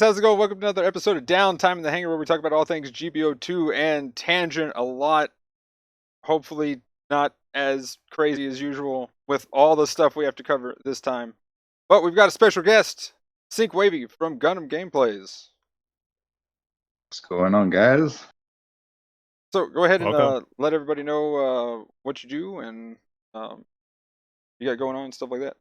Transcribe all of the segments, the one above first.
How's it going? Welcome to another episode of Downtime in the Hangar, where we talk about all things GBO2 and tangent a lot. Hopefully not as crazy as usual with all the stuff we have to cover this time. But we've got a special guest, Sync Wavey from Gundam Gameplays. What's going on, guys? So go ahead and Welcome. let everybody know what you do and you got going on and stuff like that.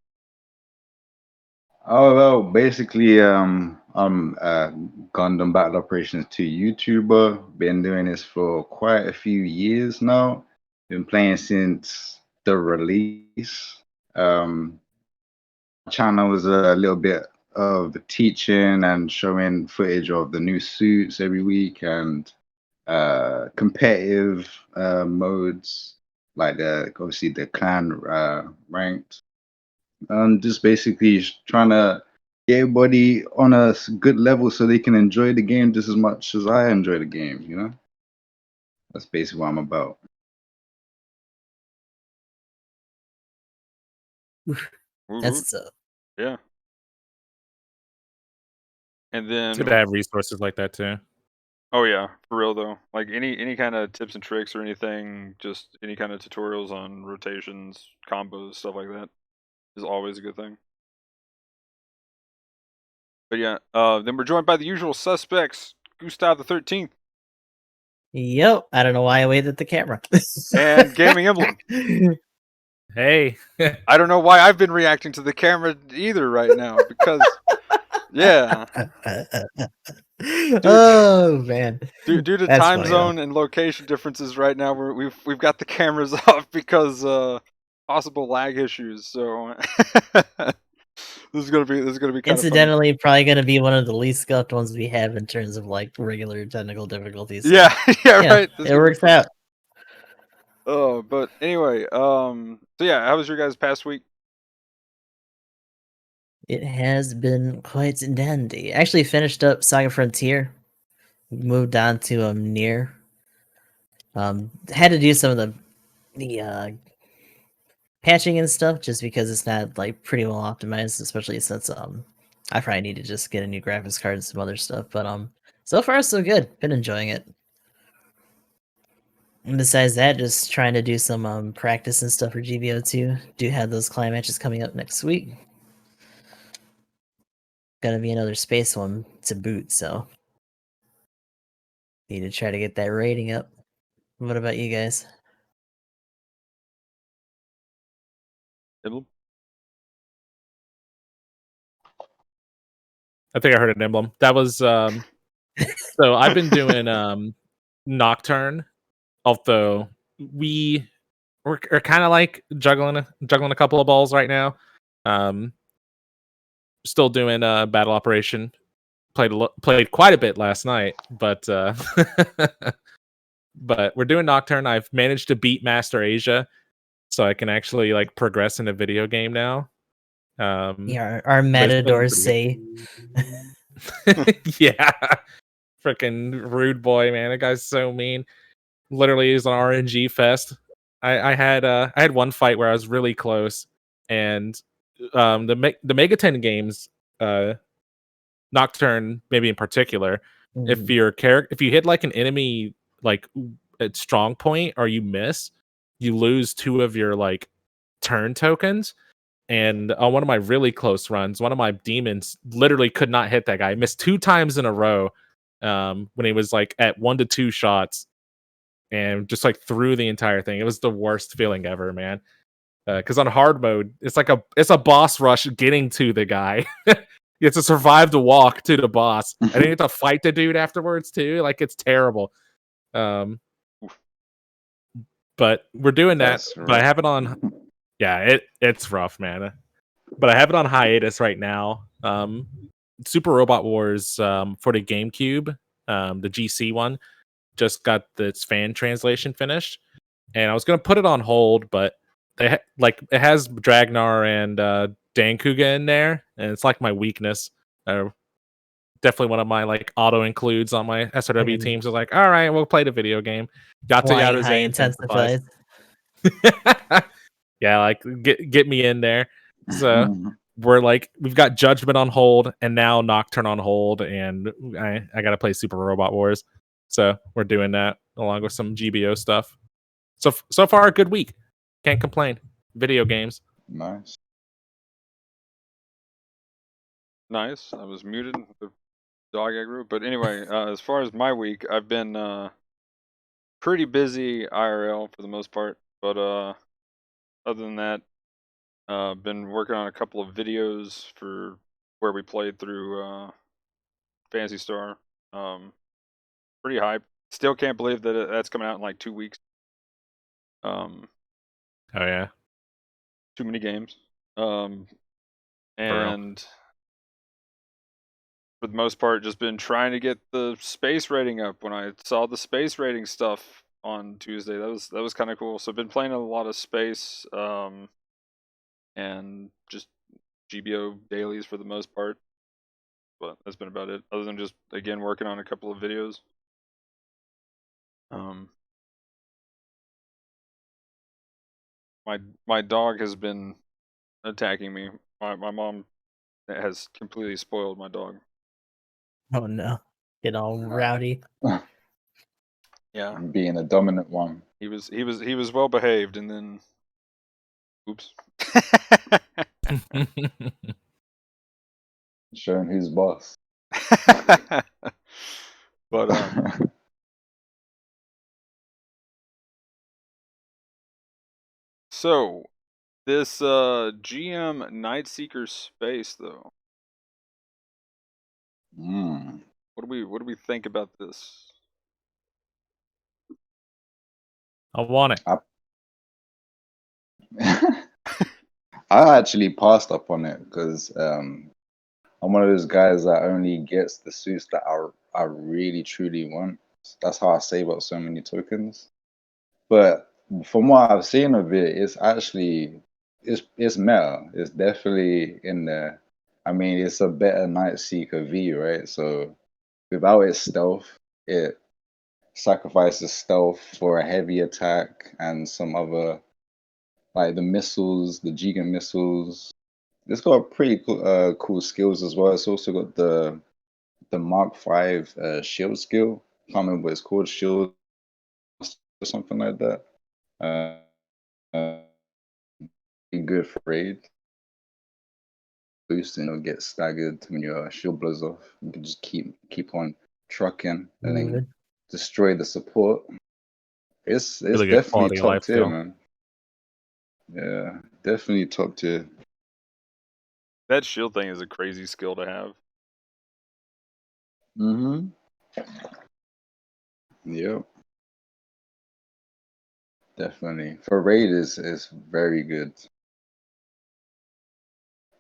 Oh well, basically, I'm a Gundam Battle Operations 2 YouTuber. Been doing this for quite a few years now. Been playing since the release. Channel was a little bit of teaching and showing footage of the new suits every week and competitive modes like obviously the clan ranked. Just basically trying to get everybody on a good level so they can enjoy the game just as much as I enjoy the game, you know? That's basically what I'm about. That's Yeah. And then It's good to have resources like that too. oh yeah, for real though. Like any kind of tips and tricks or anything, just any kind of tutorials on rotations, combos, stuff like that is always a good thing. But yeah, then we're joined by the usual suspects, Gustav the 13th Yep. I don't know why I waved at the camera. and GamingEmblem. Hey, I don't know why I've been reacting to the camera either right now because yeah, Oh man. due to That's time funny, zone and location differences right now, we've got the cameras off because possible lag issues. So this is gonna be kind of funny. Incidentally, probably gonna be one of the least scuffed ones we have in terms of like regular technical difficulties. So, Yeah, right. It works out. Oh, but anyway, so yeah, how was your guys' past week? It has been quite dandy. Actually finished up Saga Frontier. Moved on to Near. Had to do some of the patching and stuff just because it's not like pretty well optimized, especially since I probably need to just get a new graphics card and some other stuff. But so far so good. Been enjoying it. And besides that, just trying to do some practice and stuff for GBO2. Do have those climb matches coming up next week. Gonna be another space one to boot, so need to try to get that rating up. What about you guys? Emblem? I think I heard an emblem. That was so I've been doing Nocturne, although we're kind of like juggling a couple of balls right now. Still doing Battle Operation. Played quite a bit last night, but but we're doing Nocturne. I've managed to beat Master Asia, so I can actually like progress in a video game now. Yeah, our matadors say. Yeah, freaking rude boy, man. That guy's so mean. Literally, is an RNG fest. I had one fight where I was really close, and the Megaten games, Nocturne maybe in particular, if you hit like an enemy like at strong point or you miss, you lose 2 of your like turn tokens. And on one of my really close runs, one of my demons literally could not hit that guy. I missed 2 times in a row when he was like at 1 to 2 shots and just like threw the entire thing. It was the worst feeling ever, man. Because on hard mode, it's a boss rush getting to the guy. You have to survive the walk to the boss, and then you have to fight the dude afterwards too. Like it's terrible. But we're doing that. But I have it on. Yeah, it's rough, man. But I have it on hiatus right now. Super Robot Wars for the GameCube, the GC one, just got its fan translation finished, and I was gonna put it on hold, but it has Dragnar and Dankuga in there, and it's like my weakness. Definitely one of my like auto includes on my SRW teams. I was like, all right, we'll play the video game. Got to High Yaruze intensifies. Yeah, like get me in there. So we've got Judgment on hold and now Nocturne on hold, and I gotta play Super Robot Wars, so we're doing that along with some GBO stuff. So far a good week, can't complain. Video games. Nice. Nice. I was muted. The dog aggro. But anyway, as far as my week, I've been pretty busy IRL for the most part. But other than that, been working on a couple of videos for where we played through Phantasy Star. Pretty hype. Still can't believe that that's coming out in like 2 weeks. Oh yeah. Too many games. real. And for the most part, just been trying to get the space rating up. When I saw the space rating stuff on Tuesday, that was kind of cool. So I've been playing a lot of space, and just GBO dailies for the most part. But that's been about it. Other than just again working on a couple of videos. My dog has been attacking me. My mom has completely spoiled my dog. Oh no, get all rowdy. Yeah, Being a dominant one. he was well behaved, and then, oops. Showing who's boss. But so this GM Nightseeker space though. What do we think about this? I want it. I actually passed up on it because I'm one of those guys that only gets the suits that I really truly want. That's how I save up so many tokens. But from what I've seen of it, it's actually it's meta. It's definitely in there. I mean, it's a better Nightseeker V, right? So without its stealth, it sacrifices stealth for a heavy attack and some other, like the missiles, the Giga missiles. It's got pretty cool skills as well. It's also got the Mark V shield skill. I can't remember what it's called, shield or something like that. Good for raid. Boost and it'll get staggered when your shield blows off. You can just keep on trucking and then destroy the support. It's Really good definitely quality of top life tier, skill. man. Yeah, definitely top tier. That shield thing is a crazy skill to have. Yep. Definitely. For raid is very good.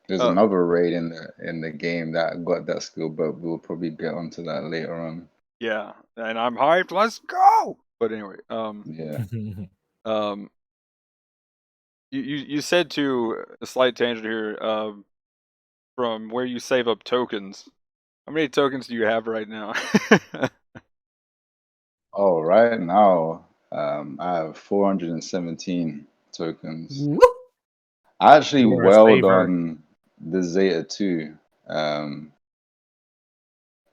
There's another raid in the game that got that skill, but we'll probably get onto that later on. Yeah, and I'm hyped. Let's go. But anyway, Yeah. You said to a slight tangent here, from where you save up tokens. How many tokens do you have right now? Oh, right now, I have 417 tokens. I actually You are a welled saver. on the Zeta 2.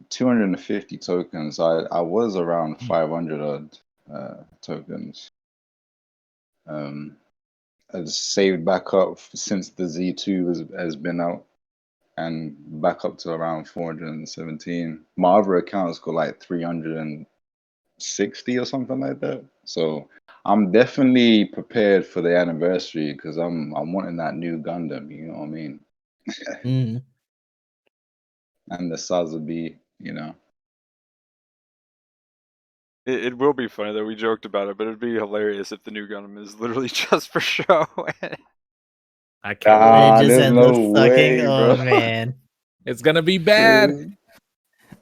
250 tokens. I was around 500 odd tokens. I've saved back up since the Z2 has been out, and back up to around 417. My other account's got like 360 or something like that. So I'm definitely prepared for the anniversary because I'm wanting that new Gundam. You know what I mean? And the Sazabi, you know. It will be funny though. We joked about it, but it'd be hilarious if the new Gundam is literally just for show. I can't wait. It just there's ends no up sucking. way, Oh bro. man. It's gonna be bad. I There's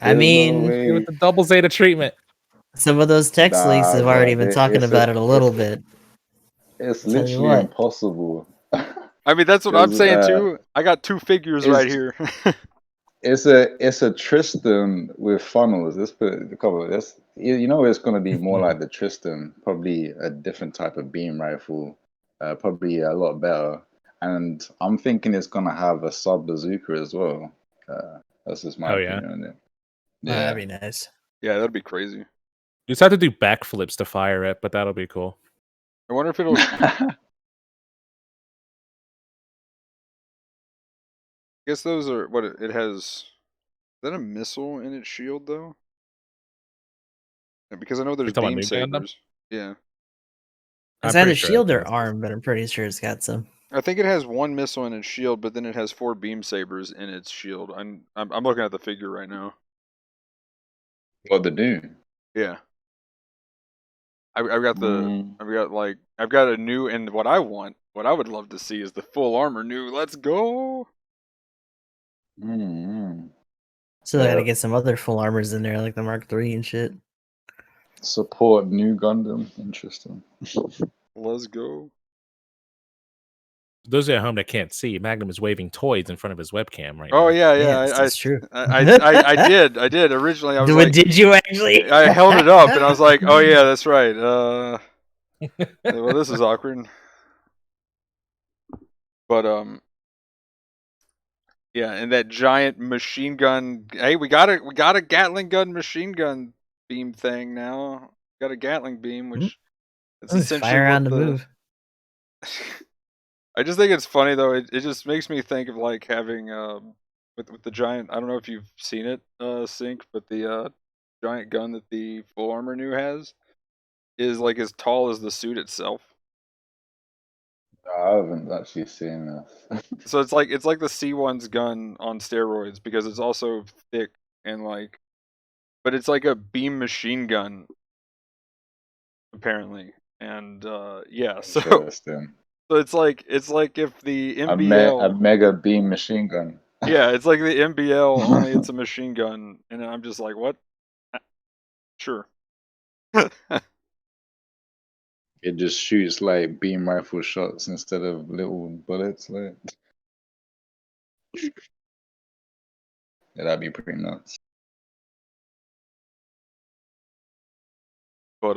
no mean, way. Give it the double Zeta treatment. some of those text leaks have already been talking about it a little bit. It's I'll tell you literally what. impossible. I mean, that's what I'm 'Cause, saying too. I got two figures right here. It's a Tristan with funnels. Let's put it, you know it's gonna be more like the Tristan, probably a different type of beam rifle, probably a lot better. and I'm thinking it's gonna have a sub bazooka as well. That's just my Oh, yeah? opinion on it. Oh, that'd Yeah. be nice. Yeah, that'd be crazy. You just have to do backflips to fire it, but that'll be cool. I wonder if it'll. I guess those are what it has. Is that a missile in its shield though? Yeah, because I know there's talking about beam New Gundam? sabers. Yeah, It's I'm either pretty sure shield that's or what it arm, but I'm pretty sure it's got some. I think it has one missile in its shield, but then it has 4 beam sabers in its shield. I'm looking at the figure right now. What they do? Yeah, I've got the Mm, I've got a new, and what I would love to see is the full armor new. Let's go. mm. So they gotta Yeah. get some other full armors in there, like the Mark III and shit. Support new Gundam. Interesting. Let's go. Those at home that can't see, Magnum is waving toys in front of his webcam right Oh now. yeah, Yes, that's true. I did originally. I was like, did you actually? I held it up and I was like, oh yeah, that's right. Well, this is awkward. But yeah, and that giant machine gun. Hey, we got a Gatling gun machine gun beam thing now. Got a Gatling beam, which it's essentially Fire what on the move. I just think it's funny though. It just makes me think of like having with the giant. I don't know if you've seen it, Sync, but the giant gun that the full armor new has is like as tall as the suit itself. I haven't actually seen this. So it's like the C1's gun on steroids because it's also thick and like, but it's like a beam machine gun apparently, and yeah. So Interesting. it's like if the A MBL, mega beam machine gun. yeah, it's like the MBL only it's a machine gun, and I'm just like, what? Sure. It just shoots like beam rifle shots instead of little bullets. Like, yeah, that'd be pretty nuts. But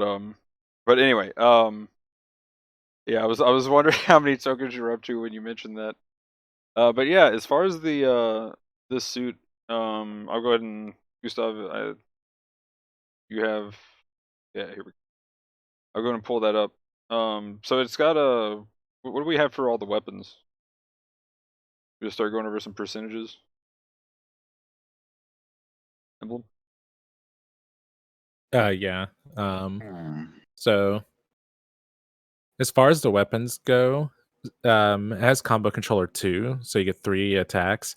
anyway, yeah, I was wondering how many tokens you're up to when you mentioned that. But yeah, as far as the this suit, I'll go ahead and Gustav, you have, yeah, here we go. I'll go ahead and pull that up. So it's got a, what do we have for all the weapons? We just start going over some percentages. Emblem. Yeah. Hmm. So as far as the weapons go, it has combo controller 2, so you get 3 attacks.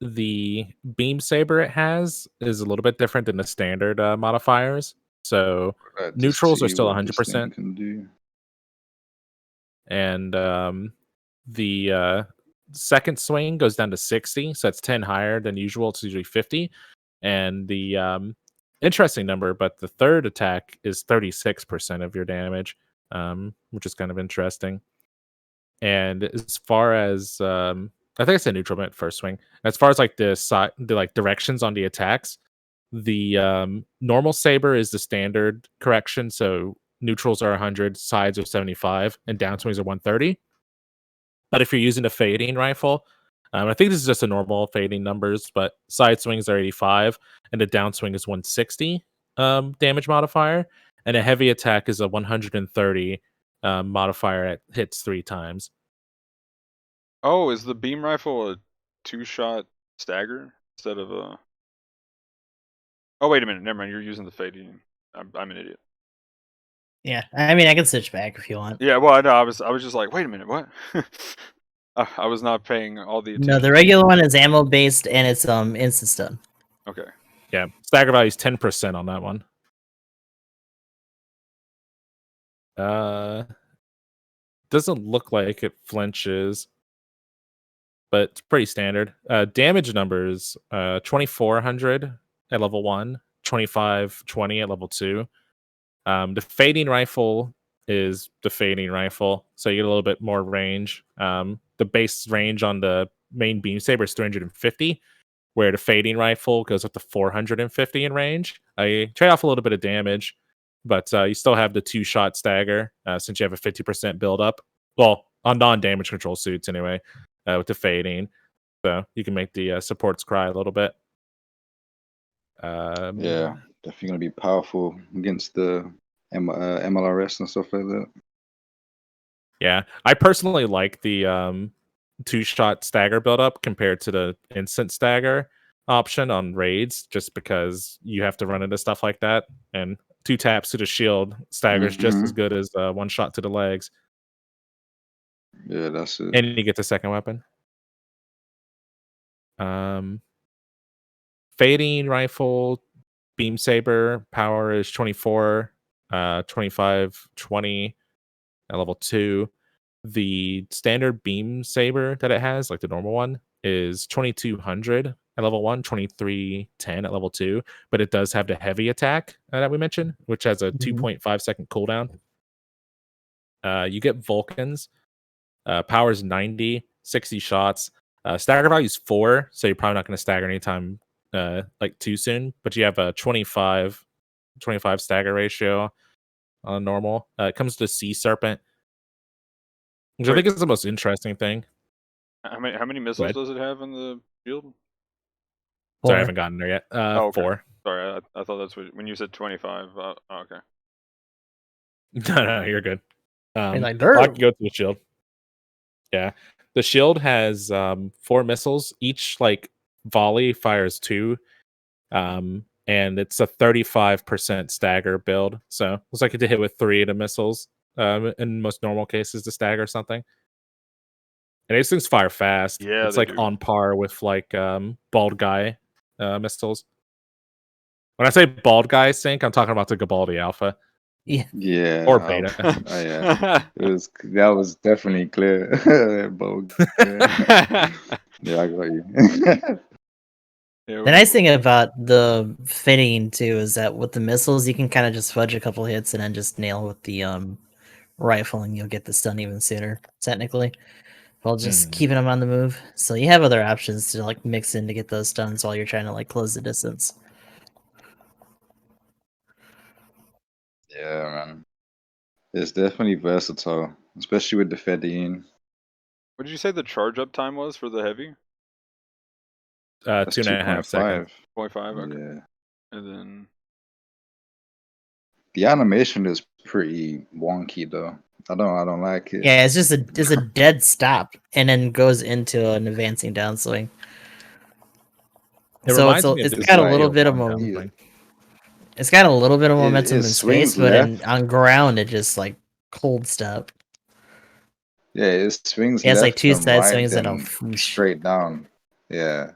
The beam saber it has is a little bit different than the standard modifiers. So Like to neutrals are see still what this thing 100%, can do. and the second swing goes down to 60, so that's 10 higher than usual. It's usually 50, and the interesting number, but the third attack is 36% of your damage, which is kind of interesting. And as far as I think I said neutral meant first swing. As far as like the like directions on the attacks, the normal saber is the standard correction, so neutrals are 100, sides are 75, and downswings are 130. But if you're using a fading rifle, I think this is just a normal fading numbers, but side swings are 85, and the downswing is 160 damage modifier, and a heavy attack is a 130 modifier at hits 3 times. Oh, is the beam rifle a 2-shot stagger instead of a? Oh wait a minute, never mind. You're using the fading. I'm an idiot. Yeah, I mean, I can switch back if you want. Yeah, well, I know. I was just like, wait a minute, what? I was not paying all the attention. No, the regular one is ammo based and it's instant stun. Okay. Yeah, stagger value is 10% on that one. Doesn't look like it flinches, but it's pretty standard. Damage numbers: 2400 at level 1, 2520 at level 2. The fading rifle is the fading rifle, so you get a little bit more range. The base range on the main beam saber is 350, where the fading rifle goes up to 450 in range. I trade off a little bit of damage, but you still have the 2-shot stagger since you have a 50% build up. Well, on non-damage control suits anyway, with the fading. So you can make the supports cry a little bit. Yeah, definitely gonna be powerful against the MLRS and stuff like that. Yeah, I personally like the 2-shot stagger buildup compared to the instant stagger option on raids, just because you have to run into stuff like that, and 2 taps to the shield staggers just as good as 1 shot to the legs. Yeah, that's it. And you get the second weapon. Fading rifle, beam saber power is 24, 25, 20 at level 2. The standard beam saber that it has, like the normal one, is 2200 at level 1, 2310 at level 2, but it does have the heavy attack that we mentioned, which has a 2.5 second cooldown. You get Vulcans. Power is 90, 60 shots. Stagger value is 4, so you're probably not going to stagger anytime like too soon, but you have a 25 stagger ratio on normal. It comes to Sea Serpent, which I think is the most interesting thing. How many missiles does it have in the shield? Sorry, I haven't gotten there yet. Okay. 4. Sorry, I thought that's when you said 25. Okay. No, you're good. You're like, I "Durr." can go to the shield. Yeah, the shield has 4 missiles. Each like volley fires 2, and it's a 35% stagger build. So looks like it to hit with 3 of the missiles. In most normal cases, to stagger something. And these things fire fast. Yeah, It's they like do. on par with like bald guy missiles. When I say bald guy sync, I'm talking about the Gabaldi Alpha. Yeah, Or beta. Yeah, that was definitely clear. Bold. Yeah, I got you. The nice thing about the fitting too is that with the missiles you can kind of just fudge a couple hits and then just nail with the rifle and you'll get the stun even sooner, technically, while just keeping them on the move. So you have other options to like mix in to get those stuns while you're trying to like close the distance. Yeah, man. It's definitely versatile, especially with the Fedine. What did you say the charge up time was for the heavy? That's 2.5 seconds. 0.5. Okay. Yeah. And then The animation is pretty wonky though. I don't like it. Yeah, it's just a dead stop and then goes into an advancing downswing. It So reminds me of it's the got a like little bit of Downswing. it's got a little bit of It momentum in space, swings but left. on ground it just like cold stop. Yeah, it swings It has like left 2 and side right, swings that'll then straight down. Yeah.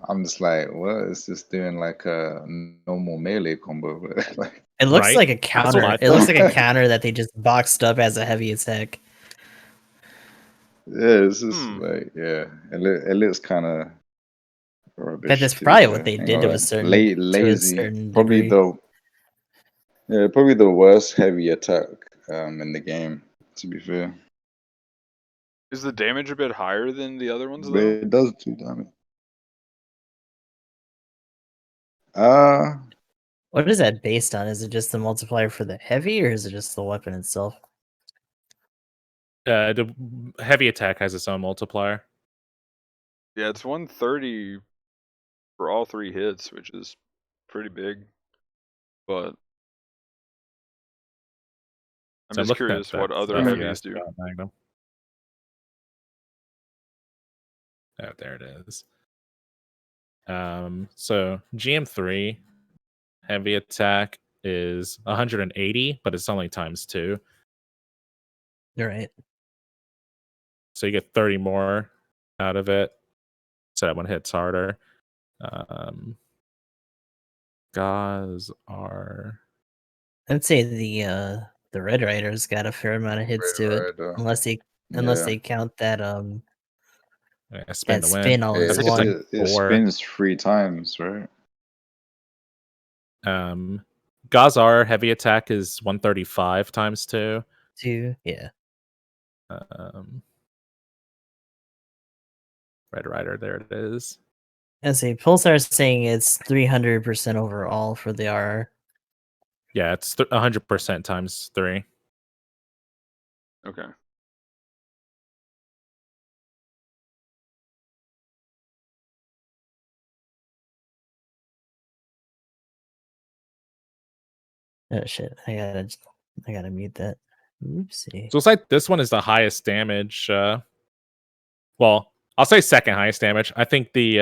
I'm just like, what is this doing like a normal melee combo? Like, It looks Right? like a That's what counter. I It looks thought. like a counter that they just boxed up as a heavy attack. yeah, it's just like, yeah, it looks kind of rubbish. But that's To be probably fair. what they Ain't did gonna to a lie. certain Lazy. degree. Probably the worst heavy attack in the game. To be fair, is the damage a bit higher than the other ones but though? it does do damage. What is that based on? Is it just the multiplier for the heavy, or is it just the weapon itself? The heavy attack has its own multiplier. Yeah, it's 130 for all 3 hits, which is pretty big. But I'm just curious what other heavies do. Magnum. Oh, there it is. So GM3 heavy attack is 180, but it's only times 2. You're right. So you get 30 more out of it. So that one hits harder. Gauze are. I'd say the Red Rider's got a fair amount of hits to it, unless they count that Spin that to win. spin all as one. It spins 3 times, right? Gazar heavy attack is 135 times 2. 2, yeah. Red Rider, there it is. And see, Pulsar's saying it's 300% overall for the RR. Yeah, it's 100% times 3. Okay. Oh shit! I gotta mute that. Oopsie. So it's like this one is the highest damage. Well, I'll say second highest damage. I think the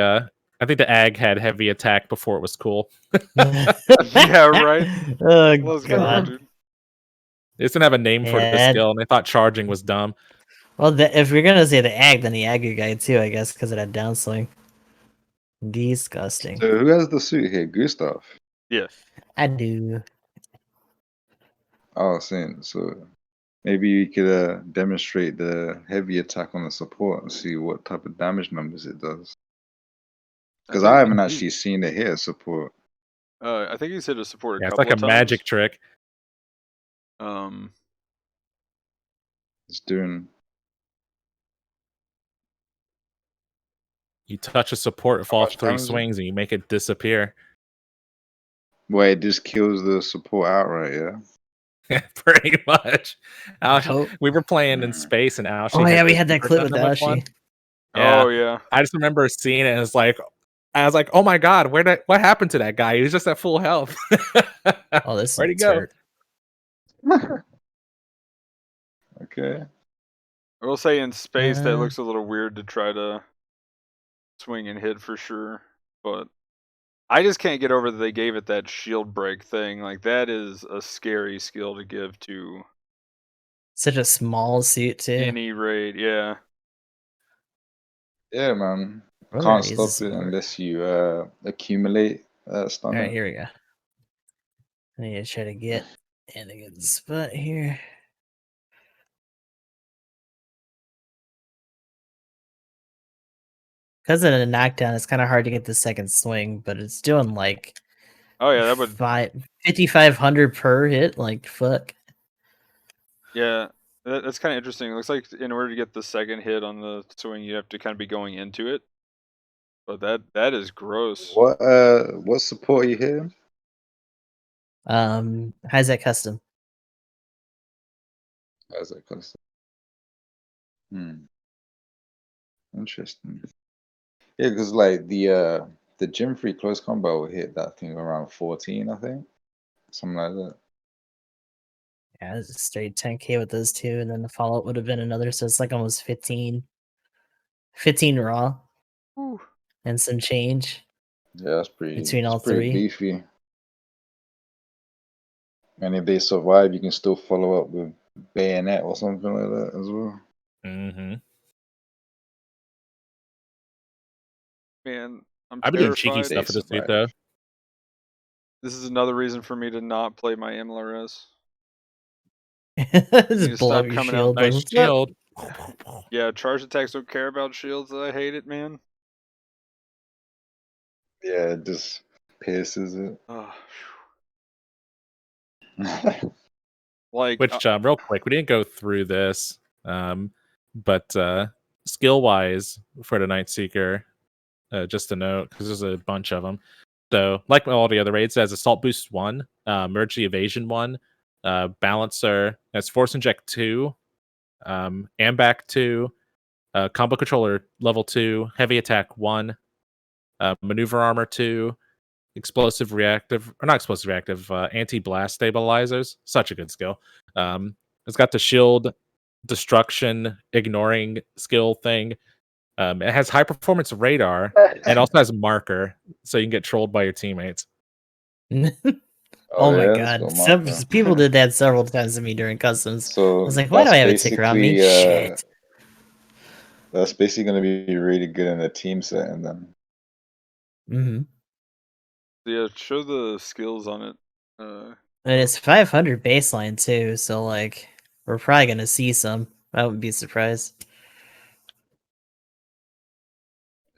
ag had heavy attack before it was cool. Yeah, right. Oh Let's go, god. dude. It didn't have a name for this Yeah. skill, and they thought charging was dumb. Well, if you're gonna say the ag, then the ag guy too, I guess, because of that downswing. Disgusting. So who has the suit here? Gustav. Yeah. I do. Oh, saying so. Maybe you could demonstrate the heavy attack on the support and see what type of damage numbers it does. Because I haven't actually seen it hit support. I think he's hit a support Yeah, a it's couple like a of times. magic trick. It's doing. You touch a support, How fall much 3 damage is it? swings, and you make it disappear. Well, it just kills the support outright, yeah. Pretty much. Oh. We were playing in space, and Aoshi. Oh yeah, had we the had that Super clip with Gundam with one. Aoshi. Yeah. Oh yeah. I just remember seeing it, and it's like, I was like, "Oh my god, what happened to that guy? He was just at full health. Oh, this Where'd he is go?" Okay. I will say in space that looks a little weird to try to swing and hit for sure, but I just can't get over that they gave it that shield break thing. Like that is a scary skill to give to such a small suit too. any raid. Yeah. Yeah, man. What Can't is stop this it support? unless you accumulate All stun. right, here we go. I need to try to get in a good spot here. Because of the knockdown, it's kind of hard to get the second swing, but it's doing like Oh yeah, that would 5,500 per hit. Like fuck. yeah. That's kind of interesting. It looks like in order to get the second hit on the swing, you have to kind of be going into it. But that is gross. What support are you hitting? How's that custom? How's that custom? Interesting. Yeah, because like the gym free close combo will hit that thing around 14, I think. Something like that. Yeah, it's a straight 10k with those two, and then the follow up would have been another, so it's like almost 15 raw. Whew. And some change. Yeah, that's pretty Between all pretty three. beefy. And if they survive, you can still follow up with bayonet or something like that as well. Mm-hmm. Man, I'm I've been doing cheeky terrified. stuff for this suit survive. though. This is another reason for me to not play my MLRS. Just blow stop up your coming out shield. Nice What's up? shield. Yeah, charge attacks don't care about shields. I hate it, man. Yeah, it just pierces it. Oh, like, Which, real quick, we didn't go through this, but skill wise for the Night Seeker, just a note because there's a bunch of them. So, like all the other raids, it has Assault Boost 1, Emergency Evasion 1, Balancer, that's Force Inject 2, Ambac 2, Combo Controller Level 2, Heavy Attack 1, Maneuver Armor 2, Explosive Reactive, or not Explosive Reactive, Anti-Blast Stabilizers. Such a good skill. It's got the Shield Destruction Ignoring skill thing. It has high performance radar and also has marker, so you can get trolled by your teammates. Oh my yeah, god. Some people did that several times to me during customs. So I was like, why do I have a ticker on me? Shit. That's basically going to be really good in a team setting then. Mm-hmm. yeah, show the skills on it. And it's 500 baseline too, so like we're probably gonna see some. I wouldn't be surprised.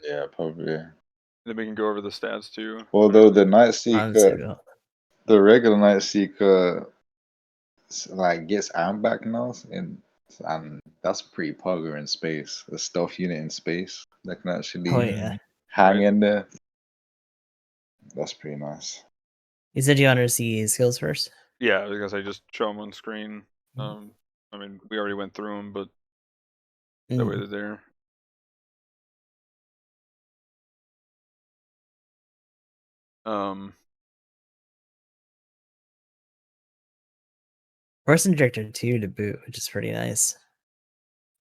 Yeah, probably. Then we can go over the stats too. Although the Night Honestly, Seeker, the regular Night Seeker, like gets back now, and that's pretty pugger in space. A stealth unit in space that can actually oh yeah. hang in there. That's pretty nice. You said you wanted to see skills first? Yeah, because I just show them on screen. I mean, we already went through them, but that way they're there. Force Injector 2 to boot, which is pretty nice.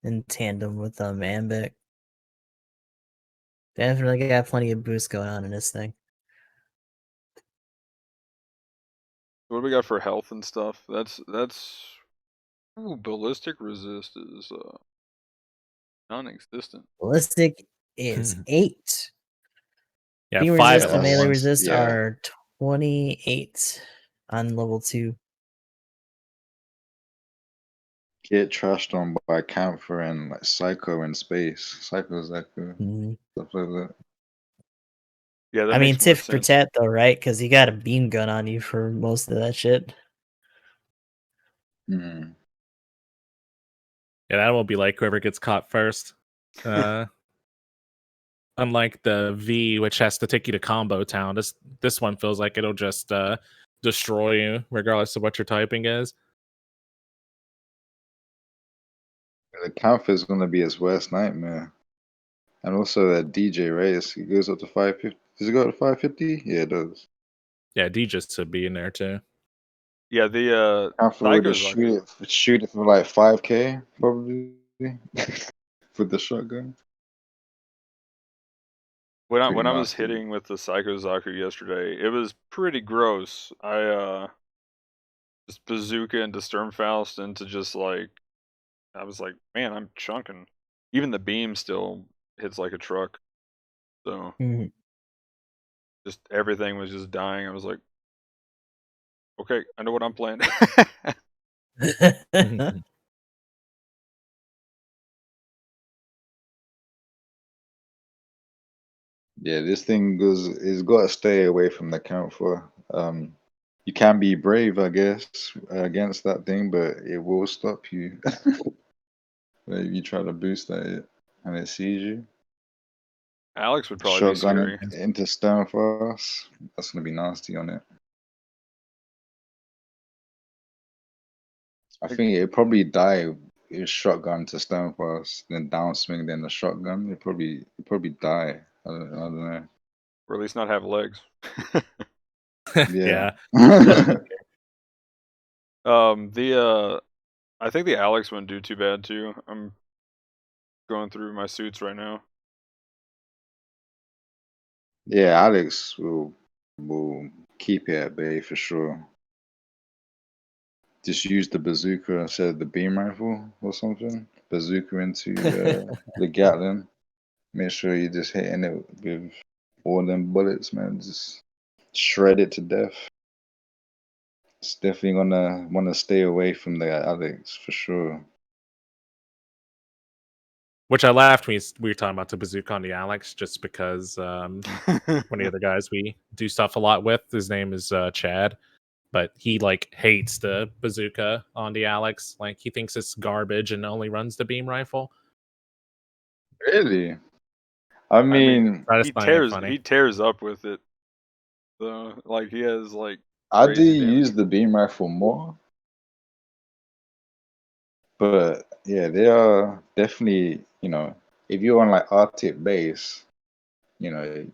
In tandem with Ambic. Definitely got plenty of boost going on in this thing. What do we got for health and stuff? That's ooh, ballistic resist is non-existent. Ballistic is 8. Yeah, Beam 5 resist at and melee least. resist Yeah. are 28 on level 2. Get trashed on by Camphor and like Psycho in space. Psycho Zaku. Mhm. Stuff like that. Yeah, that I mean, makes more Tiff for sense. tat though, right? Because you got a beam gun on you for most of that shit. Mm. Yeah, that will be like whoever gets caught first. Unlike the V, which has to take you to Combo Town, this one feels like it'll just destroy you regardless of what your typing is. The Camphor is gonna be his worst nightmare. And also that DJ race, it goes up to 550. Does it go up to 550? Yeah, it does. Yeah, D just to be in there too. Yeah, the Camphor would Psycho just Zaku. shoot it for like 5K, probably. With the shotgun. When Pretty I was nasty. hitting with the Psycho Zaku yesterday, it was pretty gross. I just bazooka into Sturmfaust into just like I was like, man, I'm chunking. Even the beam still hits like a truck. So Mhm. just everything was just dying. I was like, okay, I know what I'm playing. Yeah, this thing is got to stay away from the Camphor. You can be brave, I guess, against that thing, but it will stop you. Like, if you try to boost at it and it sees you. Alex would probably be Shotgun scary. into Stonefast. That's gonna be nasty on it. I think it'd probably die if shotgun to Stonefast, then downswing, then the shotgun. It'd probably die. I don't know. Or at least not have legs. Yeah. I think the Alex wouldn't do too bad too. I'm going through my suits right now. Yeah, Alex will keep it at bay for sure. Just use the bazooka instead of the beam rifle or something. Bazooka into the Gatling. Make sure you're just hitting it with all them bullets, man. Just shred it to death. It's definitely gonna want to stay away from the Alex for sure. Which I laughed when we were talking about the bazooka on the Alex, just because one of the other guys we do stuff a lot with, his name is Chad, but he like hates the bazooka on the Alex. Like he thinks it's garbage and only runs the beam rifle. Really? I mean, I just find it funny. he tears up with it. So like he has like I do crazy damage. use the beam rifle more, but yeah, they are definitely, if you're on like Arctic base, you know,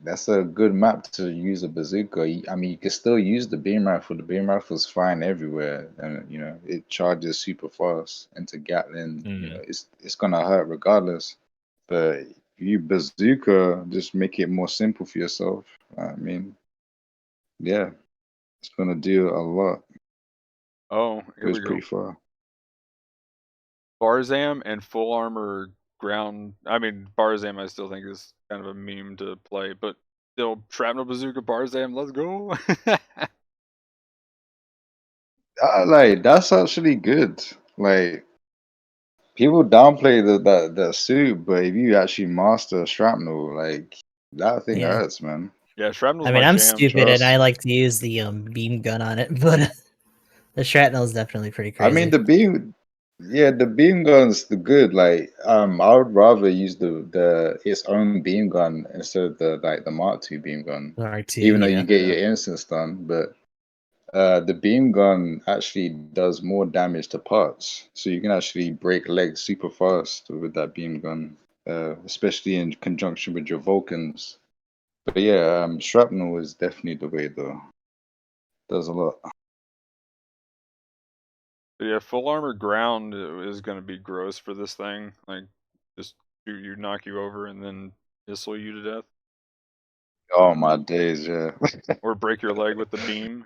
that's a good map to use a bazooka. I mean, you can still use the beam rifle. The beam rifle's fine everywhere, and it charges super fast. Into Gatling, it's gonna hurt regardless. But if you bazooka, just make it more simple for yourself. I mean, yeah, it's gonna do a lot. Oh, here Goes we go. pretty far. Barzam and full armor ground. I mean, Barzam I still think is kind of a meme to play, but still shrapnel bazooka Barzam. Let's go. Like that's actually good. Like people downplay the suit, but if you actually master shrapnel, like that thing Yeah. hurts, man. Yeah, shrapnel's I mean, my I'm jam. stupid and Trust. I like to use the beam gun on it, but the shrapnel is definitely pretty I crazy. mean the beam gun's the good. Like I would rather use the its own beam gun instead of the Mark II beam gun. R2, Even though yeah. you get your instant stun, but the beam gun actually does more damage to parts, so you can actually break legs super fast with that beam gun, especially in conjunction with your Vulcans. But yeah, shrapnel is definitely the way though. Does a lot. But yeah, full armor ground is going to be gross for this thing. Like, just you knock you over and then missile you to death, Oh my days, yeah. or break your leg with the beam.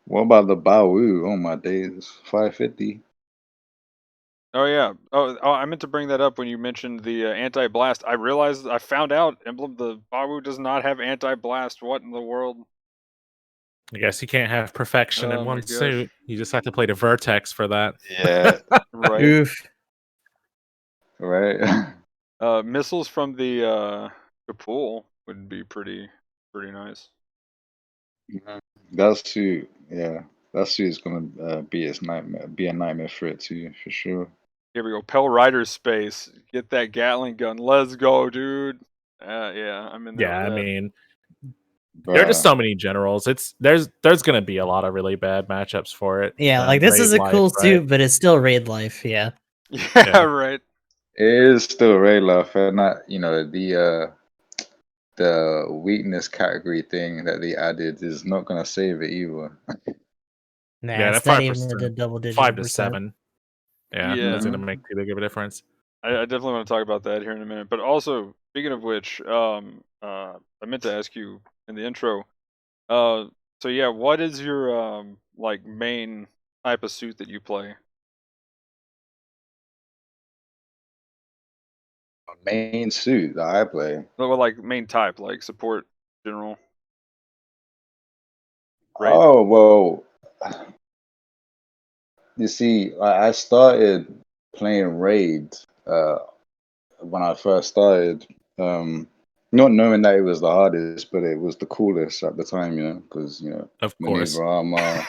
What about the Baowu? Oh my days, 550. Oh yeah. Oh, I meant to bring that up when you mentioned the anti-blast. I found out Emblem the Bawu does not have anti-blast. What in the world? I guess you can't have perfection in Oh my one gosh. suit. You just have to play the Vertex for that. Yeah, Right. Oof. right. Missiles from the pool would be pretty nice. That suit, yeah, that suit is gonna be a nightmare for it too, for sure. Here we go. Pell Rider space. Get that Gatling gun. Let's go, dude. Yeah, I'm in there Yeah, with I that. mean, there are just so many generals. There's gonna be a lot of really bad matchups for it. Yeah, like this is Raid a life, cool right? suit, but it's still raid life. Yeah. Yeah, right. It is still Rayloff, and that the weakness category thing that they added is not gonna save it either. Nah, Yeah, it's that not 5%, even the double digit 5 to percent. 7. Yeah, Yeah. that's gonna make too big of a difference. I definitely want to talk about that here in a minute. But also, speaking of which, I meant to ask you in the intro. So yeah, what is your like main type of suit that you play? Main suit that I play. Well, like main type, like support, general, raid. Oh well, you see, I started playing Raid when I first started, not knowing that it was the hardest, but it was the coolest at the time, because Of course. maneuver armor,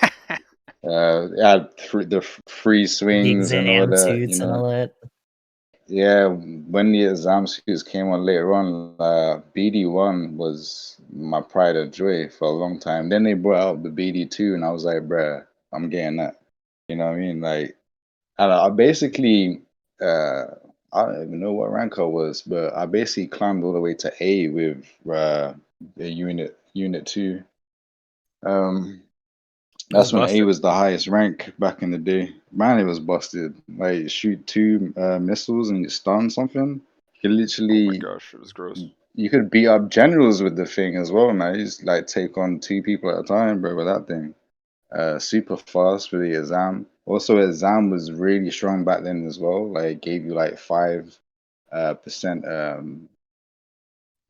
it had the free The swings and all exam suits and that. all that. Yeah, when the exam suits came on later on, BD1 was my pride of joy for a long time. Then they brought out the BD2, and I was like, bruh, I'm getting that. You know what I mean? Like, I basically, uh, I don't even know what rank I was, but I basically climbed all the way to A with the unit 2. Um, That's that's when A busted. was the highest rank back in the day. Man, it was busted. Like shoot 2 missiles and you stun something. You could Oh my literally, gosh, it was gross. you could beat up generals with the thing as well, man. You just like take on 2 people at a time, bro, with that thing. Super fast for the exam. Also, exam was really strong back then as well. Like it gave you like 5%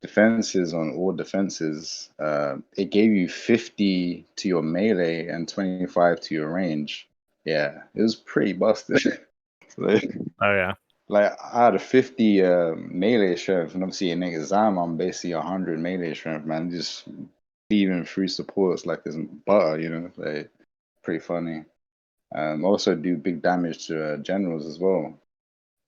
defenses on all defenses. It gave you 50 to your melee and 25 to your range. Yeah, it was pretty busted. like, Oh yeah. like I had a 50 melee strength, and obviously in exam I'm basically 100 melee strength, man. Just even through supports like it's butter, like pretty funny. Also do big damage to generals as well.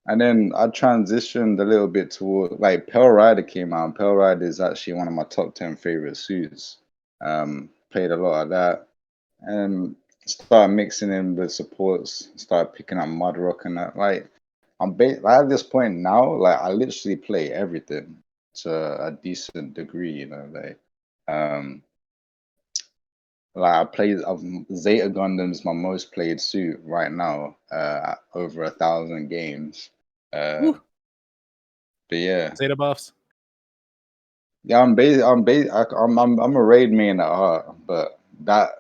And then I transitioned a little bit toward like Pale Rider came out. Pale Rider is actually one of my top 10 favorite suits. Played a lot of that, and started mixing in with supports. Started picking up Mudrock and that. Like like, at this point now, like I literally play everything to a decent degree. Um, like I played Zeta Gundam's my most played suit right now. Over 1,000 games. Uh, Woo. but yeah. Zeta buffs. Yeah, I'm a raid main at heart, but that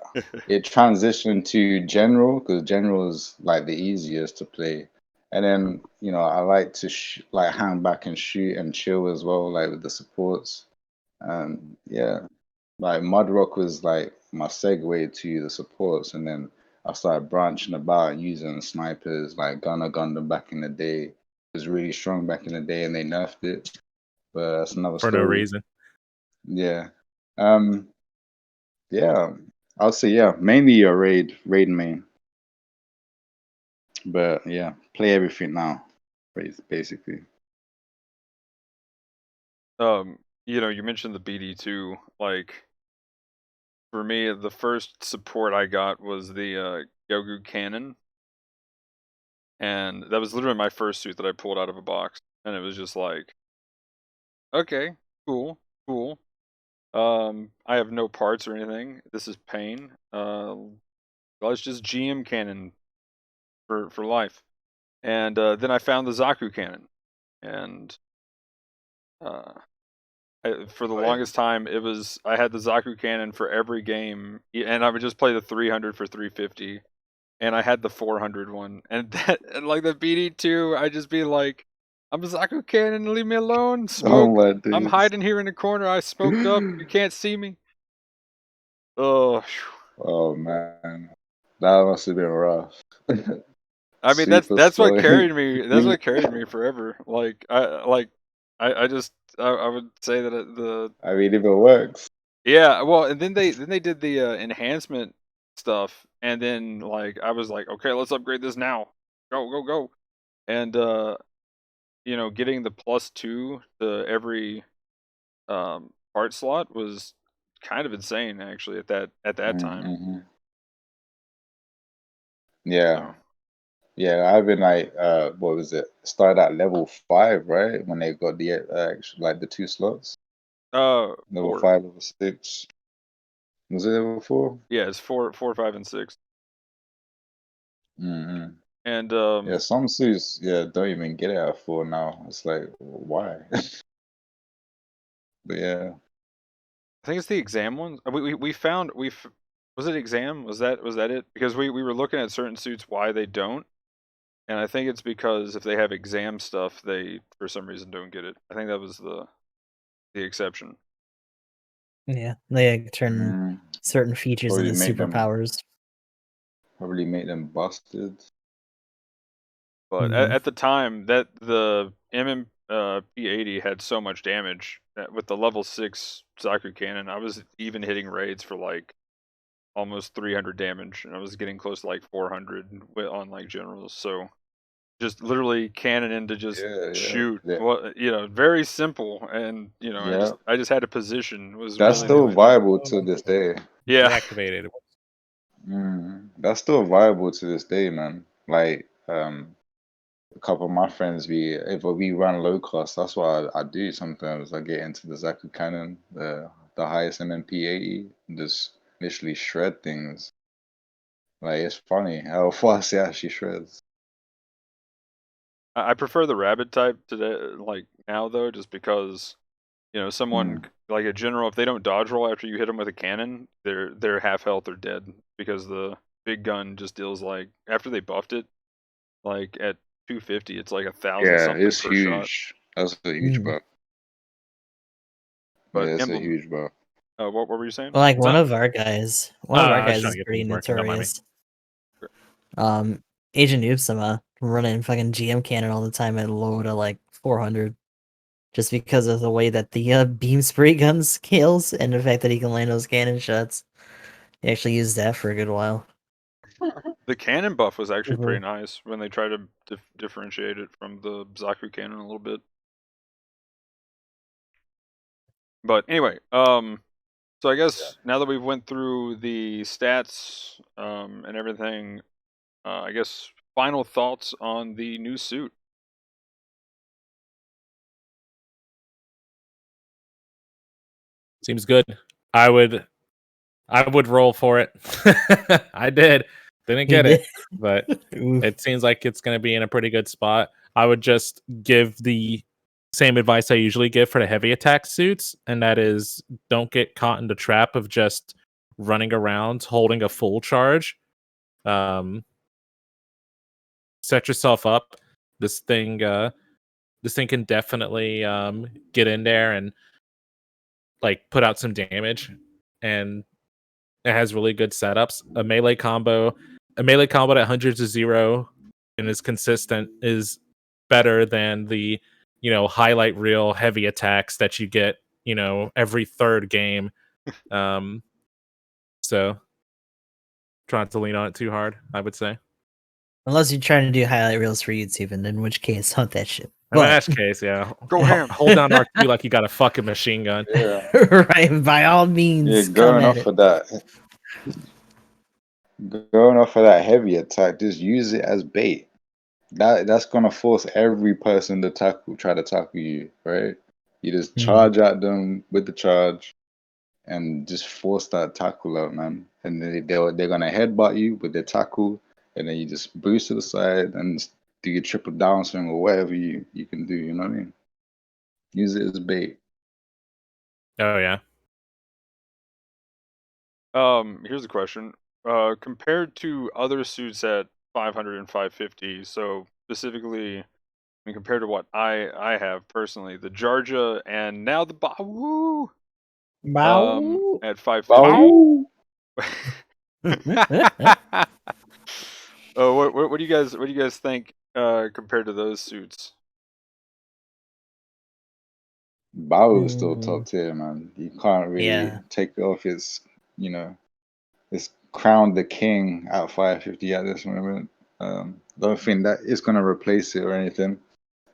it transitioned to general because general is like the easiest to play, and then I like to like hang back and shoot and chill as well, like with the supports. Yeah, like Mudrock was like my segue to the supports, and then I started branching about using snipers like Gundam back in the day. It was really strong back in the day, and they nerfed it, but that's another For no story. reason. Yeah. Um, yeah. I'll say yeah, mainly a raid main. But yeah, play everything now, basically. You mentioned the BD2. Like for me, the first support I got was the Gelgoog cannon, and that was literally my first suit that I pulled out of a box, and it was just like, okay, cool, cool. I have no parts or anything. This is pain. let's just GM cannon for life. And then I found the Zaku cannon, and for the longest time I had the Zaku cannon for every game, and I would just play the 300 for 350, and I had the 400 one, and like the BD2, I'd just be like, I'm a Zaku cannon, leave me alone, smoke. my I'm days. hiding here in the corner, I smoked up, you can't see me. Oh, Oh man, that must have been rough. I mean, Super that's what slow. carried me. That's what carried me forever. I just I would say that I mean, if it works. yeah. Well, and then they did the enhancement stuff, and then like I was like, okay, let's upgrade this now. Go. And getting the +2 to every part slot was kind of insane actually at that time. Mm-hmm. Yeah. So, Yeah, I've been like, what was it? Started at level 5, right? When they got the like the 2 slots. Level 4. 5, level 6. Was it level 4? Yeah, it's 4, 5, and 6. Mm-hmm. And Yeah, some suits, don't even get it at 4 now. It's like, why? But yeah. I think it's the exam one. We found was it exam? Was that it? Because we were looking at certain suits why they don't, and I think it's because if they have exam stuff, they for some reason don't get it. I think that was the exception. Yeah, they turn Mm, certain features probably into make them superpowers. busted. But Mhm. at the time, that the P80 had so much damage that with the level 6 Zaku cannon, I was even hitting raids for like almost 300 damage, and I was getting close to like 400 on like generals. So just literally cannon in to just shoot. Yeah. Well, very simple, and Yeah. I just had a position. Was That's really the still only thing. viable to this day. Yeah. Deactivated. That's still viable to this day, man. Like, a couple of my friends, if we run low cost, that's what I do sometimes. I get into the Zaku cannon, the highest MMP 80, and just literally shred things. Like, it's funny how fast it actually shreds. I prefer the rabbit type today, like now though, just because someone like a general, if they don't dodge roll after you hit them with a cannon, they're half health or dead, because the big gun just deals like, after they buffed it, like at 250, it's like 1,000 Yeah, something it's per shot. huge. That's a huge buff. But Yeah, it's a Emblem, huge buff. what were you saying? Well, like one No. of our guys I was trying is to get pretty things working, don't mind me. notorious. Agent Noobsama running fucking GM cannon all the time at low to like 400, just because of the way that the beam spray gun scales and the fact that he can land those cannon shots. He actually used that for a good while. The cannon buff was actually Mhm. pretty nice when they tried to differentiate it from the Zaku cannon a little bit. But anyway, so I guess now that we've went through the stats and everything, I guess final thoughts on the new suit. Seems good. I would roll for it. I didn't get it, but it seems like it's going to be in a pretty good spot. I would just give the same advice I usually give for the heavy attack suits, and that is, don't get caught in the trap of just running around holding a full charge. Set yourself up. This thing can definitely get in there and like put out some damage, and it has really good setups. A melee combo at hundreds of 0 and is consistent is better than the highlight reel heavy attacks that you get every third game. So trying to lean on it too hard, I would say. Unless you're trying to do highlight reels for YouTube, and in which case, hunt that shit. In that case, yeah. Go ham. Hold down R2 like you got a fucking machine gun. Yeah. Right, by all means, Yeah, going off of that heavy attack, just use it as bait. That's gonna force every person to try to tackle you, right? You just charge at them with the charge, and just force that tackle out, man. And they're gonna headbutt you with their tackle, and then you just boost to the side and do your triple downswing or whatever you can do. You know what I mean? Use it as bait. Oh yeah. Here's a question. Compared to other suits at 500 and 550, so specifically, I mean, compared to what I have personally, the Jarja and now the Bawu at 550. Oh, what do you guys think compared to those suits? Bao is still top tier, man. You can't really Yeah. take off its, you know, it's crowned the king at 550 at this moment. Don't think that it's gonna replace it or anything.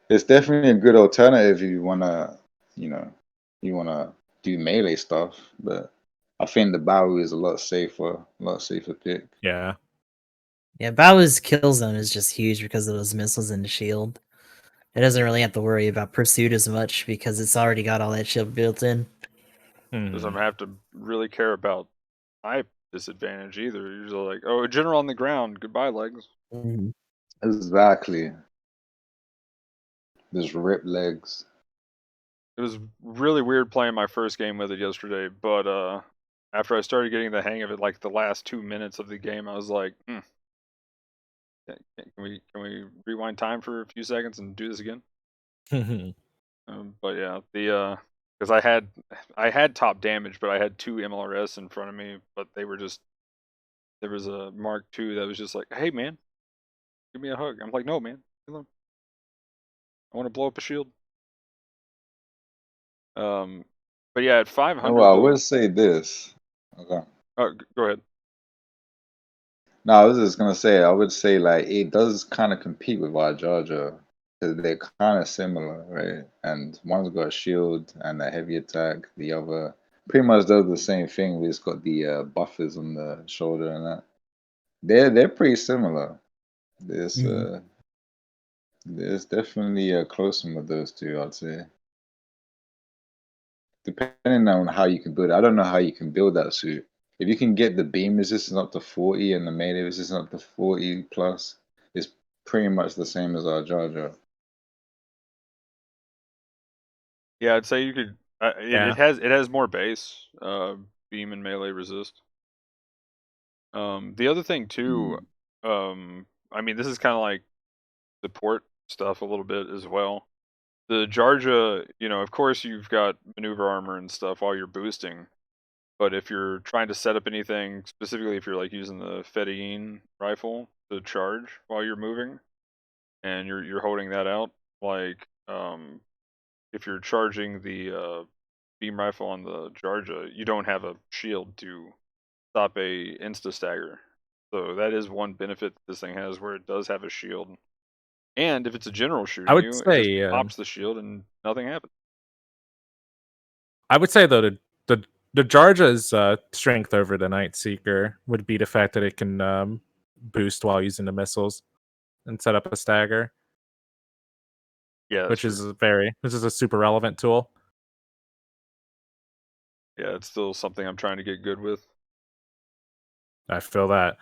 It's definitely a good alternative if you wanna, you know, you wanna do melee stuff. But I think the Bao is a lot safer pick. Yeah. Yeah, Bao's kill zone is just huge because of those missiles in the shield. It doesn't really have to worry about pursuit as much because it's already got all that shield built in. Doesn't have to really care about type disadvantage either. You're usually like, oh, a general on the ground, goodbye legs. Exactly. Just rip legs. It was really weird playing my first game with it yesterday, but after I started getting the hang of it, like the last 2 minutes of the game, I was like, can we rewind time for a few seconds and do this again? But yeah, because I had top damage, but I had 2 MLRS in front of me, but they were just, there was a Mark II that was just like, hey man, give me a hug. I'm like, no man, I want to blow up a shield. But yeah, at 500. Well, I would say this. Okay. Oh, go ahead. No, I was just gonna say, I would say like it does kind of compete with our Georgia because they're kind of similar, right? And one's got a shield and a heavy attack. The other pretty much does the same thing. We just got the buffers on the shoulder and that. They're pretty similar. There's definitely a close one with those two, I'd say. Depending on how you can build it, I don't know how you can build that suit. If you can get the beam resistance up to 40 and the melee resistance up to 40 plus, it's pretty much the same as our Jar Jar. Yeah, I'd say you could. It has more base, beam and melee resist. The other thing too, I mean, this is kind of like support stuff a little bit as well. The Jarja, of course you've got maneuver armor and stuff while you're boosting, but if you're trying to set up anything, specifically if you're like using the Fedayeen rifle to charge while you're moving, and you're holding that out, like if you're charging the beam rifle on the Jarja, you don't have a shield to stop a insta stagger. So that is one benefit that this thing has, where it does have a shield. And if it's a general shooting I would you, say it just pops the shield and nothing happens. I would say though the Jarja's strength over the Night Seeker would be the fact that it can boost while using the missiles and set up a stagger. Yeah, which is a super relevant tool. Yeah, it's still something I'm trying to get good with. I feel that.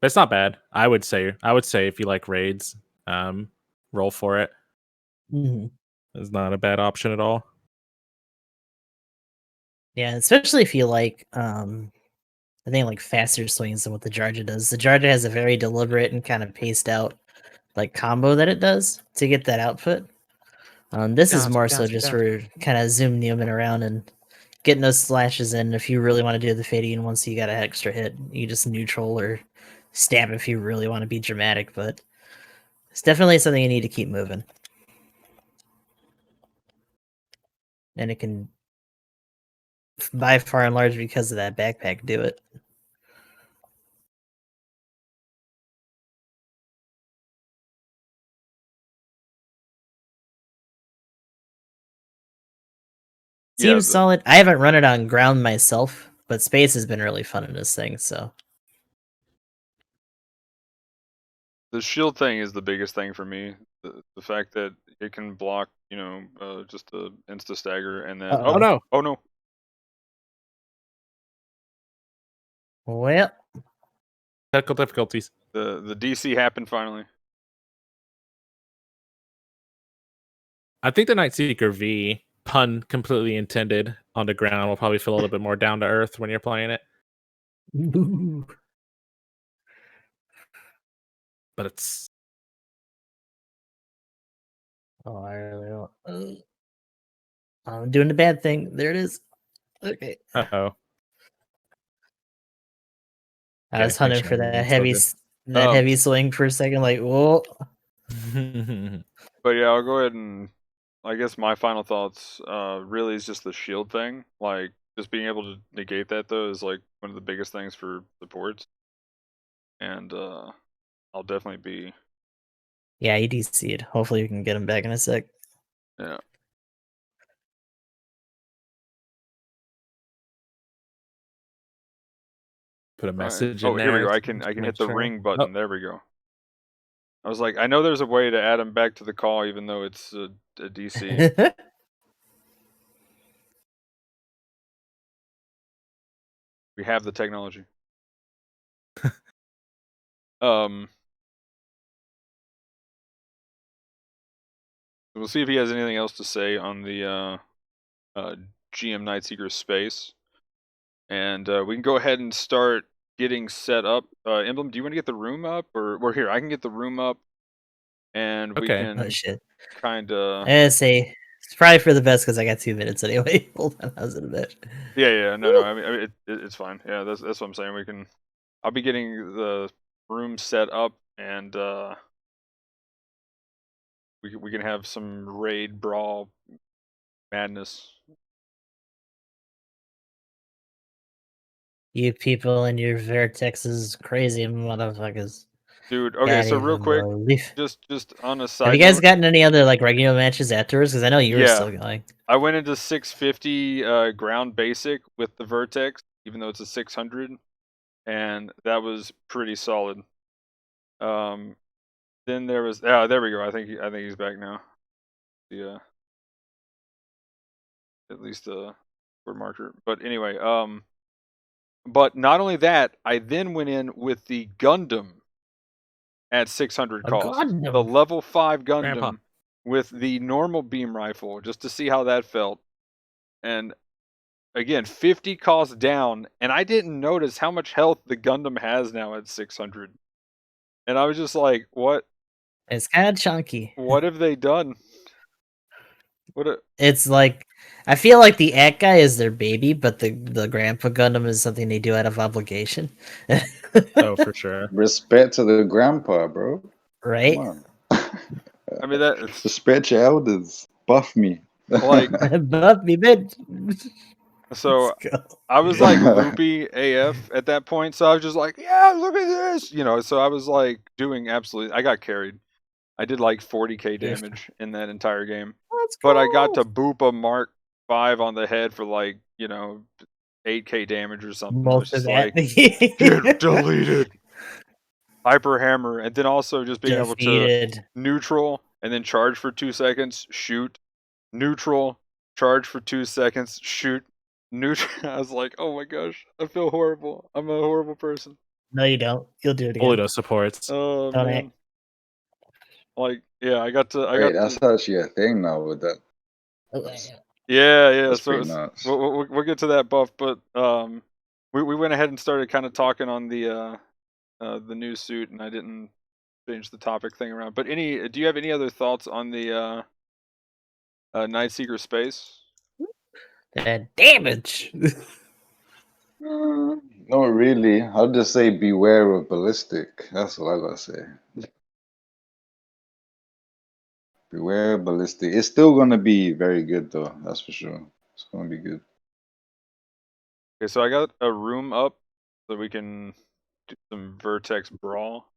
But it's not bad. I would say if you like raids, roll for it. It's not a bad option at all. Yeah, especially if you like I think like faster swings than what the Jarja does. The Jarja has a very deliberate and kind of paced out like combo that it does to get that output. This is more so just for kind of zoom Newman around and getting those slashes in. If you really want to do the fading, once you got an extra hit, you just neutral or stab if you really want to be dramatic. But it's definitely something you need to keep moving, and it can, by far and large, because of that backpack, do it. Seems solid. I haven't run it on ground myself, but space has been really fun in this thing, so. The shield thing is the biggest thing for me. the fact that it can block, just a insta stagger, and then Uh-oh. Oh no! Well, Technical difficulties. the DC happened finally. I think the Night Seeker V, pun completely intended, on the ground will probably feel a little bit more down to earth when you're playing it. But it's oh, I really don't. I'm doing the bad thing. There it is. Okay. uh-oh. I was Okay, make hunting sure for that everything's still good. heavy swing for a second. Like, whoa. But yeah, I'll go ahead and I guess my final thoughts really is just the shield thing. Like just being able to negate that though is like one of the biggest things for supports. And I'll definitely be Yeah, he DC'd. Hopefully, we can get him back in a sec. yeah. Put a All right. message Oh, in here we there. go. I can to hit make the sure. ring button. There we go. I was like, I know there's a way to add him back to the call, even though it's a DC. We have the technology. We'll see if he has anything else to say on the GM Nightseeker space, and we can go ahead and start getting set up. Emblem, do you want to get the room up, or we're here? I can get the room up, and we Okay. Oh can shit! kind of. I gotta say, it's probably for the best because I got 2 minutes anyway. Hold on, I was in a bit. Yeah, no. I mean it's fine. Yeah, that's what I'm saying. We can. I'll be getting the room set up, and we can have some raid brawl madness. You people and your Vertexes, crazy motherfuckers. Dude, okay, so Can't real even quick, believe- just on a Have side you guys note, gotten any other like regular matches afterwards? Because I know you were Yeah. still going. I went into 650 ground basic with the Vertex, even though it's a 600, and that was pretty solid. Then there was there we go. I think he's back now. Yeah, at least word marker. But anyway, but not only that, I then went in with the Gundam at 600 A cost, the Gundam. level 5 Gundam Grandpa. with the normal beam rifle, just to see how that felt. And again, 50 cost down, and I didn't notice how much health the Gundam has now at 600. And I was just like, what? It's kind of chunky. What have they done? It's like I feel like the Act guy is their baby, but the Grandpa Gundam is something they do out of obligation. Oh, for sure. Respect to the grandpa, bro. Right? Come on. I mean, that Respect your elders. Buff me. like Buff me, bitch. so. Let's go. I was like loopy AF at that point, so I was just like, yeah, look at this, So I was like doing absolutely. I got carried. I did like 40k damage in that entire game, but I got to boop a Mark 5 on the head for like 8k damage or something. I was Most of just that. like, get deleted. Hyper hammer, and then also just being able to Defeated. neutral and then charge for 2 seconds, shoot, neutral, charge for 2 seconds, shoot. I was like, oh my gosh, I feel horrible. I'm a horrible person. No, you don't. You'll do it again. Polito supports. Oh Don't man. Like, yeah, I got Wait, that's actually a thing now with that. Yeah. That's So pretty nuts. we'll get to that buff, but we went ahead and started kind of talking on the new suit, and I didn't change the topic thing around. But do you have any other thoughts on the Nightseeker space? That damage. Not really. I'll just say beware of ballistic. That's what I gotta say. Beware of ballistic. It's still gonna be very good though. That's for sure. It's gonna be good. Okay, so I got a room up so we can do some Vertex brawl.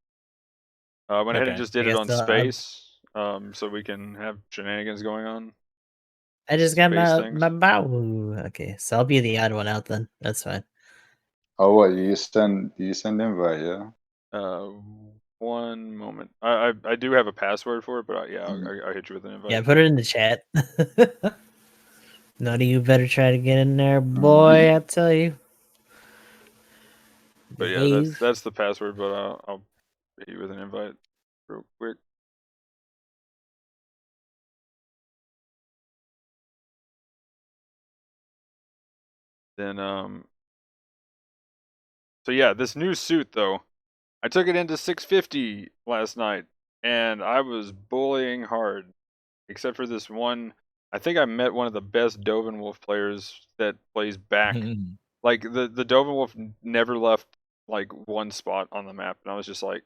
I went ahead and Okay. just did I it guess on the- space, so we can have shenanigans going on. I just got Space my things. bow. Okay, so I'll be the odd one out then. That's fine. Oh, what? You send invite, yeah? one moment. I do have a password for it, but yeah, Mm. I'll hit you with an invite. Yeah, put it in the chat. None of you better try to get in there, Mm. boy. I tell you. But yeah, Behave. that's the password. But I'll hit you with an invite real quick. Then So yeah, this new suit though, I took it into 650 last night, and I was bullying hard, except for this one. I think I met one of the best Dovin Wolf players that plays back. Like the Dovin Wolf never left like one spot on the map, and I was just like,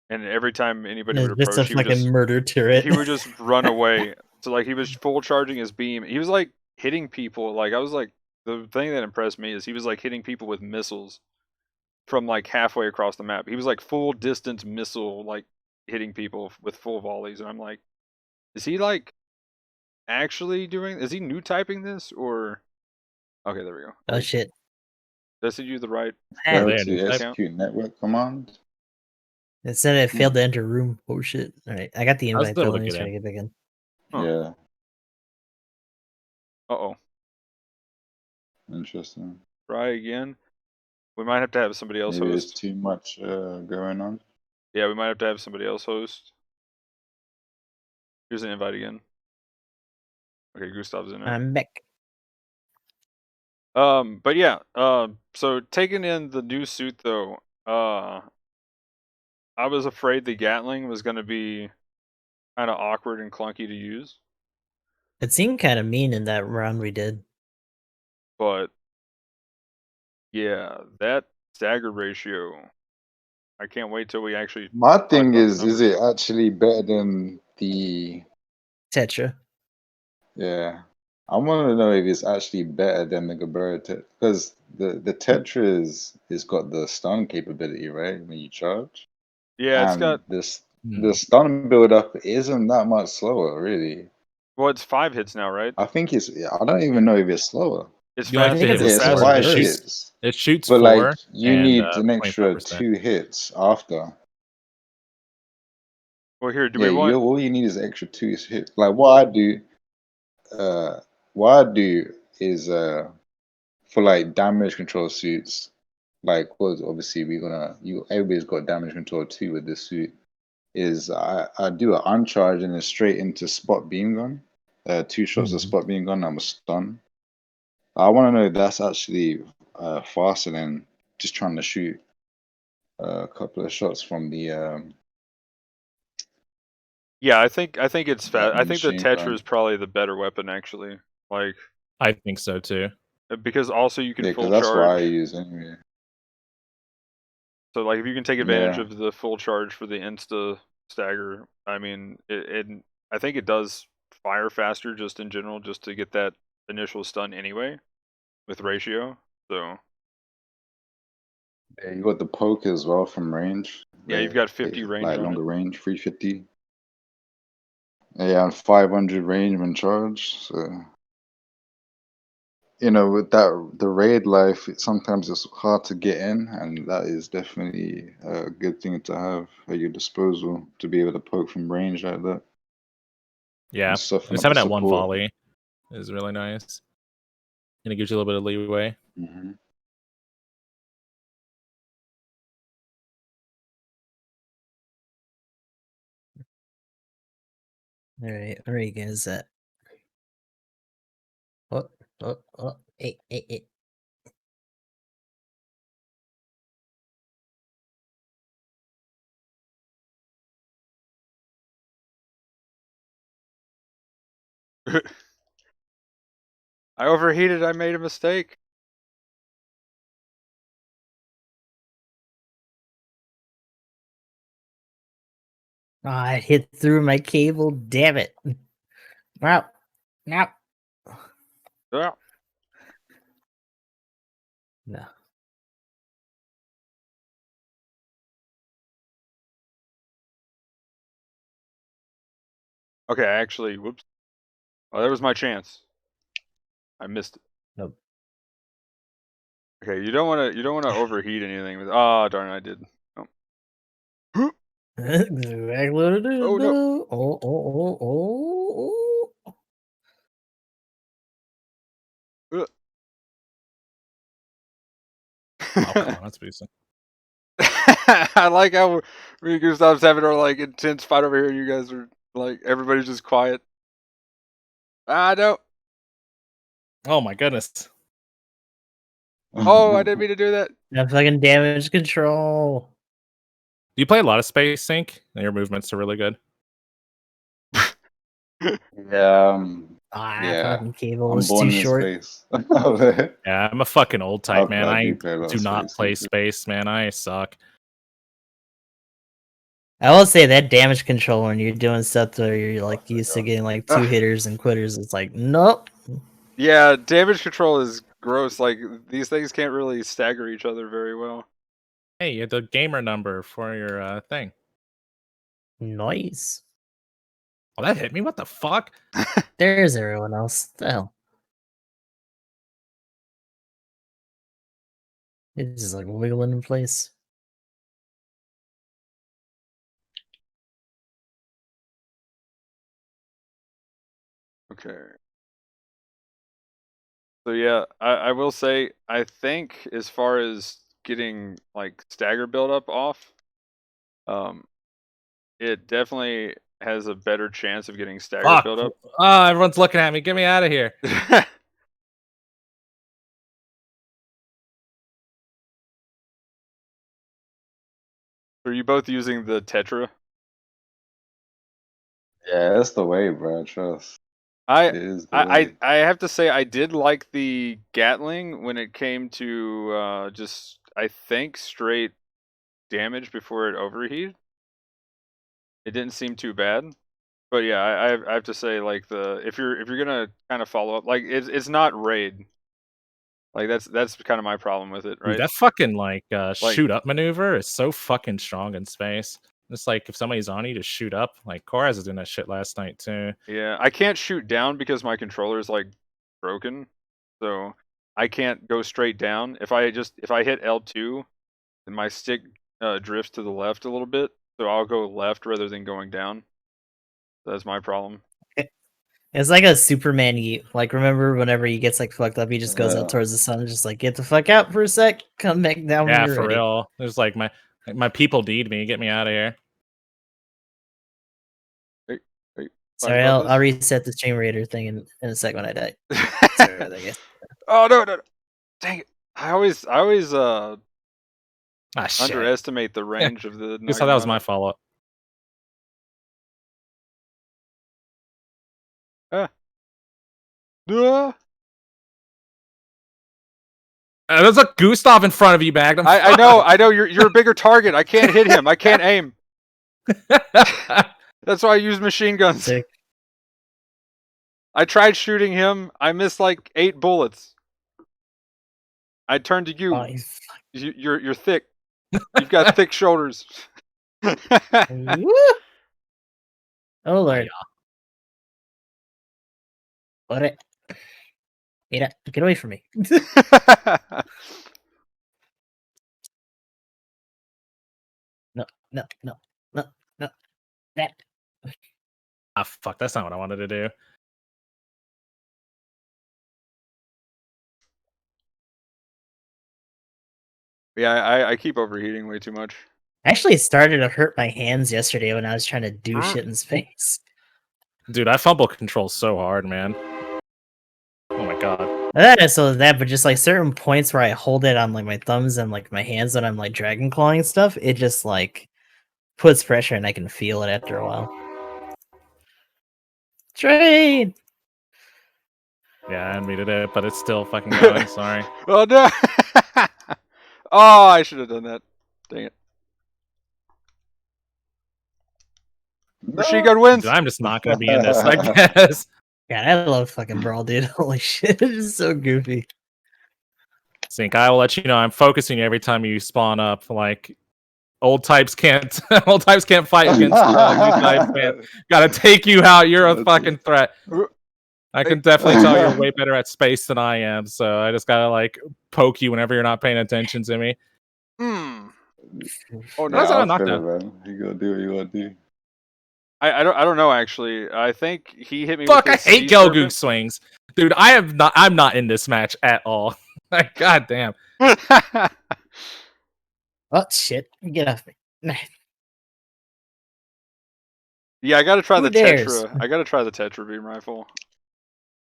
and every time anybody would It's just a approach, fucking murder turret. he would just run away. So like he was full charging his beam. He was like hitting people. Like I was like, the thing that impressed me is he was like hitting people with missiles from like halfway across the map. He was like full distance missile, like hitting people with full volleys. And I'm like, is he like actually doing? Is he new typing this or? Okay, there we go. Oh shit. Did I send you the right? Yeah, Go they to understand. execute network command. It said it failed to enter room. Oh shit. Alright, I got the I was invite able though. to Let me get try to in. get back in. Huh. Yeah, Oh. interesting. Try again. We might have to have somebody else Maybe there's host. too much going on. Yeah, we might have to have somebody else host. Here's an invite again. Okay, Gustav's in it. I'm back. But yeah, so taking in the new suit though, I was afraid the Gatling was gonna be kind of awkward and clunky to use, It seemed kind of mean in that round we did. but yeah, that stagger ratio, I can't wait till we actually My talk thing about the is it numbers. actually better than the? Tetra. Yeah, I want to know if it's actually better than the GBO2 because the Tetra is got the stun capability, right? When you charge, Yeah, it's and got, the stun build up isn't that much slower, really. well, it's 5 hits now, right? I think it's. I don't even know if it's slower. It's You only fast. have to hit it's a Yeah, with it's slower four. five burst. hits, It shoots but like 4 you and need an extra 25%. 2 hits after. Well, here, do Yeah, we want? all you need is extra 2 hits. Like what I do is for like damage control suits, like because obviously everybody's got damage control too with this suit. Is I do an uncharge and then straight into spot beam gun, 2 shots of spot beam gun. I'm a stun. I want to know if that's actually faster than just trying to shoot a couple of shots from the Yeah, I think it's fast. I think the machine Tetra gun. is probably the better weapon actually. Like I think so too. because also you can Yeah, because full that's what I charge. use anyway. So like if you can take advantage Yeah. of the full charge for the insta stagger, I mean, I think it does fire faster just in general, just to get that initial stun anyway with ratio. So Yeah, you got the poke as well from range. yeah, you've got 50 range like on longer it. range, 350. Yeah, and 500 range when charged. So with that the raid life, sometimes it's hard to get in, and that is definitely a good thing to have at your disposal to be able to poke from range like that. Yeah, And soften just up the having that one support. volley is really nice, and it gives you a little bit of leeway. Mm-hmm. Alright, where are you guys at? Oh, hey. I overheated. I made a mistake. Oh, I hit through my cable, damn it. Wow. No. Yeah. No. Okay, actually, whoops. Oh, there was my chance. I missed it. Nope. Okay, you don't want to overheat anything with. Ah, darn, I did. Oh. Exactly what it is. Oh, no. though. Oh. Ugh. Oh, come on, that's decent. I like how we can stop having our like intense fight over here. You guys are like everybody's just quiet. No. Oh my goodness. Oh, I didn't mean to do that. That fucking damage control. Do you play a lot of Space Sync? And your movements are really good. Yeah, yeah. Fucking cable I'm is born too in short. space. Yeah, I'm a fucking old type, man. I I do play a lot do of not Space play Sync. Space, man. I suck. I will say that damage control when you're doing stuff where you're like used to getting like 2 hitters and quitters, it's like nope. Yeah, damage control is gross. Like these things can't really stagger each other very well. Hey, you had the gamer number for your thing. Nice. Oh, that hit me. What the fuck? There's everyone else. The hell. It's just like wiggling in place. Okay. So yeah, I will say I think as far as getting like stagger buildup off, it definitely has a better chance of getting stagger Fuck. buildup. Oh, everyone's looking at me. Get me out of here. Are you both using the Tetra? Yeah, that's the way, bro. Trust. I It is the way. I have to say I did like the Gatling when it came to just I think straight damage before it overheated. It didn't seem too bad. But yeah, I have to say like if you're gonna kind of follow up, like it's not raid. Like that's kind of my problem with it, Dude, right? that fucking shoot up maneuver is so fucking strong in space. It's like if somebody's on you, just shoot up. Like Koraz was doing that shit last night too. Yeah, I can't shoot down because my controller is like broken, so I can't go straight down. If I hit L2, then my stick drifts to the left a little bit, so I'll go left rather than going down. That's my problem. It's like a Superman yeet. Like remember whenever he gets like fucked up, he just goes up towards the sun and just like get the fuck out for a sec, come back down when Yeah, you're for ready. real. There's like my people need me. Get me out of here. Hey, Sorry, I'll reset the Chain Raider thing in a sec when I die. Sorry, I guess. Oh no! Dang it! I always Shit. underestimate the range of the. You saw that was my follow up. There's a Gustav in front of you, Magnum. I know. You're a bigger target. I can't hit him. I can't aim. That's why I use machine guns. Sick. I tried shooting him. I missed like 8 bullets. I turned to you. Oh, You're thick. You've got thick shoulders. oh Lord. What? Get away from me. No. That. Ah, fuck. That's not what I wanted to do. Yeah, I keep overheating way too much. Actually started to hurt my hands yesterday when I was trying to do shit in space. Dude, I fumble control so hard, man. Oh my god. Not necessarily that, but just like certain points where I hold it on like my thumbs and like my hands when I'm like dragon clawing stuff, it just like puts pressure and I can feel it after a while. Trade! Yeah, I admitted it, but it's still fucking going. Sorry. Oh no! Oh, I should have done that. Dang it. Machine gun wins. Dude, I'm just not gonna be in this, I guess. God, I love fucking Brawl, dude. Holy shit, it is so goofy. Sync, I will let you know I'm focusing every time you spawn up. Like old types can't fight against new types, man. Gotta take you out. You're a fucking threat. I can definitely tell you're way better at space than I am, so I just gotta like poke you whenever you're not paying attention to me. Oh How's that no, a I feel knockdown? it, man. You gonna do what you gonna do. I don't know actually. I think he hit me Fuck, with I his hate sea Gelgoog serpent. swings. Dude, I'm not in this match at all. God damn. Oh shit! Get off me! Yeah, I gotta try Who the dares? Tetra. I gotta try the Tetra beam rifle.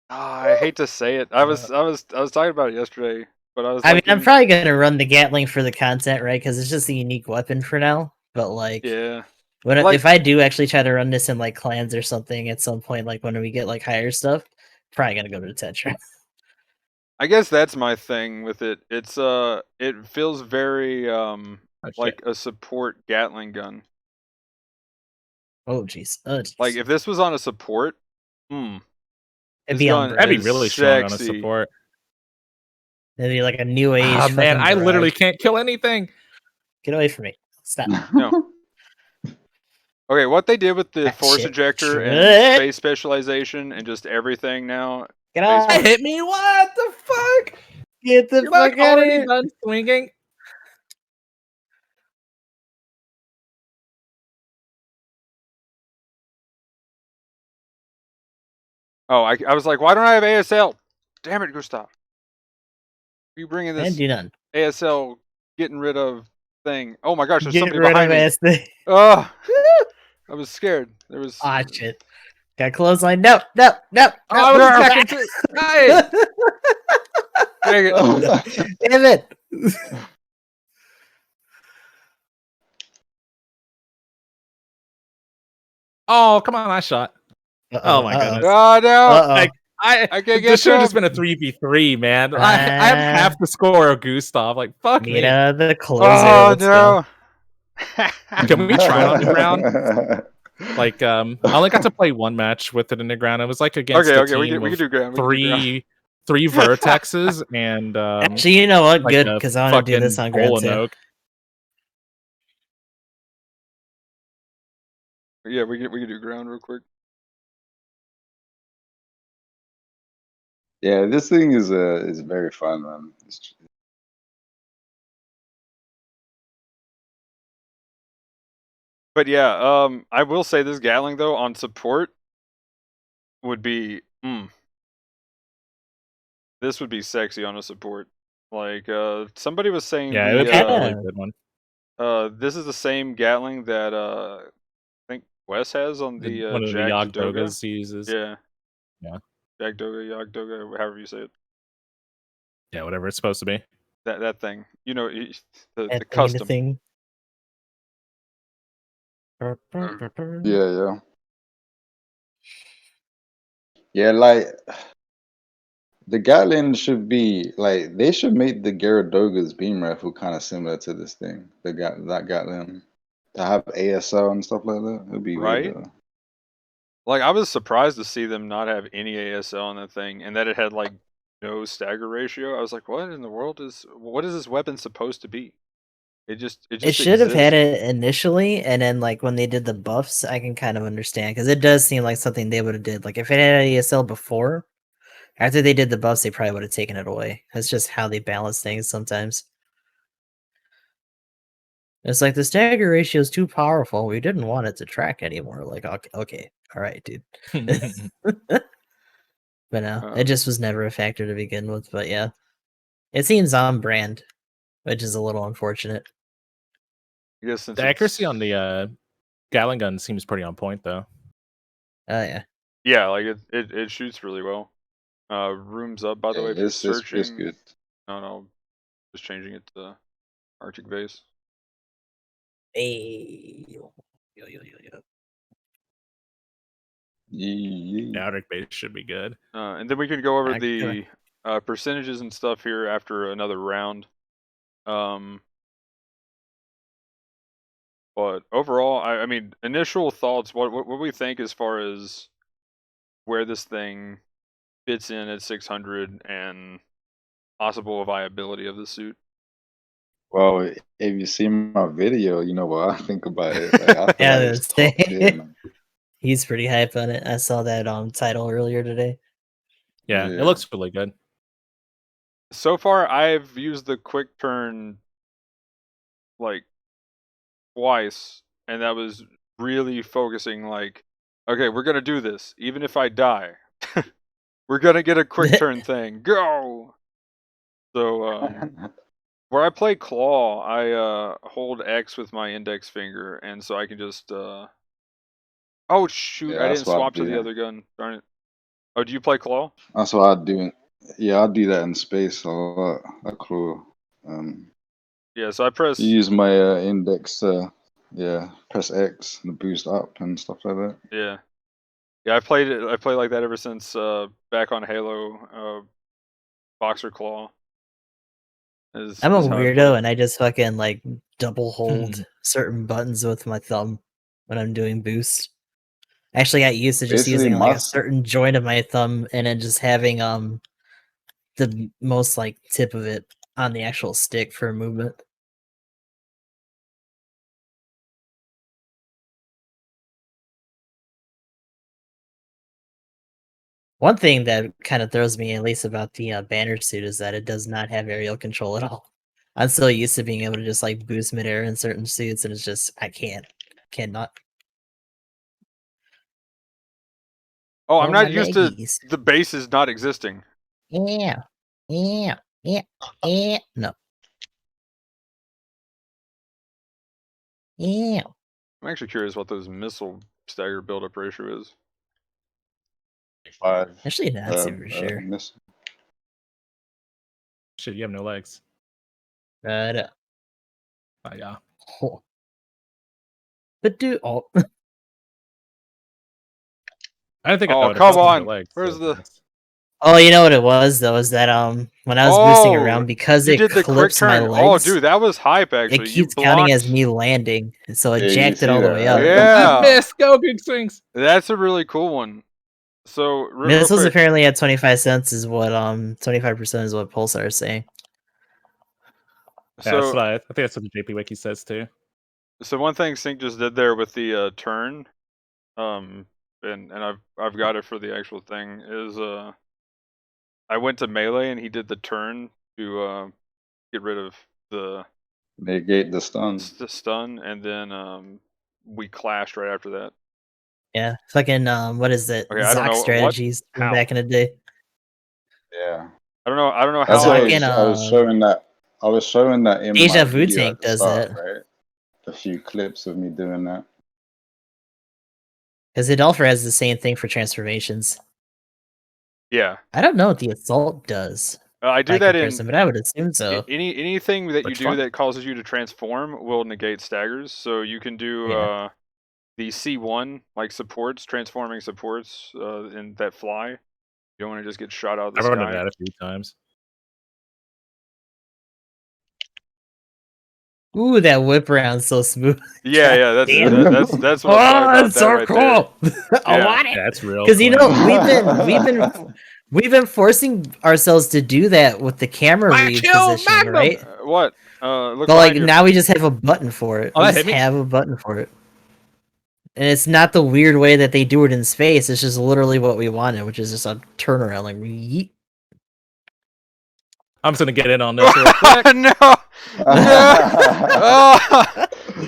I hate to say it. I was talking about it yesterday, but I was I mean, like, I'm probably gonna run the Gatling for the content, right? Because it's just a unique weapon for now. But like, yeah, if I do actually try to run this in like clans or something at some point, like when we get like higher stuff, probably gonna go to the Tetra. I guess that's my thing with it. It feels very Oh, shit. like a support Gatling gun. Oh jeez. Oh jeez. Like if this was on a support, It'd this be on gun brand. That'd be is really strong on a sexy. support. It'd be like a new age. Ah, man, fucking I literally barrage. can't kill anything. Get away from me! Stop. No. Okay, what they did with the Ah, force shit. ejector and Shit. space specialization and just everything now. Get Space off! Force. Hit me! What the fuck? Get the You're fuck like out of already here! done swinging. Oh, I was like, why don't I have ASL? Damn it, Gustav. You bringing And this do none. ASL getting rid of thing? Oh my gosh, there's Get somebody rid behind of me. ass thing. Oh, I was scared. There was. Ah shit. Got clothesline. No, no, no, Oh, no. I was no. attacking too. Nice. Dang it. Damn it. Oh, come on, I shot. Oh my goodness. Oh no! Like I can't this get should have just him. been a 3v3, man. I have half the score of Gustav. Like fuck me. The closer. Oh Let's go. no! Can we try it on the ground? Like I only got to play one match with it in the ground. It was like against a we team can of do ground. We can do ground. three vertexes and Actually, you know what? like Good, a because I want to do this fucking on ground too. Bolanoke. Yeah, we can do ground real quick. Yeah, this thing is very fun, man. But yeah, I will say this Gatling though on support would be this would be sexy on a support. Like somebody was saying Yeah, it would be a really good one. this is the same Gatling that I think Wes has on the One of the Jagged Doga. Yogdogas he uses. Yeah. Yeah. Jagged Doga, Yogg Doga, however you say it. Yeah, whatever it's supposed to be. That thing. You know, the That custom. thing. Yeah. Yeah, like the Gatling should be like they should make the Gyaradoga's beam rifle kind of similar to this thing. That Gatling to have ASL and stuff like that. It'd be way Right? better. Like I was surprised to see them not have any ASL on that thing, and that it had like no stagger ratio. I was like, what in the world what is this weapon supposed to be? It should have had exists. it initially, and then like when they did the buffs, I can kind of understand because it does seem like something they would have did. Like if it had ASL before, after they did the buffs, they probably would have taken it away. That's just how they balance things sometimes. It's like the stagger ratio is too powerful. We didn't want it to track anymore. Like okay, all right, dude. But no, it just was never a factor to begin with. But yeah, it seems on brand, which is a little unfortunate. I guess since The accuracy on the Gatling gun seems pretty on point, though. Oh yeah. Yeah, like it shoots really well. Rooms up, by the way, if you're searching. It's good. No, just changing it to Arctic base. Hey. Yeah, Arctic base should be good. And then we can go over the percentages and stuff here after another round. But overall, I mean, initial thoughts. What we think as far as where this thing fits in at 600 and possible viability of the suit. Well, if you see my video, you know what I think about it. Like, I feel like it's top tier, man. He's pretty hype on it. I saw that title earlier today. Yeah, it looks really good. So far, I've used the quick turn, like twice, and that was really focusing. Like, okay, we're gonna do this, even if I die. We're gonna get a quick turn thing. Go. So where I play claw, I hold X with my index finger, and so I can just. Oh shoot! Yeah, I that's didn't what I swap to do. the other gun. Darn it! Oh, do you play claw? That's what I do. Yeah, I do that in space a lot. I claw. Yeah, so I press. You use my index. Press X and boost up and stuff like that. Yeah. I played it. I played like that ever since back on Halo. Boxer claw. I'm a weirdo, and I just fucking like double hold certain buttons with my thumb when I'm doing boost. I actually got used to just Basically, using like a certain joint of my thumb and then just having the most like tip of it on the actual stick for movement. One thing that kind of throws me at least about the banner suit is that it does not have aerial control at all. I'm so used to being able to just like boost midair in certain suits, and it's just I cannot. Oh, I'm my not used leggies. to the bases not existing. Yeah. No. Yeah. I'm actually curious what those missile stagger buildup ratio is. 5. Actually, not super sure. Shit, you have no legs. But Oh, yeah. But dude, oh. I didn't think Oh, I would come have no on. legs. Where's so the? Oh, you know what it was though? Is that when I was boosting around, because you it did the quick clips my turn. legs. Oh, dude, that was hype. Actually, It keeps counting as me landing, so it Yeah, you jacked it see all the that, way right? up. Yeah. I missed. Go big swings. That's a really cool one. So This was quick. apparently at 25 cents is what 25% is what Pulsar is saying. Yeah, So I think that's what the JP Wiki says too. So one thing Sync just did there with the turn, and I've got it for the actual thing, is I went to melee and he did the turn to get rid of the negate the stun. stun, and then we clashed right after that. Yeah, fucking what is it? Okay, I don't Zoc know strategies from how. back in the day. Yeah. I don't know That's how. what I was showing that. I was showing that in Deja my Vu video Tank at the does start, that. right? A few clips of me doing that. Because Hidalfer has the same thing for transformations. Yeah. I don't know what the assault does. I do that in, but I would assume so. Anything that you Which do one? that causes you to transform will negate staggers. So you can do the C1 like supports, transforming supports in that fly. You don't want to just get shot out of the I've sky. run that a few times. Ooh, that whip around so smooth. Yeah, that's what I'm talking about. It's so right cool. I want it. Yeah, that's real. Because you know we've been forcing ourselves to do that with the camera repositioning, right? What? Look But like behind you. now we just have a button for it. Oh, We that just hit me? have a button for it. And it's not the weird way that they do it in space. It's just literally what we wanted, which is just a turnaround, like yeet. I'm just gonna get in on this real quick. No.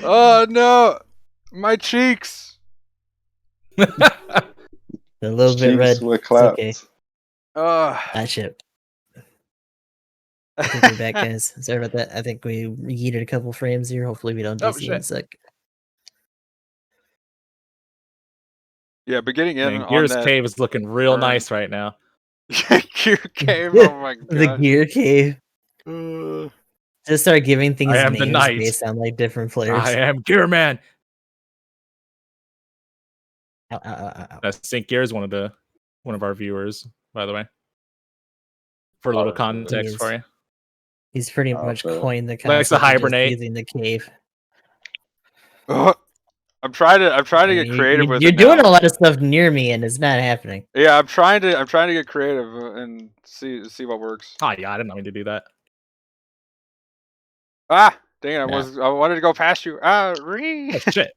Oh no, my cheeks. A little bit red. Were It's okay. Ah, shit. I think we're back, guys. Sorry about that. I think we yeeted a couple frames here. Hopefully we don't DC in a sec. Yeah, but getting in Man, on Gears that Cave is looking real nice right now. Gear Cave. Oh my god. The Gear Cave. Just start giving things I am the names knight. based on like different players. I am Gear Man. Ow. Sync Gear is one of our viewers, by the way. For a little context for you. He's pretty much coined the Likes to concept of just hibernate. using the cave. I'm trying to get creative with it. You're doing a lot of stuff near me, and it's not happening. Yeah, I'm trying to get creative and see what works. Oh yeah, I didn't mean to do that. Ah, dang it! I wanted to go past you. Oh, shit.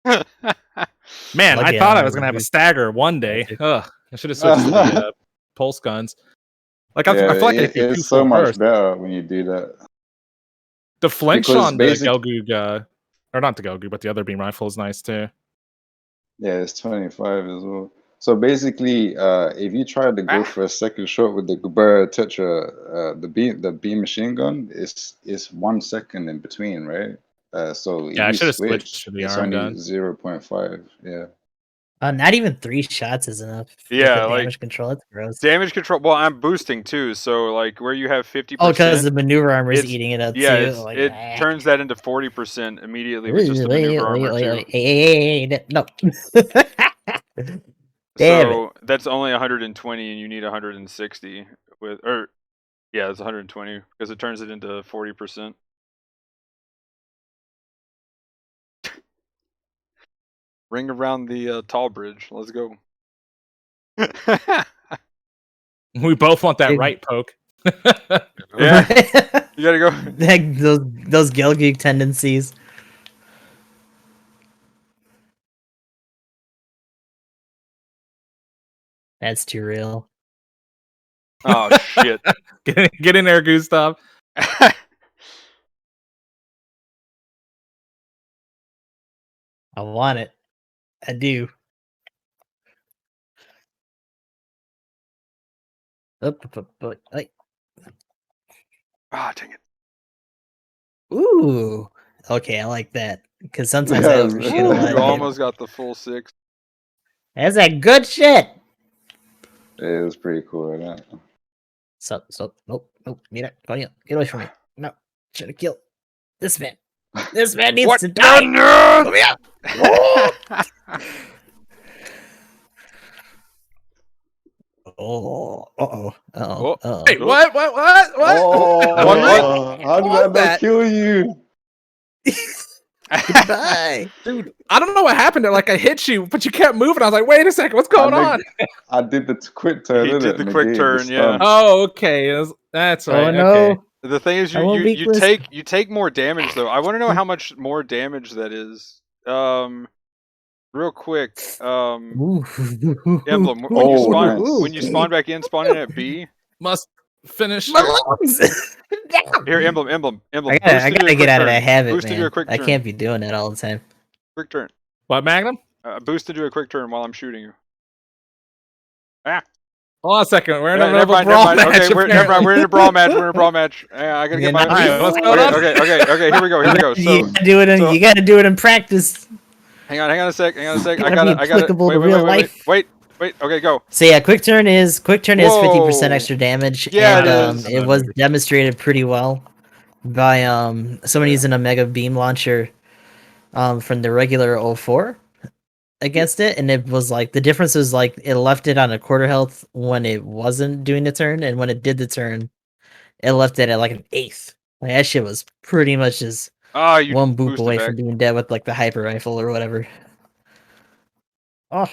Man, I thought I was gonna have a stagger one day. Ugh, I should have switched to the pulse guns. Like I feel like it's so much better when you do that. The flinch Because on the Gelgoog Or not the Gelgoog, but the other beam rifle is nice too. Yeah, it's 25 as well. So basically, if you try to go for a second shot with the GBO Tetra, the beam machine gun, it's 1 second in between, right? So if Yeah, I you should have switched switch, to the it's arm only gun. 0.5. Yeah. Not even 3 shots is enough. Yeah, with the like damage control. That's gross. damage control. Well, I'm boosting too, so like where you have 50%. Oh, because the maneuver armor is it's- eating it up yeah, too. Like, it turns that into 40% immediately with just the wait, maneuver armor wait, too. wait, hey, no. Damn So that's only 120, and you need 160 with, or yeah, it's 120 because it turns it into 40%. Ring around the tall bridge. Let's go. We both want that Dude. right poke. Yeah, you gotta go. Like those Gelgoog tendencies. That's too real. Oh shit. Get in there, Gustav. I want it. I do. Like, Ah, dang it. ooh. Okay, I like that. Because sometimes I Yeah, overshoot a lot. You of almost got the full 6. That's that good shit. it was pretty cool. Right? So, nope. Mira, coño, get away from me. No, should have killed this man. This man needs What? to die. No! Oh, Oh. Hey, what? Oh, how did that not kill you? Goodbye. Dude, I don't know what happened there. Like, I hit you, but you kept moving. I was like, wait a second, what's going on? I did the quick turn. He didn't did it? the Negate quick turn, yeah. stun. Oh, okay. That's right. Oh no. Okay. The thing is, I won't be you take more damage though. I want to know how much more damage that is. Real quick. Emblem. When you spawn back in, spawn in at B. Must finish. My lungs. Here, emblem. I gotta get out of that habit, Boost to do man. a quick I turn. can't be doing that all the time. Quick turn. What, Magnum? Boost to do a quick turn while I'm shooting you. Hold on a second. We're in Yeah, a brawl match. Okay, we're in a apparently. brawl match. We're in a brawl match. I gotta get my. Alright, what's going on? Okay. Here we go. So you gotta do it in practice. hang on a sec. I Gotta be gotta. applicable to real life. Wait. Okay, go. So yeah, quick turn is 50% Whoa. extra damage, Yeah, and it is. it was demonstrated pretty well by someone using a mega beam launcher from the regular 04 against it, and it was like the difference was like it left it on a quarter health when it wasn't doing the turn, and when it did the turn, it left it at like an eighth. Like that shit was pretty much just You one boop boosted away back. from being dead with like the hyper rifle or whatever. Oh,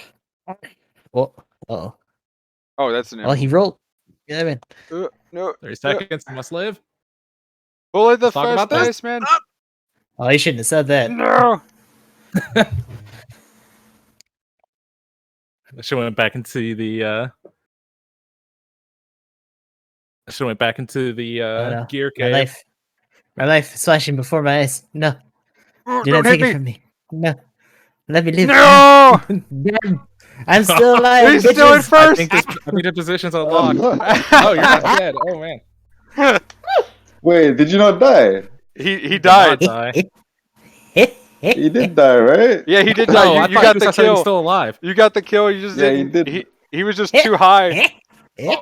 oh, that's an well, he emblem. rolled. Yeah, man. No. 30 seconds. You must live. Bullet the Let's talk first about this. place, man. Oh, he shouldn't have said that. No. I should have went back into the Oh, no. gear My cave. life is flashing before my eyes. No, do Don't not take hit it from me. No, let me live. No. Damn. I'm still alive. He's still in bitches. I first. think the position's unlocked. Oh, you're not dead. Oh man. Wait, did you not die? He Did died. not die. He did die, right? Yeah, he did No, die. I You thought got you the said he was kill. still alive. You got the kill. You just Yeah, didn't. he did. He was just too high. He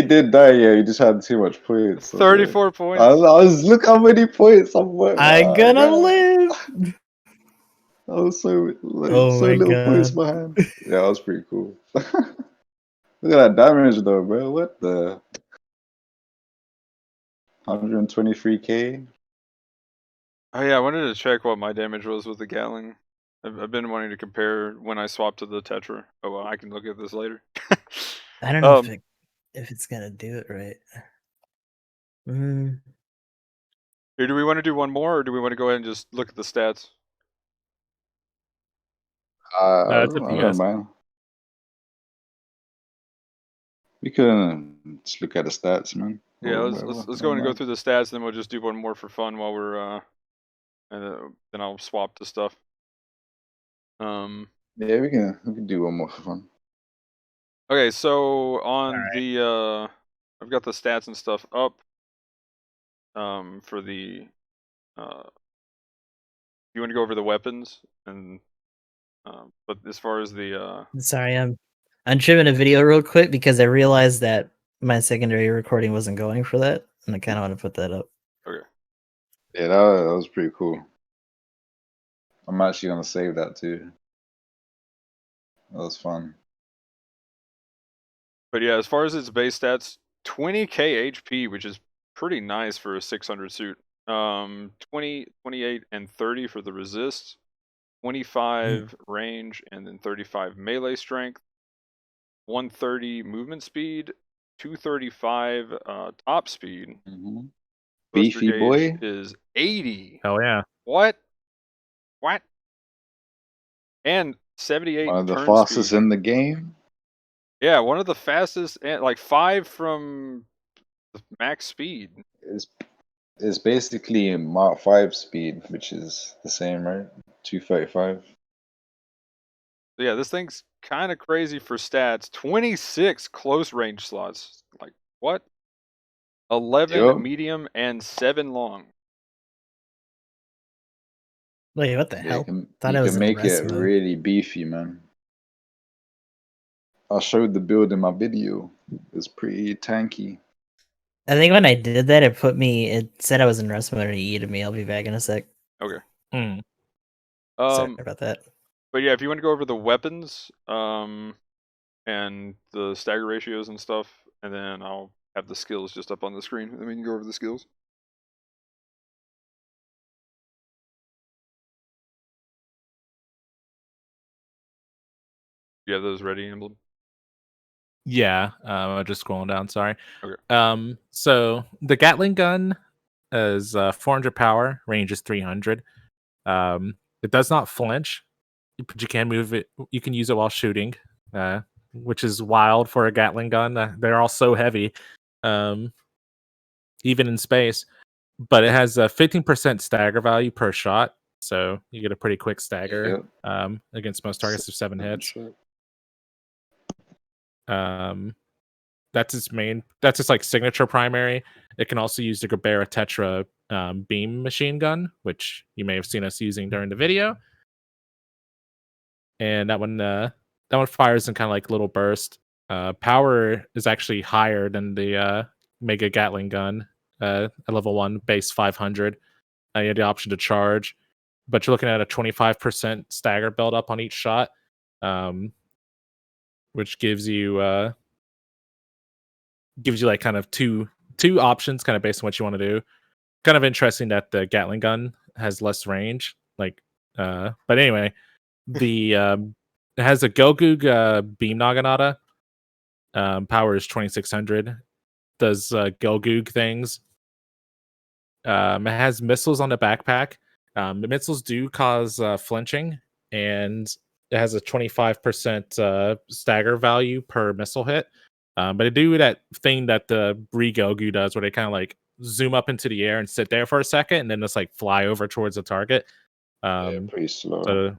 did die. Yeah, he just had too much points. 34 points. I was look how many points I'm I'm gonna live. I was so Oh so my little God. points behind. Yeah, that was pretty cool. Look at that damage though, bro. What the 123k? Oh yeah, I wanted to check what my damage was with the Gatling. I've been wanting to compare when I swapped to the Tetra. Oh well, I can look at this later. I don't know if it's gonna do it right. Here, do we want to do one more, or do we want to go ahead and just look at the stats? No, it's up to I you don't guys. mind. We can just look at the stats, man. Yeah, Or let's whatever. go and go through the stats, and then we'll just do one more for fun while we're and then I'll swap to stuff. Yeah, we can do one more for fun. Okay, so on Alright. the I've got the stats and stuff up. For the you want to go over the weapons and but as far as the Sorry, I'm trimming a video real quick because I realized that my secondary recording wasn't going for that, and I kind of want to put that up. okay. Yeah, that was pretty cool. I'm actually gonna save that too. That was fun. But yeah, as far as its base stats, 20k HP, which is pretty nice for a 600 suit. 20, 28, and 30 for the resist, 25 range, and then 35 melee strength, 130 movement speed, 235 top speed. Mm-hmm. Buster Beefy gauge boy. is 80. Hell yeah. What? And 78 One of the turn fastest speed. in the game. Yeah, one of the fastest, and like 5 from the max speed. It's basically Mark 5 speed, which is the same, right? 235. So yeah, this thing's kind of crazy for stats. 26 close range slots. Like what? 11 Yup. medium and 7 long. Wait, what the Yeah, hell? Thought you I was can in make rest it mode. really beefy, man. I showed the build in my video. It's pretty tanky. I think when I did that, it said I was in rest mode and it yeeted me. I'll be back in a sec. Okay. Hmm. Sorry about that. But yeah, if you want to go over the weapons, and the stagger ratios and stuff, and then I'll have the skills just up on the screen, and then we can go over the skills. You have those ready, Emblem? Yeah, I'm just scrolling down. Sorry. Okay. So the Gatling gun is 400 power, range is 300. It does not flinch, but you can move it. You can use it while shooting, which is wild for a Gatling gun. They're all so heavy, even in space. But it has a 15% stagger value per shot, so you get a pretty quick stagger against most targets of 7 hits. That's its main. That's its like signature primary. It can also use the Gabera Tetra beam machine gun, which you may have seen us using during the video. And that one fires in kind of like little burst. Power is actually higher than the Mega Gatling gun, at level 1, base 500. You have the option to charge, but you're looking at a 25% stagger build up on each shot, which gives you like kind of two options, kind of based on what you want to do. Kind of interesting that the Gatling gun has less range, like. But anyway, the it has a Gelgoog beam Naginata. Power is 2600. Does Gelgoog things. It has missiles on the backpack. The missiles do cause flinching, and it has a 25% stagger value per missile hit. But they do that thing that the Gelgoog does, where they kind of like zoom up into the air and sit there for a second, and then just like fly over towards the target. Yeah, pretty slow. So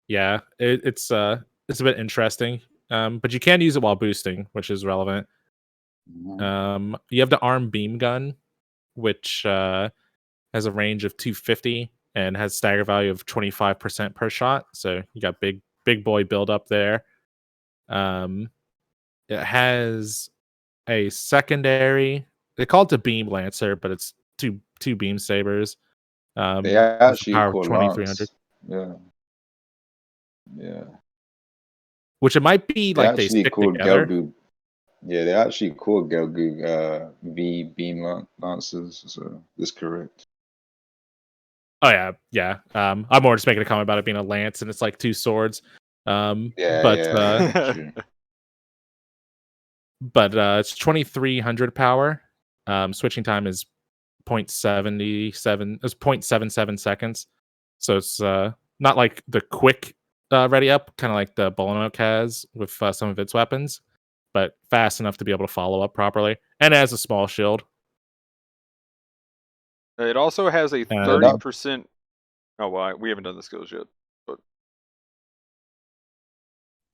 yeah, it's a bit interesting. But you can use it while boosting, which is relevant. Mm-hmm. You have the arm beam gun, which has a range of 250 and has stagger value of 25% per shot. So you got big boy build up there. It has a secondary. They call it the beam lancer, but it's two beam sabers. They With a actually power of call 2300. Lance. Yeah. Which it might be They like they actually stick called together. Gelgoog. Yeah, they actually called Gelgoog V beam lancers. So that's correct. Oh yeah. I'm more just making a comment about it being a lance and it's like two swords. Yeah, true. But it's 2300 power. Switching time is 0.77. It's 0.77 seconds. So it's not like the quick ready up, kind of like the Bolonok has with some of its weapons, but fast enough to be able to follow up properly. And it has a small shield. It also has a Uh, 30%. Oh, well, we haven't done the skills yet.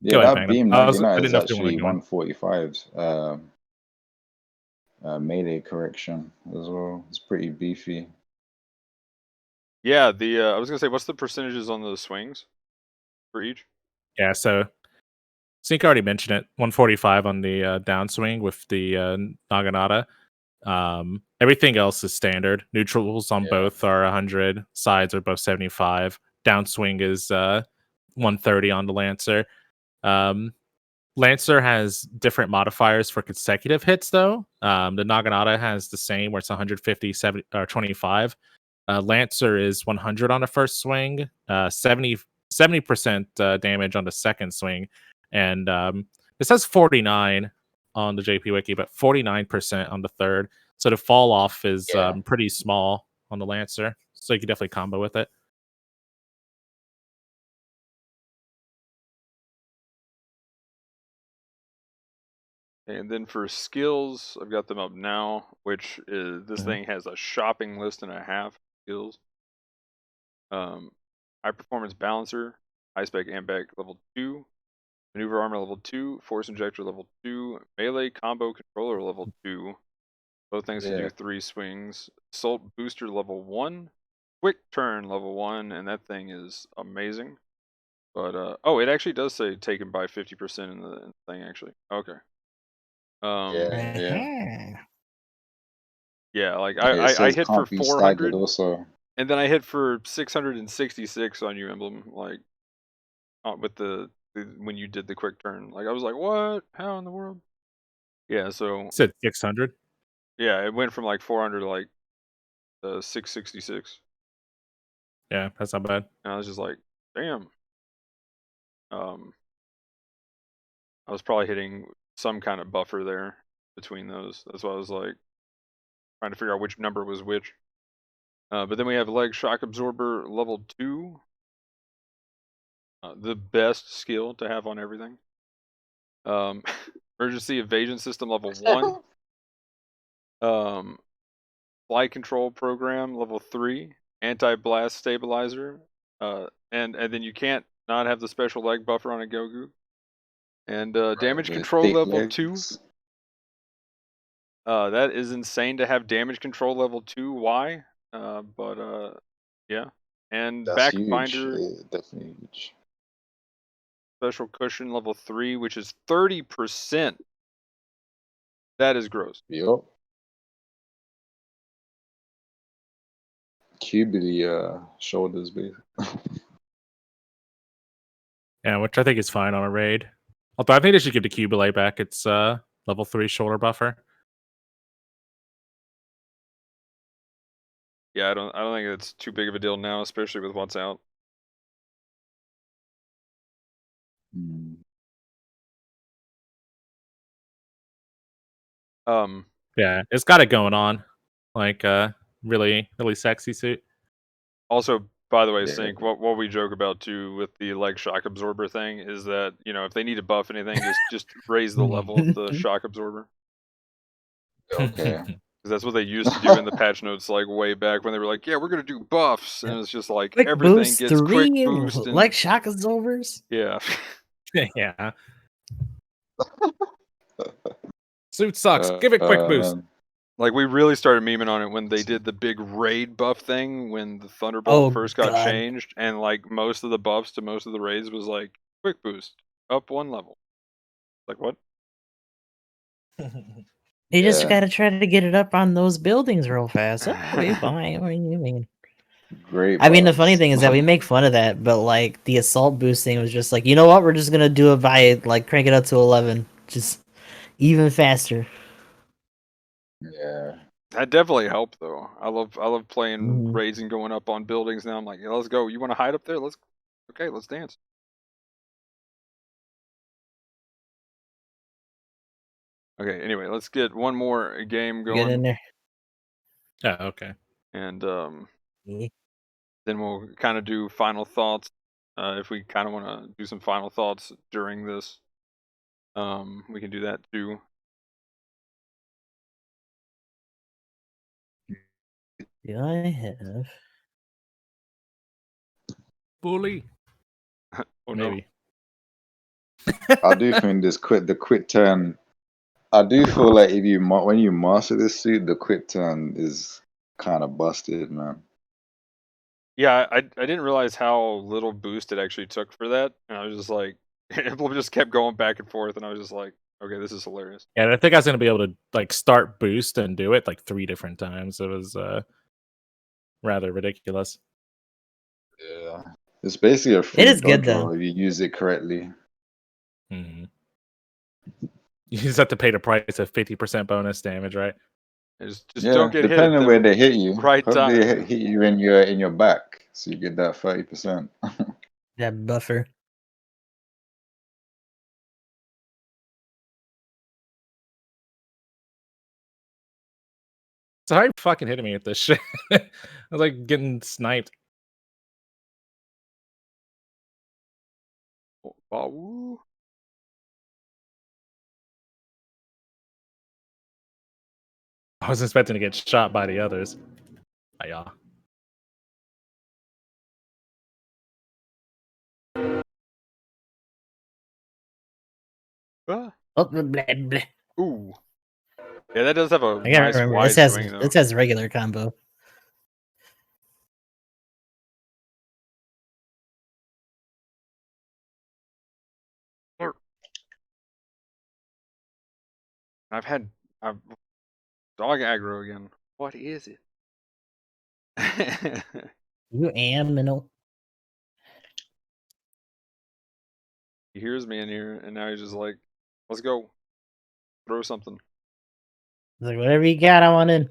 Yeah, Go ahead, that Magnum. beam I 99 didn't is know if you want to actually go in. 145's melee correction as well. It's pretty beefy. Yeah, I was gonna say, what's the percentages on the swings for each? Yeah, so Sync already mentioned it. 145 on the downswing with the Naginata. Everything else is standard. Neutrals on Yeah. both are 100. Sides are both 75. Downswing is 130 on the Lancer. Lancer has different modifiers for consecutive hits, though. The Naginata has the same, where it's 150, 70, or 25. Lancer is 100 on the first swing, 70% damage on the second swing, and it says 49 on the JP Wiki, but 49% on the third. So the fall off is Yeah. pretty small on the Lancer, so you can definitely combo with it. And then for skills, I've got them up now, which is this thing has a shopping list and a half of skills. High performance balancer, high spec ambac level 2, maneuver armor level 2, force injector level 2, melee combo controller level 2. Both things can do 3 swings. Assault booster level 1, quick turn level 1, and that thing is amazing. But oh, it actually does say taken by 50% in the thing actually. Okay. Yeah, like It I says hit for can't be staggered 400, also. and then I hit for 666 on you, Emblem. Like with the when you did the quick turn, like I was like, what? How in the world? Yeah, so Said 600. yeah, it went from like 400 to like 666. Yeah, that's not bad. And I was just like, damn. I was probably hitting some kind of buffer there between those. That's why I was like trying to figure out which number was which. But then we have leg shock absorber level 2. The best skill to have on everything. Emergency evasion system level 1. Flight control program level 3. Anti-blast stabilizer. And then you can't not have the special leg buffer on a Gelgoog. And damage With control thick level 2. legs. That is insane to have damage control level 2. Why? Yeah. And That's huge. backbinder Definitely huge. special cushion level 3, which is 30%. That is gross. Yup. Cubity shoulders, basically. Yeah, which I think is fine on a raid. Although I think they should give the Cubile back its level 3 shoulder buffer. Yeah, I don't think it's too big of a deal now, especially with what's out. Yeah, it's got it going on. Like really, really sexy suit. Also, by the way, Yeah. Sync, what we joke about too with the leg shock absorber thing is that, you know, if they need to buff anything, just raise the level of the shock absorber. Okay. Because that's what they used to do in the patch notes, like way back when they were like, yeah, we're gonna do buffs, and it's just like Quick everything boost gets 3, quick boost and like shock absorbers. yeah. Yeah. Suit sucks. Give it quick boost. Like we really started memeing on it when they did the big raid buff thing when the Thunderbolt first got changed, and like most of the buffs to most of the raids was like quick boost up 1 level. Like what? You just gotta try to get it up on those buildings real fast. Oh, you're fine. What do you mean? Great. I mean, the funny thing is that we make fun of that, but like the assault boosting was just like, you know what? We're just gonna do it by like crank it up to 11, just even faster. Yeah. That definitely helped though. I love playing raids and going up on buildings now. I'm like, yeah, let's go. You want to hide up there? Let's dance. Okay, anyway, let's get one more game going. Get in there. Oh, okay. And then we'll kind of do final thoughts. If we kind of want to do some final thoughts during this, we can do that too. Do I have? Bully. Oh, Maybe. I do think the quick turn. I do feel like if you when you master this suit, the quick turn is kind of busted, man. Yeah, I didn't realize how little boost it actually took for that. And I was just like, Emblem just kept going back and forth, and I was just like, okay, this is hilarious. Yeah, I think I was gonna be able to like start boost and do it like 3 different times. It was rather ridiculous. Yeah, it's basically a free is good, dodge roll though. if you use it correctly. Mhm. You just have to pay the price of 50% bonus damage, right? And just Yeah, don't get hit at depending on where the they hit you. right Hope time. they hit you in your back, so you get that 30%. That buffer. So how are you fucking hitting me with this shit? I was like getting sniped. Oh, woo. I was expecting to get shot by the others. Yeah. Ah. Oh, blah, blah, blah. Ooh. Yeah, that does have a I gotta nice remember. wide This has swing, though. this has regular combo. I've dog aggro again. What is it? You am Minnow. He hears me in here, and now he's just like, let's go. Throw something. He's like, whatever you got, I want in.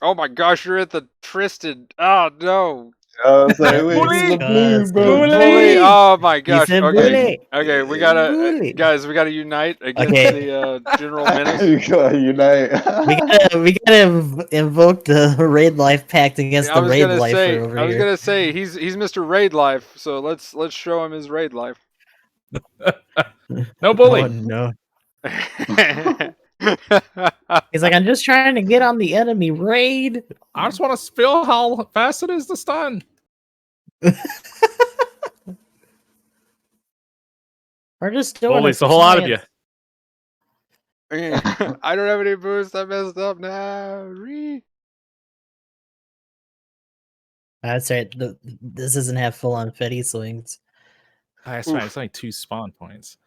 Oh my gosh, you're at the Tristan. Oh no. I was like, Yep, wait, this is a blue, disgusting. bro. Bully! Oh my He gosh. said Okay. bully. Okay, we gotta Bully. guys, we gotta unite against Okay. the general menace. You gotta unite. We gotta invoke the raid life pact against I the was raid gonna lifer say over I was here. gonna say he's Mr. Raid Life, so let's show him his raid life. No bully. Oh no. He's like, I'm just trying to get on the enemy raid. I just want to feel how fast it is to stun. We're just doing Bully's it the for whole lot of you. science. I don't have any boost. I messed up now. That's right. This doesn't have full on Fetty swings. Oh, that's right. It's only 2 spawn points.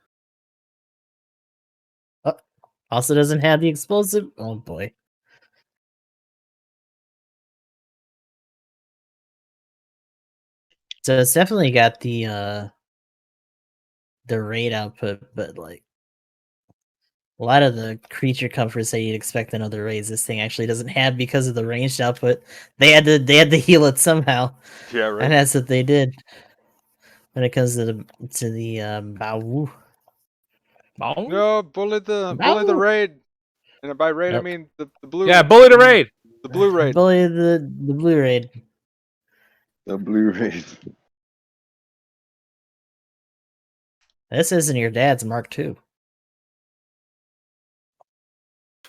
Also doesn't have the explosive. Oh boy. So it's definitely got the raid output, but like a lot of the creature comforts that you'd expect in other raids, this thing actually doesn't have because of the ranged output. They had to heal it somehow. Yeah, right. And that's what they did. When it comes to the Bawu. No, bully the Ow! raid. And by raid I Nope. mean the blue. Yeah, bully the raid. The blue raid. Bully the blue raid. The blue raid. This isn't your dad's Mark II.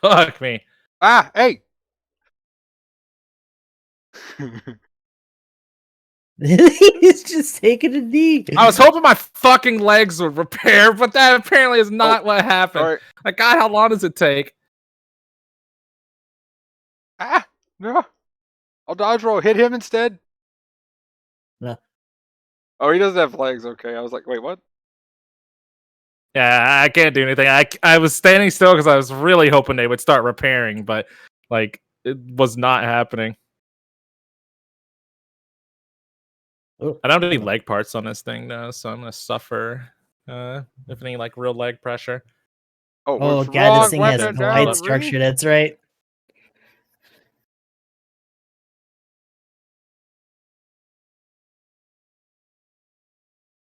Fuck me. Ah, hey. He's just taking a knee. I was hoping my fucking legs would repair, but that apparently is not what happened. All right. Like, God, how long does it take? Ah, no. I'll dodge roll. Hit him instead. No. Oh, he doesn't have legs. Okay, I was like, wait, what? Yeah, I can't do anything. I was standing still because I was really hoping they would start repairing, but like it was not happening. Oh. I don't have any leg parts on this thing though, so I'm gonna suffer if any like real leg pressure. Oh, Oh what's god, wrong? this thing has Weapon a down, glide structure. That's right.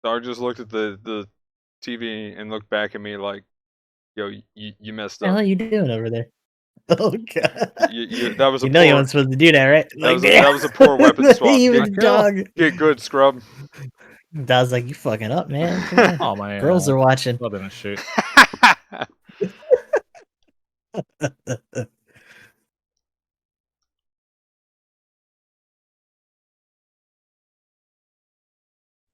Dog just looked at the TV and looked back at me like, "Yo, you messed What the hell up. are you doing over there? Oh god. That was a You know you poor. weren't supposed to do that, right? That was a poor weapon swap. Even dog. Get good, scrub." Dog's like, you fucking up, man. Come on. Oh my Girls are watching. Well, didn't shoot.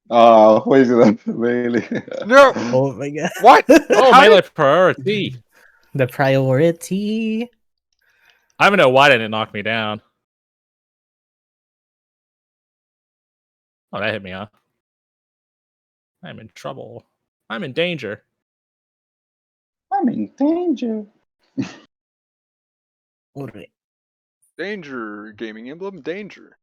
Oh, poison that Bailey. No. Oh my god. What? Oh, How melee did- priority. The priority. I don't know why didn't it knock me down. Oh, that hit me, huh? I'm in trouble. I'm in danger. I'm in danger. Alright. Danger, gaming emblem, danger.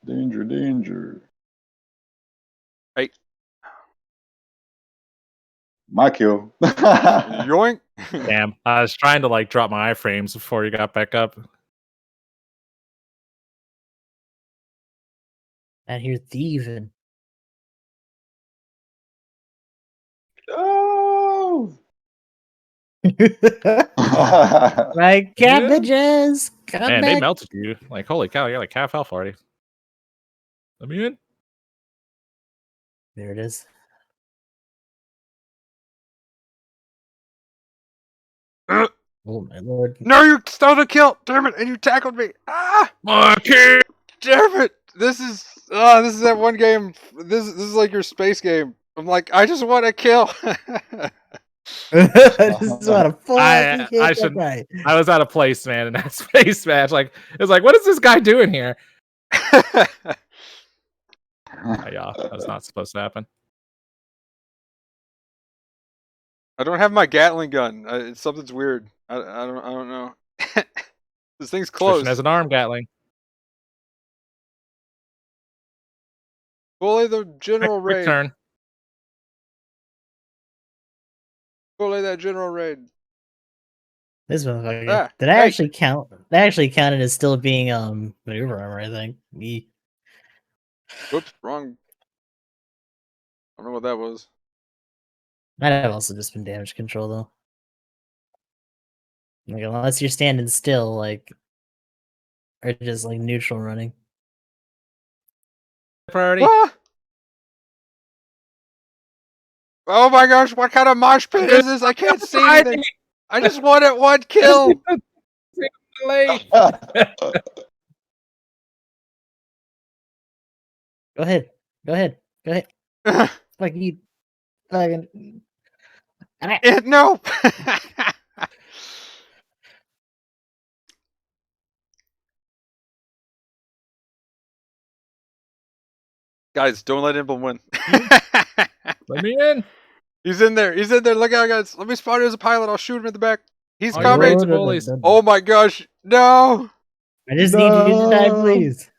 Danger, danger. Hey. My kill. Yoink. Damn, I was trying to like drop my iframes before you got back up. Out here thieving. Oh! My cabbages! Come Man, they back! melted you. Like, holy cow, you're like half health already. Let me in. There it is. Uh, Oh my lord. no, you stole the kill. Damn it! And you tackled me. Ah! Monkey! Damn it! This is that one game. This is like your space game. I'm like, I just want to kill. This is what a full I should. I was out of place, man, in that space match. Like, it's like, what is this guy doing here? Oh, yeah, that's not supposed to happen. I don't have my Gatling gun. Something's weird. I don't know. This thing's close. Christian has an arm Gatling. Bully the general Quick raid. turn. Bully that general raid. This motherfucker. Ah, Did I hey. actually count? That actually counted as still being maneuver armor, I think. Whoops, wrong. I don't know what that was. Might have also just been damage control though. Like unless you're standing still, like or just like neutral running. Priority. Ah! Oh my gosh, what kind of mosh pit is this? I can't see anything. I just wanted one kill. Late. Go ahead. Go ahead. Go ahead. Like you fucking No. Guys, don't let Emblem win. Let me in. He's in there. He's in there. Look out, guys. Let me spot him as a pilot. I'll shoot him in the back. He's Oh, coming. you're right, bullies. Oh my gosh. No. I just need you to die, please.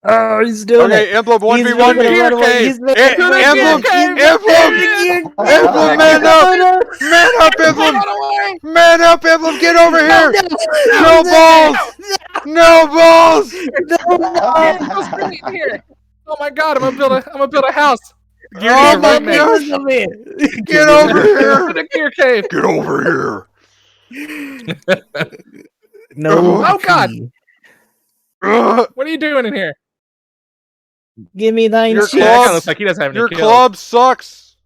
Oh, he's doing Okay, it. Emblem, He's 1v1 making me. it run away. He's making it run Emblem, away. Emblem, man up. Man up, Emblem. Man up, Emblem. Get over here. No balls. No balls. Here. Oh my god, I'm gonna build a house. Oh my gosh. Get over here. The gear cave. Get over here. No. Oh god. here. What are you doing in here? Give me 9 Your sheets. Yeah, that club- guy looks like he doesn't have any Your kills. club sucks.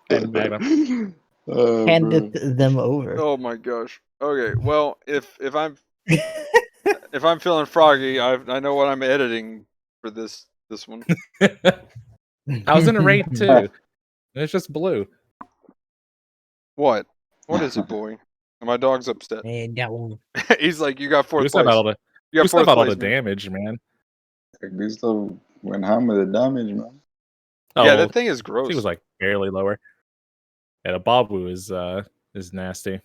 Magnum. Oh, Handed bro. them over. Oh my gosh. Okay, well, if I'm if I'm feeling froggy, I know what I'm editing for this one. I was in a raid too. It's just blue. What? What is it, boy? My dog's upset. And that one. He's like, you got fourth You said place. about all the, You got you said fourth about all place, the man. damage, man. Like, they still went hammer the damage, man. Oh, Yeah, that thing is gross. she was like barely lower. Yeah, the Babu is nasty.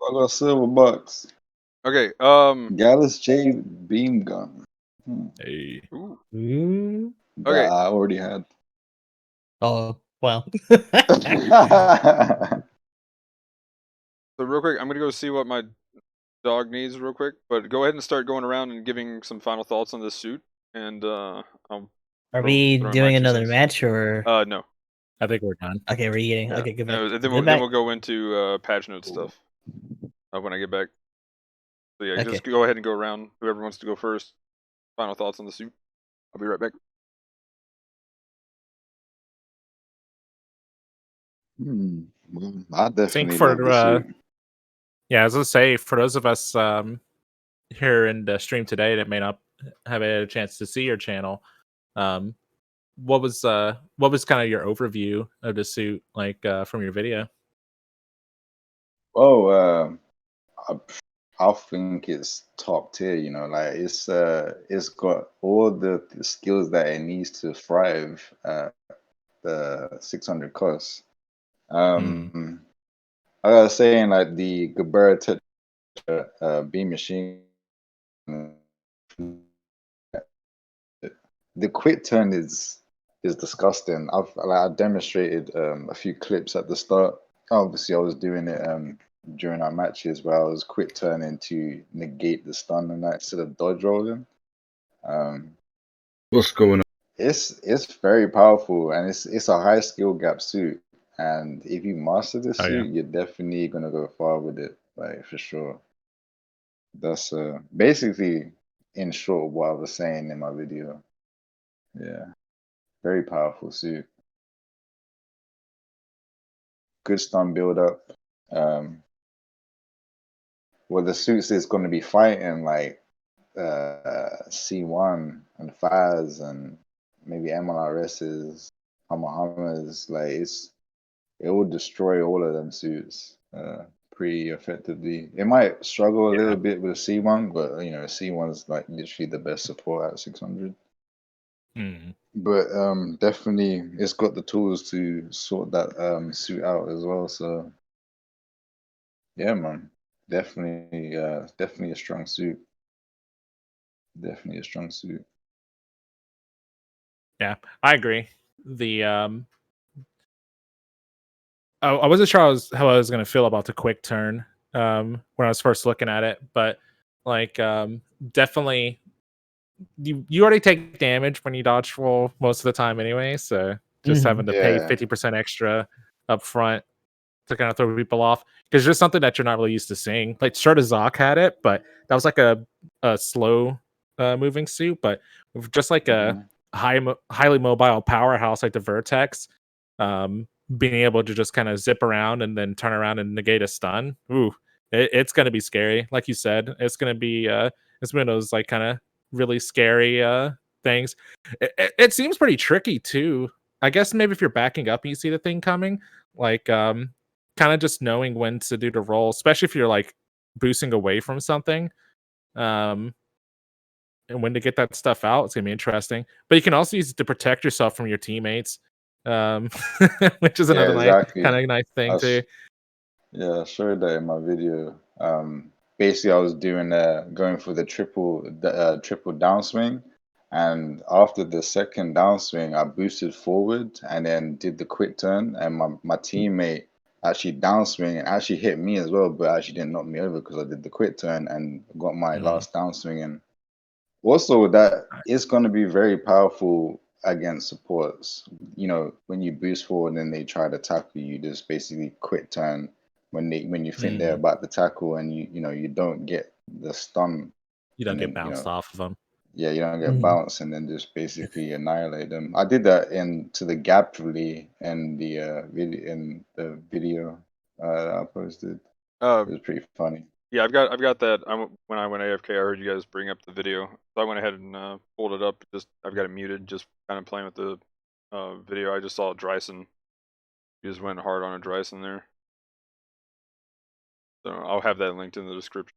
I got silver bucks. Okay, Gallus J beam gun. Hey. ooh. That Okay. I already had. Oh, well. So real quick, I'm gonna go see what my dog needs real quick, but go ahead and start going around and giving some final thoughts on this suit, and I'll Are we throw in doing my 2 another cents. match or? No. I think we're done. Okay, we're eating. Yeah. Okay, good back. Then Good we'll go into patch note stuff when I get back. So yeah, Okay. just go ahead and go around. Whoever wants to go first. Final thoughts on the suit. I'll be right back. Well, I Think definitely love for the suit. yeah, as I say, for those of us here in the stream today that may not have had a chance to see your channel, um, what was kind of your overview of the suit like from your video? Oh, I, I think it's top tier. You know, like it's got all the skills that it needs to thrive at the 600 cost. Hmm. I was saying like the GBO2 beam machine, the quick turn is disgusting. I demonstrated a few clips at the start. Obviously, I was doing it during our matches where I was quick turning to negate the stun and that instead of dodge rolling. Um, What's going on? it's very powerful and it's a high skill gap suit. And if you master this Oh yeah. suit, you're definitely gonna go far with it, like for sure. That's basically in short what I was saying in my video. Yeah, very powerful suit. Good stun build up. Um, well, the suits is going to be fighting like C1 and Faz and maybe MLRSs, Hamahamas. Like it will destroy all of them suits pretty effectively. It might struggle a Yeah. little bit with a C1, but you know, C1 is like literally the best support at 600. Hmm. But definitely it's got the tools to sort that suit out as well. So yeah, man. Definitely a strong suit. Definitely a strong suit. Yeah, I agree. The I wasn't sure how I was gonna feel about the quick turn when I was first looking at it, but like definitely you already take damage when you dodge roll most of the time anyway, so just Mhm. having to pay Yeah. 50% extra up front to kind of throw people off because there's something that you're not really used to seeing. Like sure, Zoc had it, but that was like a slow moving suit. But with just like a Hmm. highly mobile powerhouse like the Vertex, being able to just kind of zip around and then turn around and negate a stun, ooh, it's gonna be scary. Like you said, it's one of those like kind of really scary things. It seems pretty tricky too. I guess maybe if you're backing up and you see the thing coming, like kind of just knowing when to do the roll, especially if you're like boosting away from something, um, and when to get that stuff out. It's gonna be interesting. But you can also use it to protect yourself from your teammates, um, which is Yeah, another nice exactly. kind of nice I thing too. sh Yeah, I showed that in my video. Basically, I was doing going for the triple downswing, and after the second downswing, I boosted forward and then did the quick turn, and my teammate actually downswing and actually hit me as well, but actually didn't knock me over because I did the quick turn and got my Mhm. last downswing in. Also, that is going to be very powerful against supports. You know, when you boost forward and they try to tackle you, just basically quick turn when you think they're Mm. about to tackle and you don't get the stun You don't and get then bounced off of them. yeah, you don't get Mhm. bounced and then just basically annihilate them. I did that to the gap rally in the video I posted. Uh, It was pretty funny. yeah, I've got that. When I went AFK, I heard you guys bring up the video, so I went ahead and pulled it up. I've got it muted, just kind of playing with the video. I just saw Dryson. You just went hard on a Dryson there. So I'll have that linked in the description.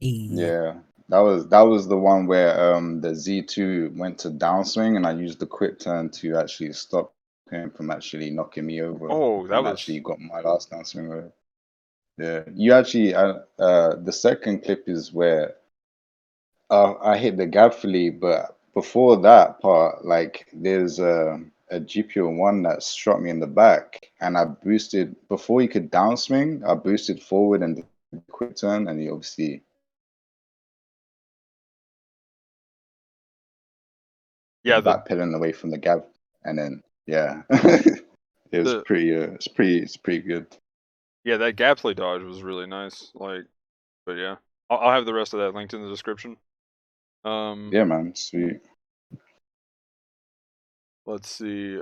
Yeah. Yeah, that was the one where the Z2 went to downswing and I used the quick turn to actually stop him from actually knocking me over Oh, that and was actually got my last downswing with. Yeah, you actually the second clip is where I hit the gap fillet, but before that part, like there's a GPO1 that struck me in the back and I boosted before he could downswing, I boosted forward and did a quick turn and he obviously yeah backpedaling away from the gap, and then yeah, it was the it's pretty good. yeah that gap play dodge was really nice. Like, but yeah, I'll have the rest of that linked in the description. Yeah, man, sweet. Let's see.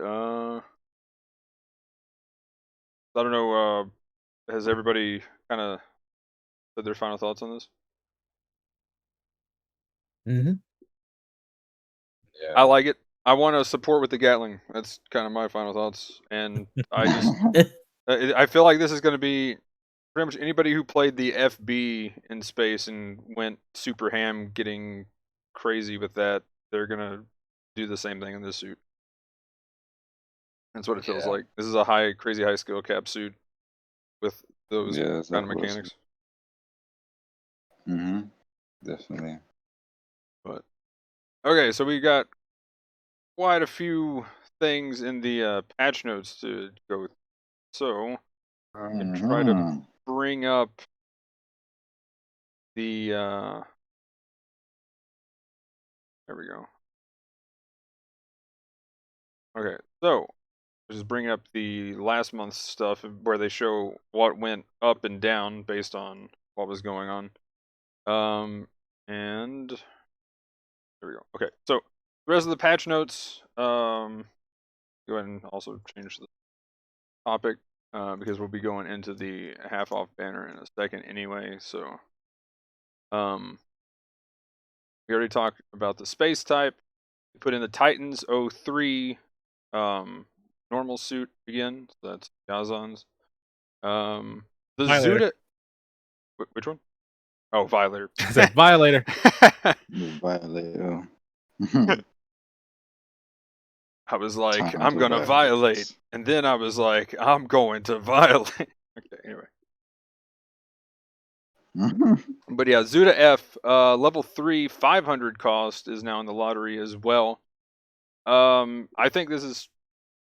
I don't know. Has everybody kind of said their final thoughts on this? Mm-hmm. Yeah. I like it. I want to support with the Gatling. That's kind of my final thoughts. And I feel like this is going to be pretty much anybody who played the FB in space and went super ham, getting crazy with that. They're gonna do the same thing in this suit. That's what it feels Yeah. like. This is a crazy high skill cap suit with those Yeah, kind of exactly what it's- mechanics. Definitely. But okay, so we got quite a few things in the patch notes to go with. So I can try to Mhm. bring up the there we go. Okay, so just bring up the last month's stuff where they show what went up and down based on what was going on. And there we go. Okay, so the rest of the patch notes. Go ahead and also change the topic because we'll be going into the half off banner in a second anyway. So, we already talked about the space type. We put in the Titans 03 normal suit again. So that's Gazon's. The Violator. Zuda. Which one? Oh, Violator. I said Violator. The Violator. I was like, Time I'm to gonna violate, and then I was like, I'm going to violate. Okay, anyway. But yeah, Zuda F, level 3, 500 cost is now in the lottery as well. I think this is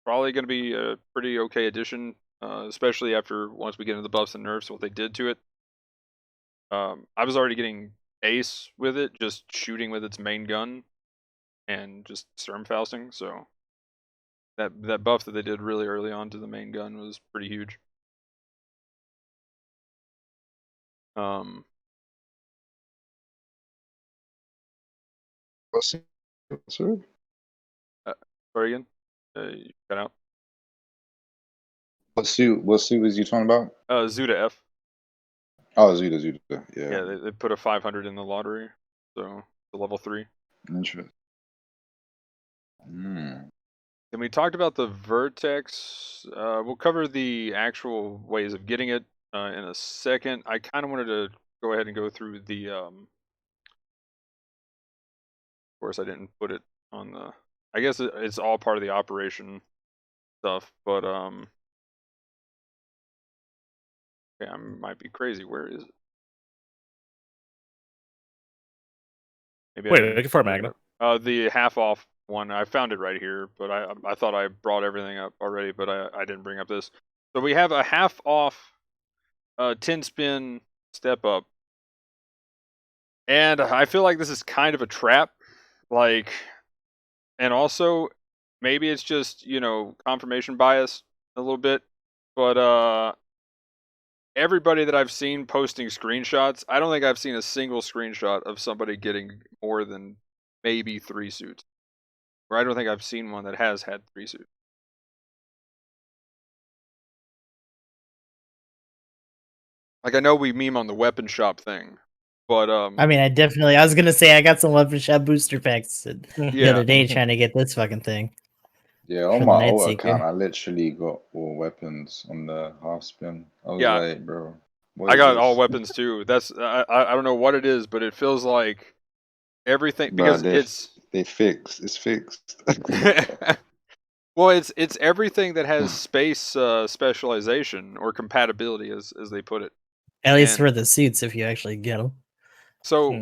probably going to be a pretty okay addition, especially after once we get into the buffs and nerfs, what they did to it. I was already getting ace with it, just shooting with its main gun and just Sturmfausting, so that buff that they did really early on to the main gun was pretty huge. What's sorry? Sorry again? You cut out. What suit was you talking about? Zuda F. Oh, Zuda. Yeah. Yeah, they put a 500 in the lottery, so the level 3. Interesting. Then we talked about the Vertex. We'll cover the actual ways of getting it in a second. I kind of wanted to go ahead and go through the. Of course, I didn't put it on the. I guess it's all part of the operation stuff, but okay, I might be crazy. Where is it? Maybe Wait, I didn't looking for put it Magnum. up. The half off one. I found it right here, but I thought I brought everything up already, but I didn't bring up this. So we have a half off 10 spin step up. And I feel like this is kind of a trap. Like, and also maybe it's just, confirmation bias a little bit. But everybody that I've seen posting screenshots, I don't think I've seen a single screenshot of somebody getting more than maybe 3 suits. Or I don't think I've seen one that has had 3 suits. Like, I know we meme on the weapon shop thing, but I mean, I was gonna say I got some weapon shop booster packs the yeah. other day trying to get this fucking thing. Yeah, on For my the old Nightseeker. account, I literally got all weapons on the half spin. I was Yeah. like, bro, what I is got this? all weapons too. That's I don't know what it is, but it feels like everything Bro, because it's fixed. well, it's everything that has space specialization or compatibility, as they put it. At least And for the suits, if you actually get them. so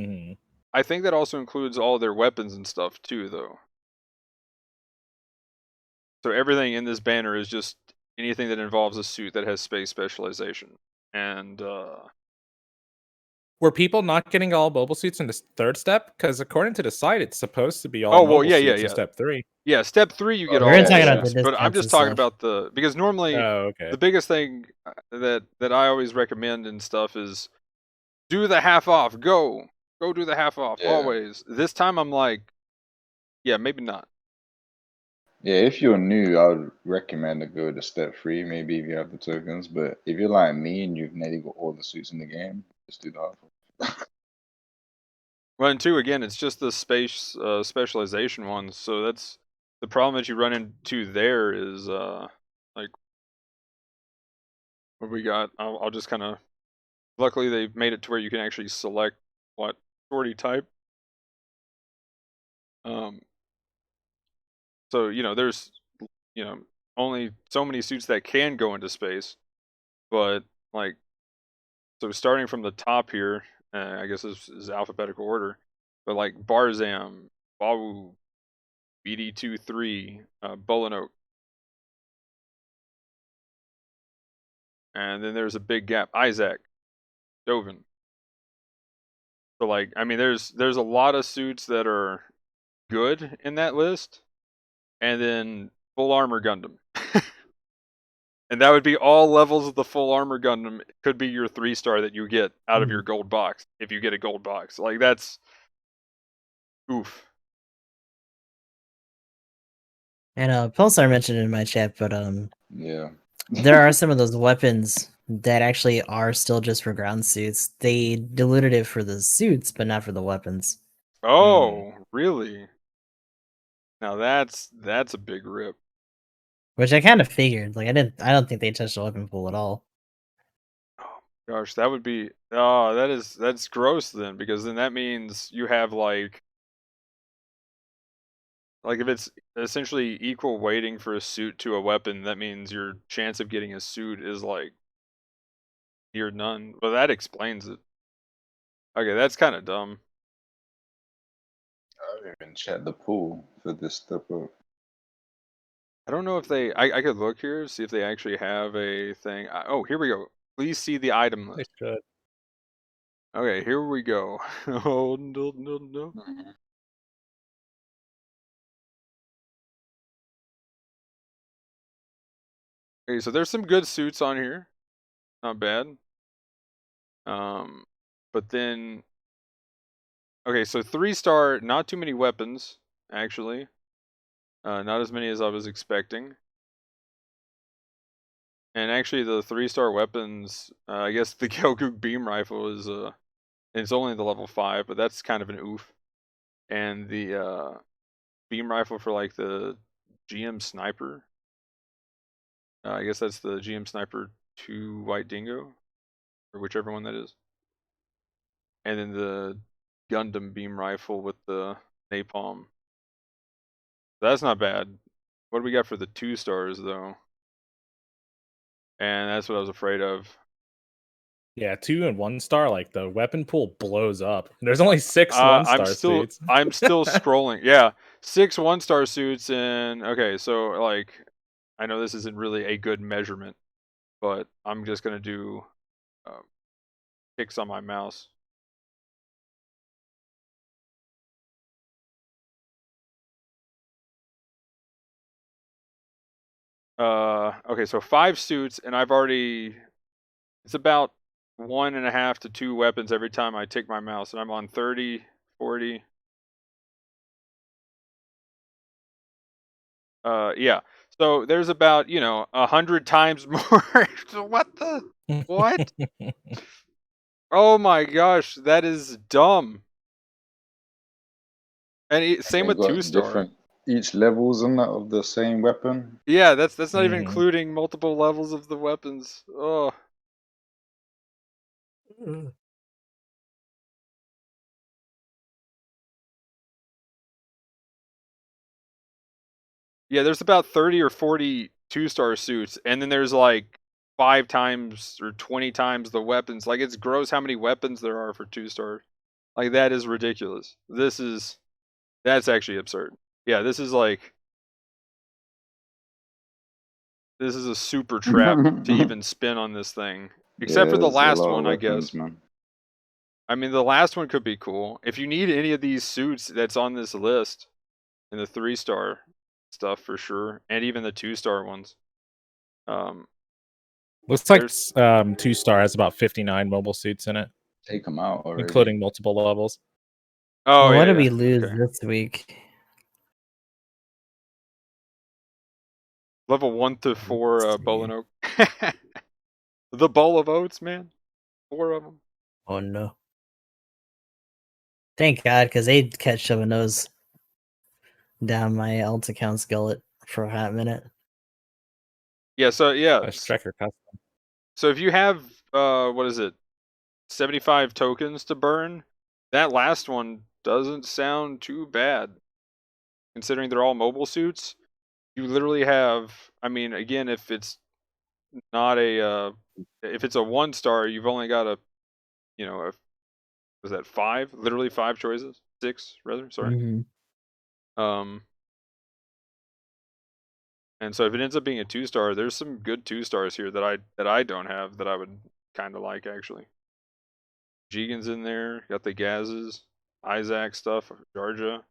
I think that also includes all their weapons and stuff too, though. So everything in this banner is just anything that involves a suit that has space specialization. And Were people not getting all mobile suits in this third step? Because according to the site, it's supposed to be all oh well, mobile yeah, suits yeah. in step 3. Yeah, step 3 you get Oh, all We're yeah, talking mobile about the suits, but I'm discounts just and talking stuff. about because normally Oh, okay. the biggest thing that I always recommend and stuff is do the half off. Go do the half off Yeah. always. This time I'm like, yeah, maybe not. Yeah, if you're new, I would recommend to go to step 3, maybe if you have the tokens. But if you're like me and you've nearly got all the suits in the game, just do the hard form. Well, and two, again, it's just the space specialization ones. So that's the problem that you run into there is like what we got. I'll just kind of. Luckily, they've made it to where you can actually select what sortie type. So there's only so many suits that can go into space, but like so starting from the top here, I guess this is alphabetical order, but like Barzam, Bawu, BD23, Bulinoak. And then there's a big gap. Isaac, Dovin. So like, I mean, there's a lot of suits that are good in that list, and then full armor Gundam, and that would be all levels of the full armor Gundam. It could be your 3-star that you get out of your gold box if you get a gold box. Like that's oof. And Pulsar mentioned in my chat, but Yeah. there are some of those weapons that actually are still just for ground suits. They diluted it for the suits, but not for the weapons. Oh, really? Now that's a big rip. Which I kind of figured. Like I don't think they touched the weapon pool at all. Oh gosh, that would be that's gross then, because then that means you have like if it's essentially equal weighting for a suit to a weapon, that means your chance of getting a suit is like near none. Well, that explains it. Okay, that's kind of dumb. I haven't even checked the pool for this step up. I don't know if they. I could look here, see if they actually have a thing. Oh, here we go. Please see the item They list. should. Okay, here we go. Oh no. Okay, so there's some good suits on here. Not bad. But then, okay, so 3-star, not too many weapons, actually. Not as many as I was expecting. And actually, the 3-star weapons, I guess the Gelgoog beam rifle is it's only the level 5, but that's kind of an oof. And the beam rifle for like the GM sniper, I guess that's the GM sniper 2 White Dingo, or whichever one that is. And then the Gundam beam rifle with the napalm. That's not bad. What do we got for the 2-stars though? And that's what I was afraid of. Yeah, 2 and 1-star, like the weapon pool blows up. There's only 6 I'm 1-star still suits. I'm still scrolling. Yeah, 6 1-star suits, and okay, so like I know this isn't really a good measurement, but I'm just gonna do kicks on my mouse. Okay, so 5 suits, and I've already. It's about 1.5 to 2 weapons every time I tick my mouse, and I'm on 30, 40. Yeah. So there's about 100 times more. What the what? Oh my gosh, that is dumb. And same They with got 2-star. different each levels and that of the same weapon. Yeah, that's not even including multiple levels of the weapons. Oh. Yeah, there's about 30 or 40 2-star suits, and then there's like 5 times or 20 times the weapons. Like it's gross how many weapons there are for 2-star. Like that is ridiculous. That's actually absurd. Yeah, this is a super trap to even spin on this thing. Except for the there's a last lot of one, I weapons, guess. man. I mean, the last one could be cool. If you need any of these suits that's on this list, and the 3-star stuff for sure, and even the 2-star ones. Looks like 2-star has about 59 mobile suits in it, Take them out already. including multiple levels. Oh, What yeah, did we yeah. lose Okay. this week? Level 1 to 4 Let's see. Bolin Oak. The bowl of oats, man. 4 of them. Oh no. Thank God, because they kept shoving those down my alt account's gullet for a hot minute. Yeah, so yeah. Striker custom. So if you have what is it? 75 tokens to burn, that last one doesn't sound too bad. Considering they're all mobile suits, you literally have, I mean, again, if it's not a if it's a 1-star, you've only got a, you know, was that 5? Literally 5 choices? 6 rather, sorry. Mhm. And so if it ends up being a 2-star, there's some good 2-stars here that I don't have that I would kind of like actually. Jigen's in there, got the Gazes, Isaac stuff, Jarja,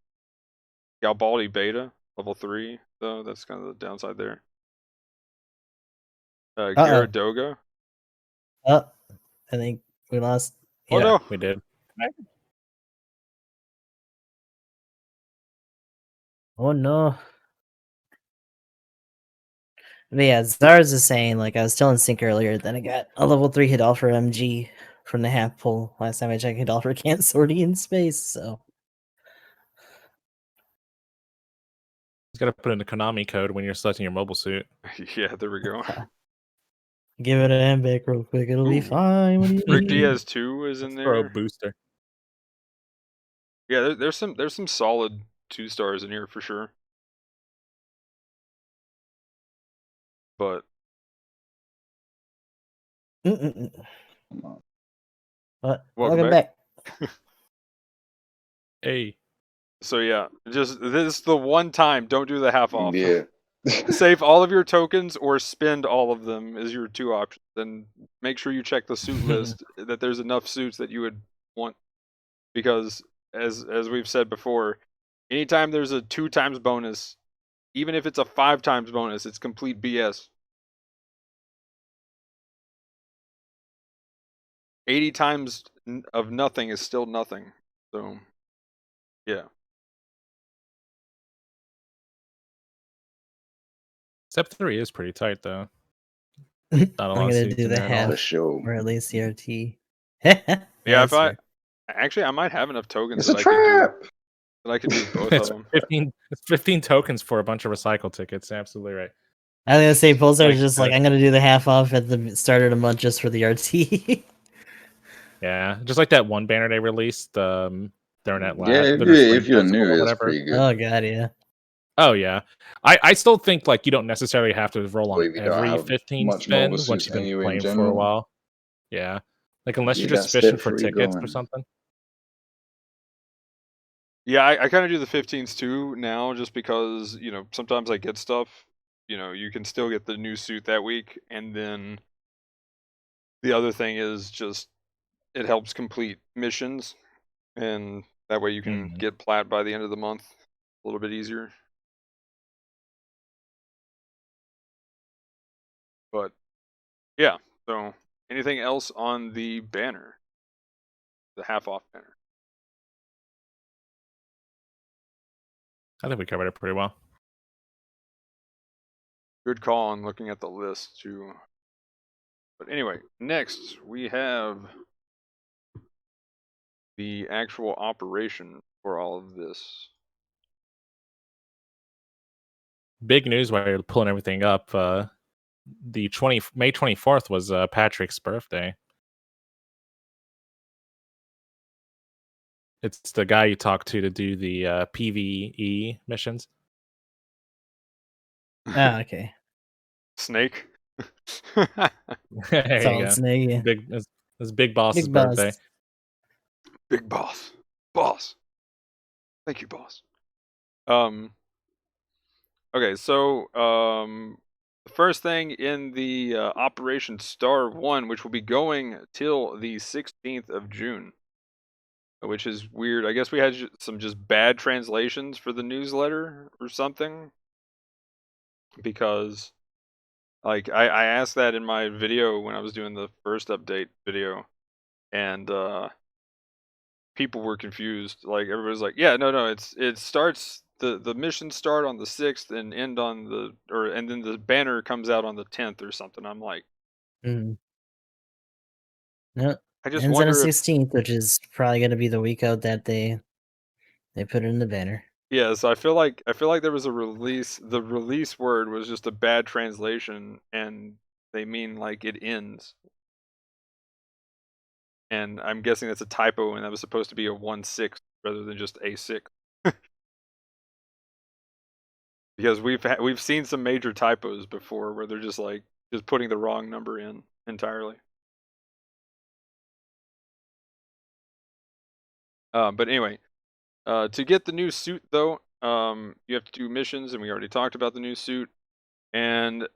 Galbaldi Beta, level 3, though that's kind of the downside there. Gyaradoga. Oh, I think we lost. Oh Yeah, no, we did. Oh no. But yeah, Zars is saying, like I was telling Sync earlier, that I got a level 3 Hidalfer MG from the half pull. Last time I checked, Hidalfer can't sortie in space, so. He's got to put in the Konami code when you're selecting your mobile suit. yeah, there we go. Give it a hand back real quick, it'll be Ooh. fine. What do you Rick mean? Diaz 2 is in Throw a there. booster. Yeah, there's some solid 2-stars in here for sure. But Mm-mm-mm. Come on. What? Welcome back. Hey, so yeah, just this is the one time. Don't do the half off. Yeah. Save all of your tokens or spend all of them is your 2 options. And make sure you check the suit list that there's enough suits that you would want, because as we've said before, anytime there's a 2 times bonus, even if it's a 5 times bonus, it's complete BS. 80 times of nothing is still nothing. So yeah. step 3 is pretty tight though. I'm Not a lot of gonna suits do in the there at all. For half, sure. or at least CRT. Yeah, if that's fair. actually I might have enough tokens It's a that I could do trap. both of them. It's 15 tokens for a bunch of recycle tickets. Absolutely right. I was gonna say, Pulsar Like, is just like, I'm gonna do the half off at the start of the month just for the RT. Yeah, just like that one banner they released. They're at Yeah, Spring if you're Festival new, or it's whatever. pretty good. Oh god, yeah. Oh yeah, I still think like you don't necessarily have to roll Well, on if you don't every have 15 much mobile spin once suits you've been anyway in playing for a general, while. Yeah, like unless get you're just that fishing step for 3 tickets or going. something. Yeah, I kind of do the 15s too now, just because, you know, sometimes I get stuff. You know, you can still get the new suit that week, and then the other thing is just it helps complete missions, and that way you can get plat by the end of the month a little bit easier. But yeah, so anything else on the banner, the half off banner? I think we covered it pretty well. Good call on looking at the list too. But anyway, next we have the actual operation for all of this. Big news while you're pulling everything up. The May 24th was Patrick's birthday. It's the guy you talk to do the PvE missions. Oh, okay. Snake. There you Solid go. snake, yeah. It's Big Boss's Big boss. birthday. Big boss. Boss. Thank you, boss. Okay, so the first thing in the Operation Star 1, which will be going till the 16th of June, which is weird. I guess we had some just bad translations for the newsletter or something, because like I asked that in my video when I was doing the first update video, and people were confused. Like everybody's like, yeah, no, it starts the missions start on the 6th and end on and then the banner comes out on the 10th or something. I'm like, Mm. No, I just ends on the wonder if 16th, which is probably going to be the week out that they put it in the banner. yeah. So I feel like there was a release. The release word was just a bad translation, and they mean like it ends. And I'm guessing that's a typo, and that was supposed to be a 1/6 rather than just a 6. Because we've seen some major typos before where they're just putting the wrong number in entirely. But anyway, to get the new suit though, you have to do missions, and we already talked about the new suit, and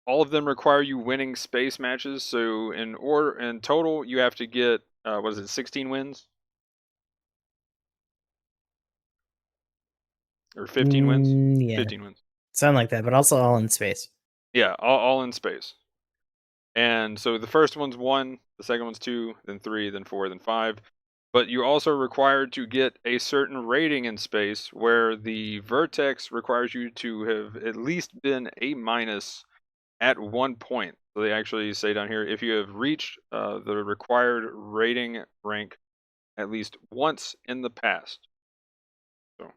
all of them require you winning space matches. So in total, you have to get 16 wins or 15 wins? Yeah, 15 wins. sound like that, but also all in space. Yeah, all in space. And so the first one's 1, the second one's 2, then 3, then 4, then 5. But you're also required to get a certain rating in space, where the Vertex requires you to have at least been A- at one point. So they actually say down here, if you have reached the required rating rank at least once in the past. So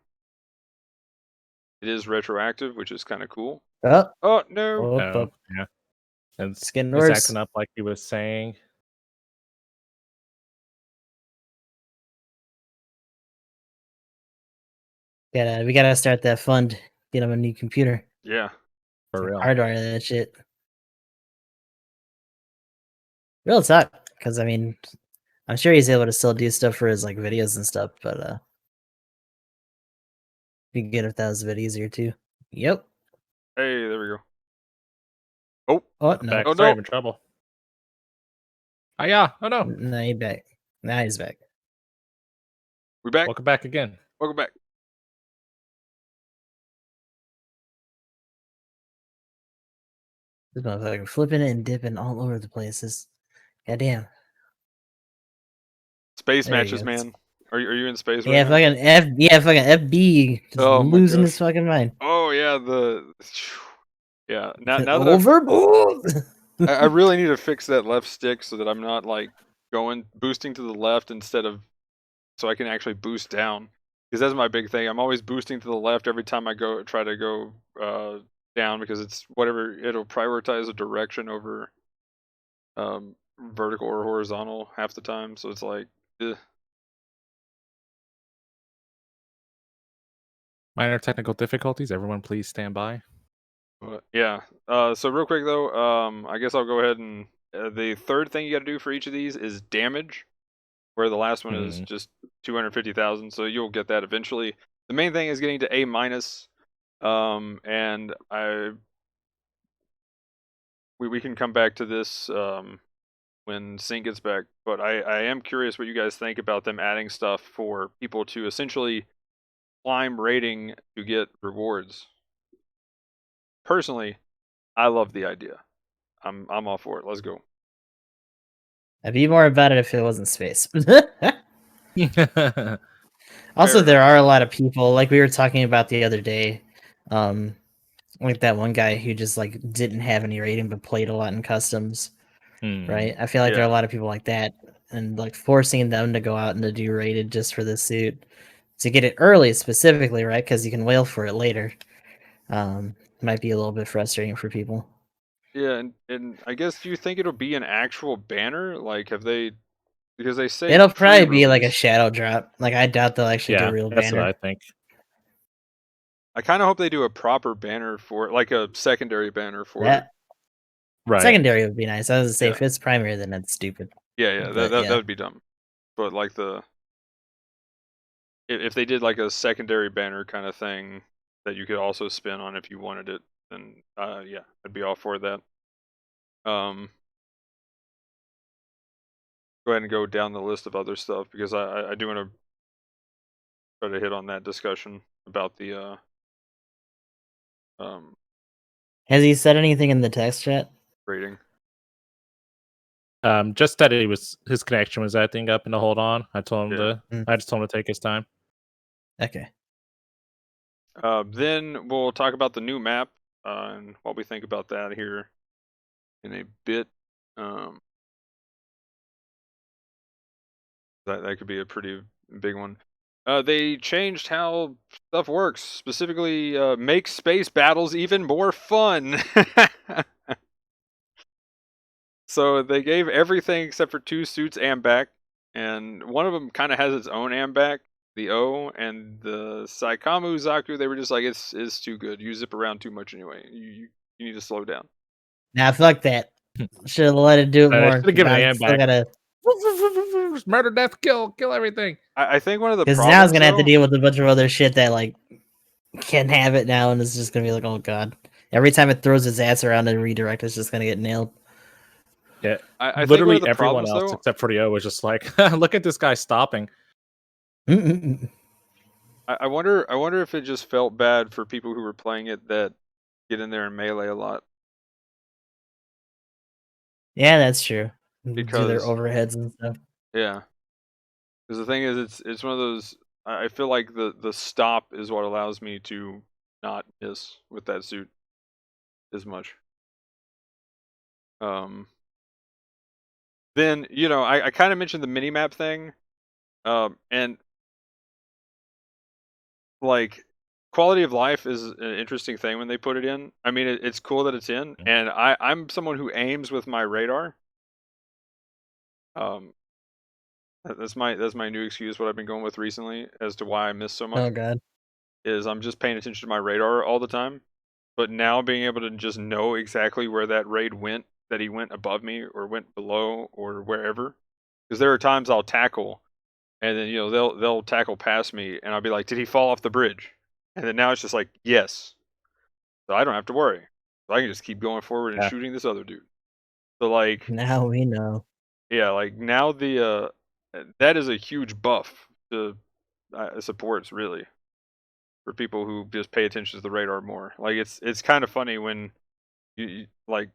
it is retroactive, which is kind of cool. Oh, Oh, no. oh, Oh, yeah. And it's getting he's worse. acting up like he was saying. We gotta start that fund. Get him a new computer. Yeah. For real. Hardwire that shit. Real talk, because I mean, I'm sure he's able to still do stuff for his like videos and stuff, but be good if that was a bit easier too. Yep. Hey, there we go. Oh, Oh no, Back. Oh, Sorry, no. I'm in trouble. Oh, yeah. Oh, no. no, he's back. Now he's back. we back. Welcome back again. Welcome back. This motherfucker flipping and dipping all over the places. Goddamn. Space There you matches, go. man. Are you in space Yeah, right now? fucking FB just Oh my losing his gosh. fucking mind. Oh yeah, yeah. Now that Overboard. I really need to fix that left stick so that I'm not like boosting to the left instead of so I can actually boost down. Because that's my big thing. I'm always boosting to the left every time I try to go down, because it's whatever, it'll prioritize a direction over vertical or horizontal half the time. So it's like, ugh. Minor technical difficulties. Everyone, please stand by. But yeah. So real quick though, I guess I'll go ahead and the third thing you got to do for each of these is damage, where the last one is just 250,000. So you'll get that eventually. The main thing is getting to A-, and we can come back to this when Sync gets back. But I am curious what you guys think about them adding stuff for people to essentially climb rating to get rewards. Personally, I love the idea. I'm all for it. Let's go. I'd be more about it if it wasn't space. Also, Fair there enough. are a lot of people, like we were talking about the other day, like that one guy who just like didn't have any rating but played a lot in customs, right? I feel like there are a Yeah. lot of people like that, and like forcing them to go out and to do rated just for the suit to get it early specifically, right? Because you can wail for it later. Might be a little bit frustrating for people. Yeah, and I guess, do you think it'll be an actual banner? Like, because they say It'll probably be like a pre-release. shadow drop. Like I doubt they'll actually do a Yeah, real that's what banner. I think. I kind of hope they do a proper banner for it, like a secondary banner for it. That Right. secondary would be nice. I was gonna say Yeah. if it's primary, then that's stupid. Yeah, But that yeah. would be dumb. But like if they did like a secondary banner kind of thing that you could also spin on if you wanted it, then yeah, I'd be all for that. Go ahead and go down the list of other stuff, because I do want to try to hit on that discussion about the Has he said anything in the text chat? rating. Just that his connection was acting up and to hold on. I told him Yeah. I just told him to take his time. Okay. Then we'll talk about the new map and what we think about that here in a bit. That could be a pretty big one. They changed how stuff works, specifically make space battles even more fun. So they gave everything except for 2 suits ambac, and one of them kind of has its own ambac, the O, and the Saikamu Zaku, they were just like, it's too good. You zip around too much anyway. You need to slow down. Nah, fuck that. Should have let it do it They more. should have given I an still back. gotta, Murder, death, kill everything. I think one of the because problems now it's gonna have to though- deal with a bunch of other shit that like can have it now, and it's just gonna be like, oh god. Every time it throws its ass around and redirect, it's just gonna get nailed. Yeah, I think one literally of the everyone problems, else though, except for the O was just like, look at this guy stopping. I wonder if it just felt bad for people who were playing it that get in there and melee a lot. Yeah, that's true. Do their Because- overheads and stuff. Yeah. Because the thing is, it's one of those. I feel like the stop is what allows me to not miss with that suit as much. Then I kind of mentioned the mini map thing, and like quality of life is an interesting thing when they put it in. I mean, it's cool that it's in, and I'm someone who aims with my radar. That's my new excuse. What I've been going with recently as to why I miss so much Oh god. is I'm just paying attention to my radar all the time. But now being able to just know exactly where that raid went, that he went above me or went below or wherever, because there are times I'll tackle, and then they'll tackle past me, and I'll be like, "Did he fall off the bridge?" And then now it's just like, "Yes," so I don't have to worry. So I can just keep going forward and Yeah. shooting this other dude. So like, Now we know. yeah, like now that is a huge buff to supports really for people who just pay attention to the radar more. Like it's kind of funny when like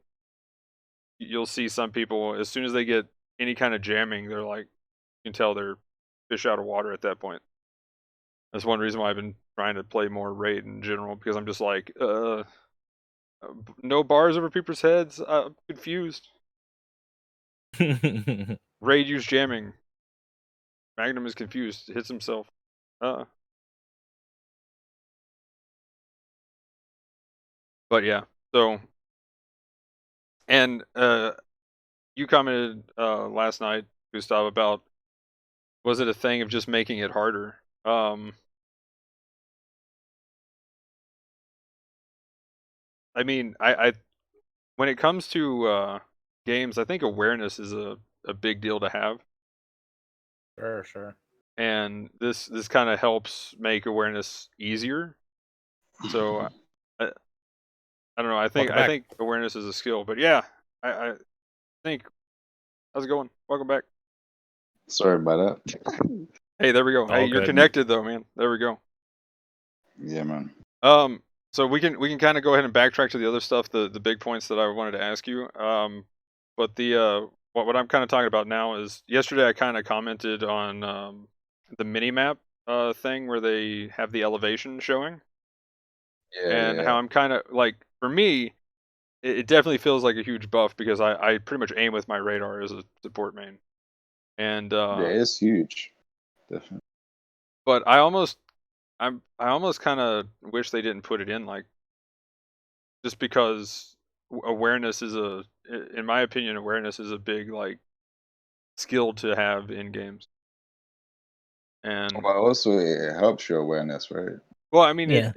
you'll see some people as soon as they get any kind of jamming, they're like, you can tell they're fish out of water at that point. That's one reason why I've been trying to play more raid in general, because I'm just like, no bars over people's heads. I'm confused. Raid use jamming. Magnum is confused. Hits himself. But yeah, so, and you commented last night, Gustav, about, was it a thing of just making it harder? I mean, I when it comes to games, I think awareness is a big deal to have, Sure. and this kind of helps make awareness easier. So I don't know. I think Welcome back. awareness is a skill, but yeah, I think. How's it going? Welcome back. Sorry about that. Hey, there we go. All Hey, you're good. connected though, man. There we go. Yeah, man. So we can kind of go ahead and backtrack to the other stuff, the big points that I wanted to ask you. But the what I'm kind of talking about now is, yesterday I kind of commented on the mini map thing where they have the elevation showing, and how I'm kind of like, for me, it definitely feels like a huge buff, because I pretty much aim with my radar as a support main, and yeah, it's huge. Definitely. but I almost kind of wish they didn't put it in, like, just because awareness is in my opinion, awareness is a big, like, skill to have in games. And But also, it helps your awareness, right? well, I mean, Yeah.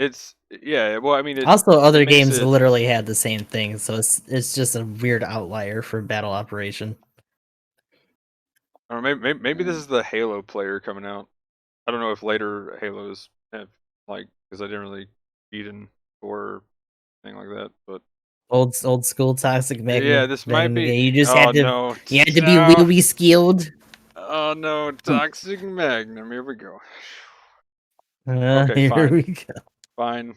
well, I mean, Also, other it makes games it- literally had the same thing, so it's just a weird outlier for battle operation. or maybe this is the Halo player coming out. I don't know if later Halos have, like, because I didn't really beat in or anything like that, but Old school toxic Magnum. yeah, this might Magnum be. game. You just Oh had to no! you had to be No. wee skilled. Oh no! Toxic Magnum. Here we go. Here fine. we go. Fine.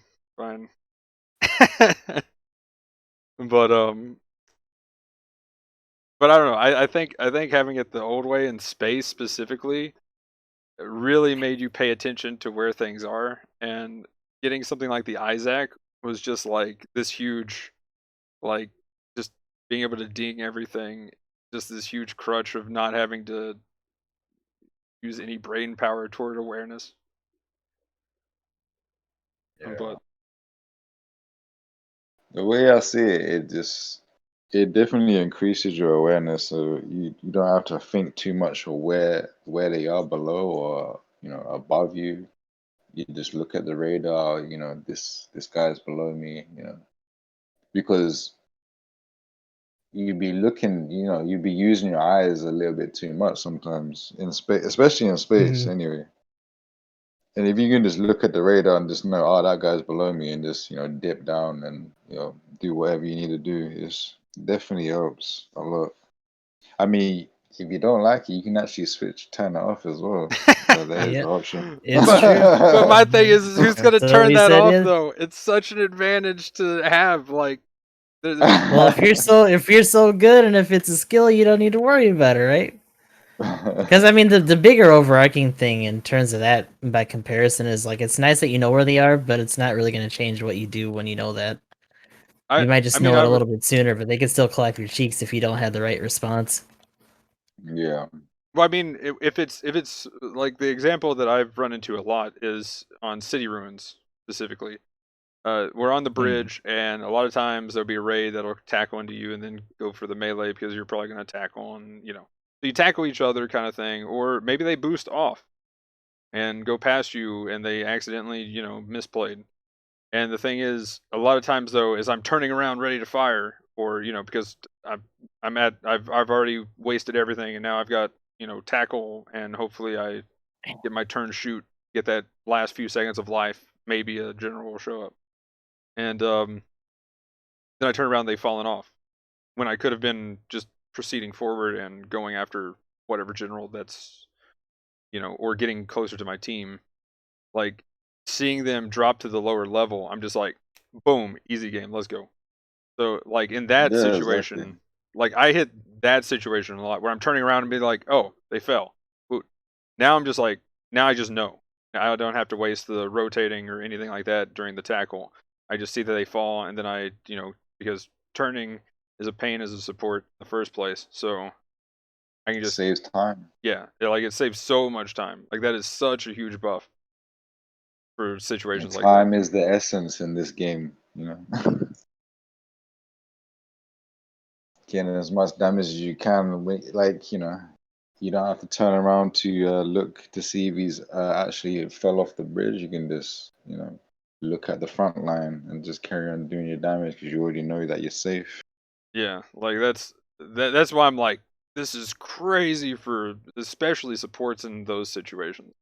But I don't know. I think having it the old way in space specifically really made you pay attention to where things are, and getting something like the Isaac was just like this huge, like just being able to ding everything, just this huge crutch of not having to use any brain power toward awareness. But The way I see it, it definitely increases your awareness, so you don't have to think too much of where they are below or above you. You just look at the radar, this guy's below me, because you'd be looking, you'd be using your eyes a little bit too much sometimes in space, especially in space anyway. And if you can just look at the radar and just know, oh, that guy's below me, and just dip down and do whatever you need to do, is definitely helps a lot. I mean, if you don't like it, you can actually turn it off as well. So there's Yeah, the option. it's but, true. but my thing is who's That's gonna what turn we that said, off yeah. though? It's such an advantage to have. Like, Well, if you're so good and if it's a skill, you don't need to worry about it, right? Because I mean, the bigger overarching thing in terms of that, by comparison, is like it's nice that you know where they are, but it's not really going to change what you do when you know that. You might just know it a little bit sooner, but they can still clap your cheeks if you don't have the right response. Yeah. Well, I mean, if it's like the example that I've run into a lot is on city ruins specifically. We're on the bridge, and a lot of times there'll be a raid that'll tackle into you and then go for the melee because you're probably going to tackle, and so you tackle each other kind of thing, or maybe they boost off and go past you and they accidentally misplayed. And the thing is, a lot of times though, is I'm turning around ready to fire, or because I've already wasted everything, and now I've got tackle, and hopefully I get my turn shoot, get that last few seconds of life. Maybe a general will show up, and then I turn around, they've fallen off when I could have been just proceeding forward and going after whatever general that's or getting closer to my team. Like, seeing them drop to the lower level, I'm just like, boom, easy game, let's go. So like in that Yeah, situation, exactly. like I hit that situation a lot where I'm turning around and be like, oh, they fell. Ooh. Now I'm just like, now I just know. I don't have to waste the rotating or anything like that during the tackle. I just see that they fall, and then I, because turning is a pain as a support in the first place. So I can just saves time. Yeah, like it saves so much time. Like that is such a huge buff for situations like that. Time is the essence in this game, Getting as much damage as you can, like you don't have to turn around to look to see if he's actually fell off the bridge. You can just look at the front line and just carry on doing your damage because you already know that you're safe. Yeah, like that's why I'm like, this is crazy for especially supports in those situations.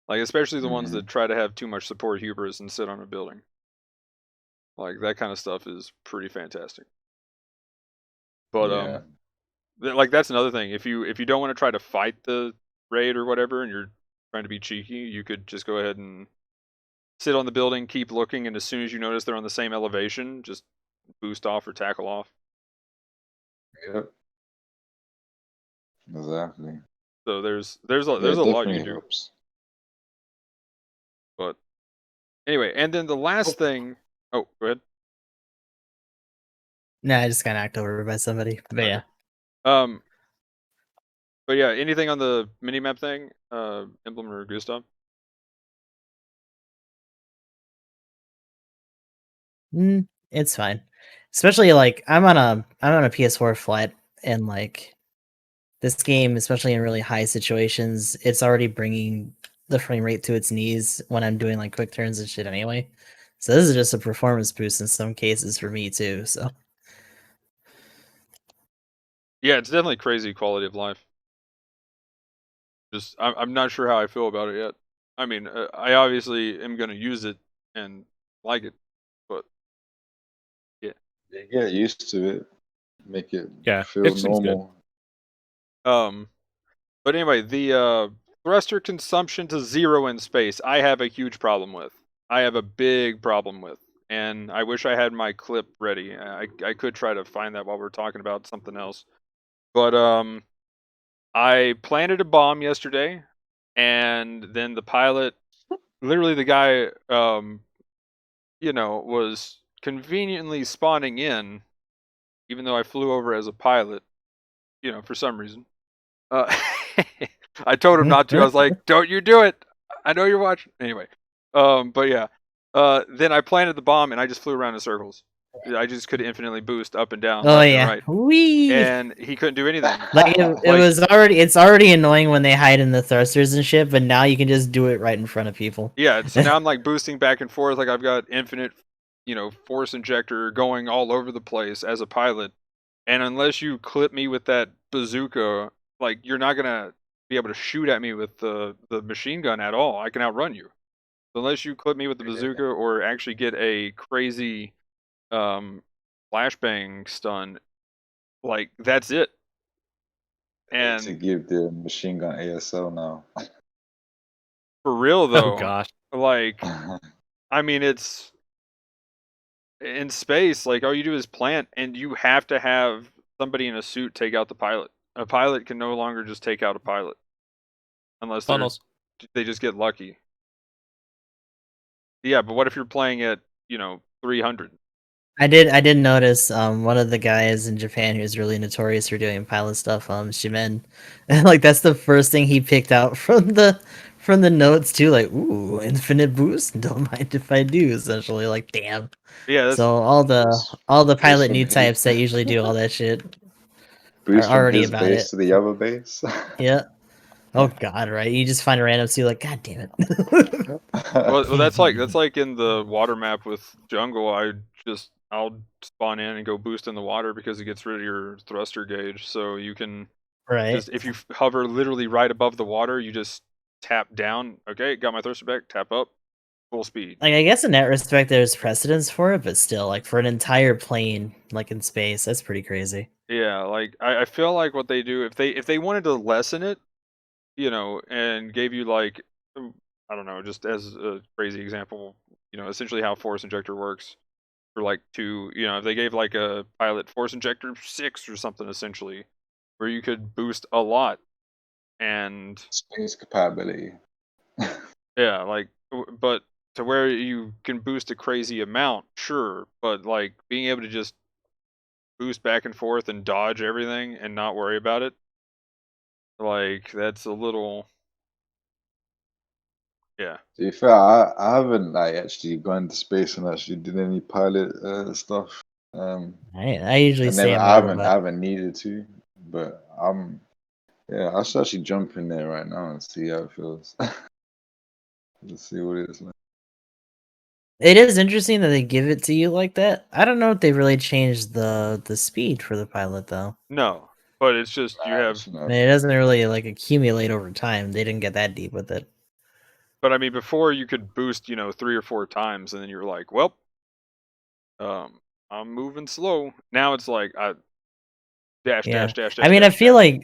Like especially the ones that try to have too much support hubris and sit on a building. Like that kind of stuff is pretty fantastic. But like that's another thing. If you don't want to try to fight the raid or whatever, and you're trying to be cheeky, you could just go ahead and sit on the building, keep looking, and as soon as you notice they're on the same elevation, just boost off or tackle off. Yep. Exactly. So there's a lot you can do. Helps. But anyway, and then the last thing. Oh, go ahead. Nah, I just got knocked over by somebody. But Okay. yeah. But yeah, anything on the minimap thing, Emblem or Gustav? It's fine. Especially like I'm on a PS4 flat, and like this game, especially in really high situations, it's already bringing the frame rate to its knees when I'm doing like quick turns and shit anyway. So this is just a performance boost in some cases for me too. So Yeah, it's definitely crazy quality of life. Just I'm not sure how I feel about it yet. I mean, I obviously am gonna use it and like it, but yeah. You get used to it, make it feel it seems normal. good. But anyway, the thruster consumption to 0 in space, I have a huge problem with. I have a big problem with, and I wish I had my clip ready. I could try to find that while we're talking about something else. But I planted a bomb yesterday, and then the pilot, literally the guy was conveniently spawning in, even though I flew over as a pilot, for some reason. I told him not to. I was like, "Don't you do it? I know you're watching." Anyway, but yeah, then I planted the bomb and I just flew around in circles. I just could infinitely boost up and down, Oh left and yeah, right, wee. and he couldn't do anything. Like it's already annoying when they hide in the thrusters and shit, but now you can just do it right in front of people. Yeah, so now I'm like boosting back and forth, like I've got infinite, force injector going all over the place as a pilot. And unless you clip me with that bazooka, like you're not gonna be able to shoot at me with the machine gun at all. I can outrun you. So unless you clip me with the bazooka or actually get a crazy flashbang stun, like that's it. To And give the machine gun ASL now. for real though, Oh gosh. like I mean it's in space, like all you do is plant, and you have to have somebody in a suit take out the pilot. A pilot can no longer just take out a pilot unless Funnels. they just get lucky. Yeah, but what if you're playing at 300? I did notice one of the guys in Japan who's really notorious for doing pilot stuff, Shimen. And like that's the first thing he picked out from the notes too, like, ooh, infinite boost, don't mind if I do, essentially. Like, damn. Yeah, that's So all the pilot from new his- types that usually do all that shit are Boost from already his about base it. to the other base. Yeah. Oh god, right? You just find a random suit, like, god damn it. well that's like in the water map with jungle. I'll spawn in and go boost in the water because it gets rid of your thruster gauge. So you can Right. just, if you hover literally right above the water, you just tap down. Okay, got my thruster back. Tap up, full speed. Like, I guess in that respect, there's precedence for it, but still, like, for an entire plane, like, in space, that's pretty crazy. Yeah, like I feel like what they do, if they wanted to lessen it, and gave you like, I don't know, just as a crazy example, essentially how force injector works for like two, if they gave like a pilot force injector 6 or something, essentially, where you could boost a lot, and Space compatibility. yeah, like, but to where you can boost a crazy amount, sure, but like being able to just boost back and forth and dodge everything and not worry about it, like that's a little, yeah. To be fair, I haven't like actually gone to space and actually did any pilot stuff. I usually say I'm I a haven't robot. I haven't needed to, but I should actually jump in there right now and see how it feels. Let's see what it is like. It is interesting that they give it to you like that. I don't know if they really changed the speed for the pilot though. No, but it's just you have. I mean, it doesn't really like accumulate over time. They didn't get that deep with it. But I mean, before you could boost, 3 or 4 times, and then you're like, well, I'm moving slow. Now it's like dash, Yeah. dash, dash, I dash, mean, dash,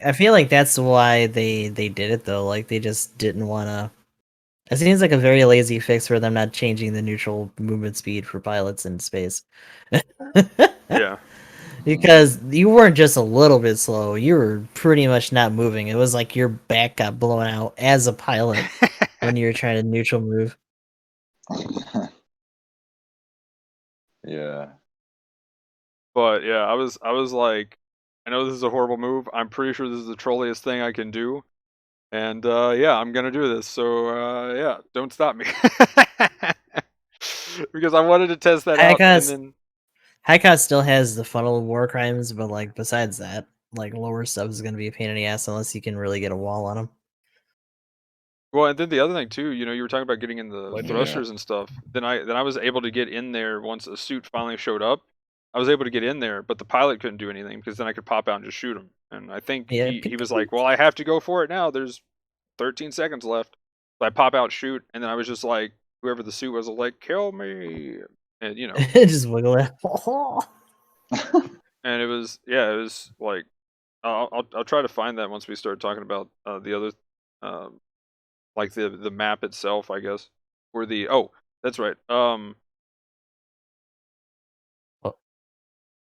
I feel like that's why they did it though. Like they just didn't want to. It seems like a very lazy fix for them not changing the neutral movement speed for pilots in space. Yeah. Because you weren't just a little bit slow, you were pretty much not moving. It was like your back got blown out as a pilot when you were trying to neutral move. Yeah. But yeah, I was like, I know this is a horrible move. I'm pretty sure this is the trolliest thing I can do. And yeah, I'm gonna do this. So yeah, don't stop me. Because I wanted to test that out, and then High still has the funnel war crimes, but like besides that, like lower stuff is gonna be a pain in the ass unless you can really get a wall on them. well, and then the other thing too, you were talking about getting in the What? thrusters and stuff. Then I was able to get in there once a suit finally showed up. I was able to get in there, but the pilot couldn't do anything because then I could pop out and just shoot him. And I think Yeah, he was like, "Well, I have to go for it now. There's 13 seconds left." So I pop out, shoot, and then I was just like, whoever the suit was like, "Kill me," and just wiggle it. and it was, yeah, it was like, I'll try to find that once we start talking about the other, like the map itself, I guess, or the, oh, that's right. Oh.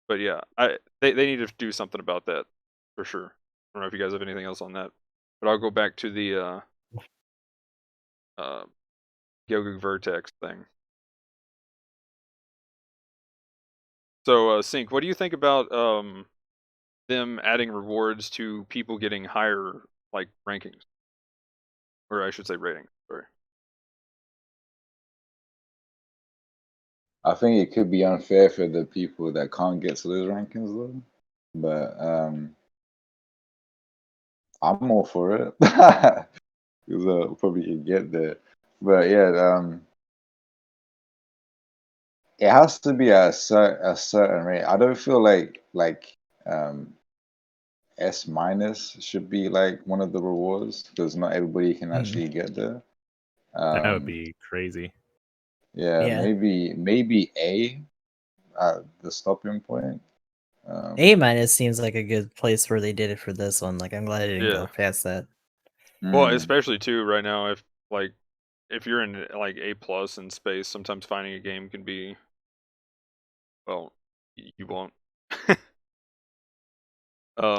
But yeah, they need to do something about that for sure. I don't know if you guys have anything else on that, but I'll go back to the Gelgoog Vertex thing. So, Sync, what do you think about them adding rewards to people getting higher like rankings, or I should say ratings? Sorry. I think it could be unfair for the people that can't get to those rankings though. But I'm all for it. Because probably can get there. But yeah, it has to be a certain rate. I don't feel like S minus should be like one of the rewards because not everybody can actually get there. That would be crazy. Yeah, Yeah. maybe A at the stopping point. A minus seems like a good place where they did it for this one. Like I'm glad I didn't Yeah. go past that. Well, mm, especially too right now, if you're in like A plus in space, sometimes finding a game can be, well, you won't.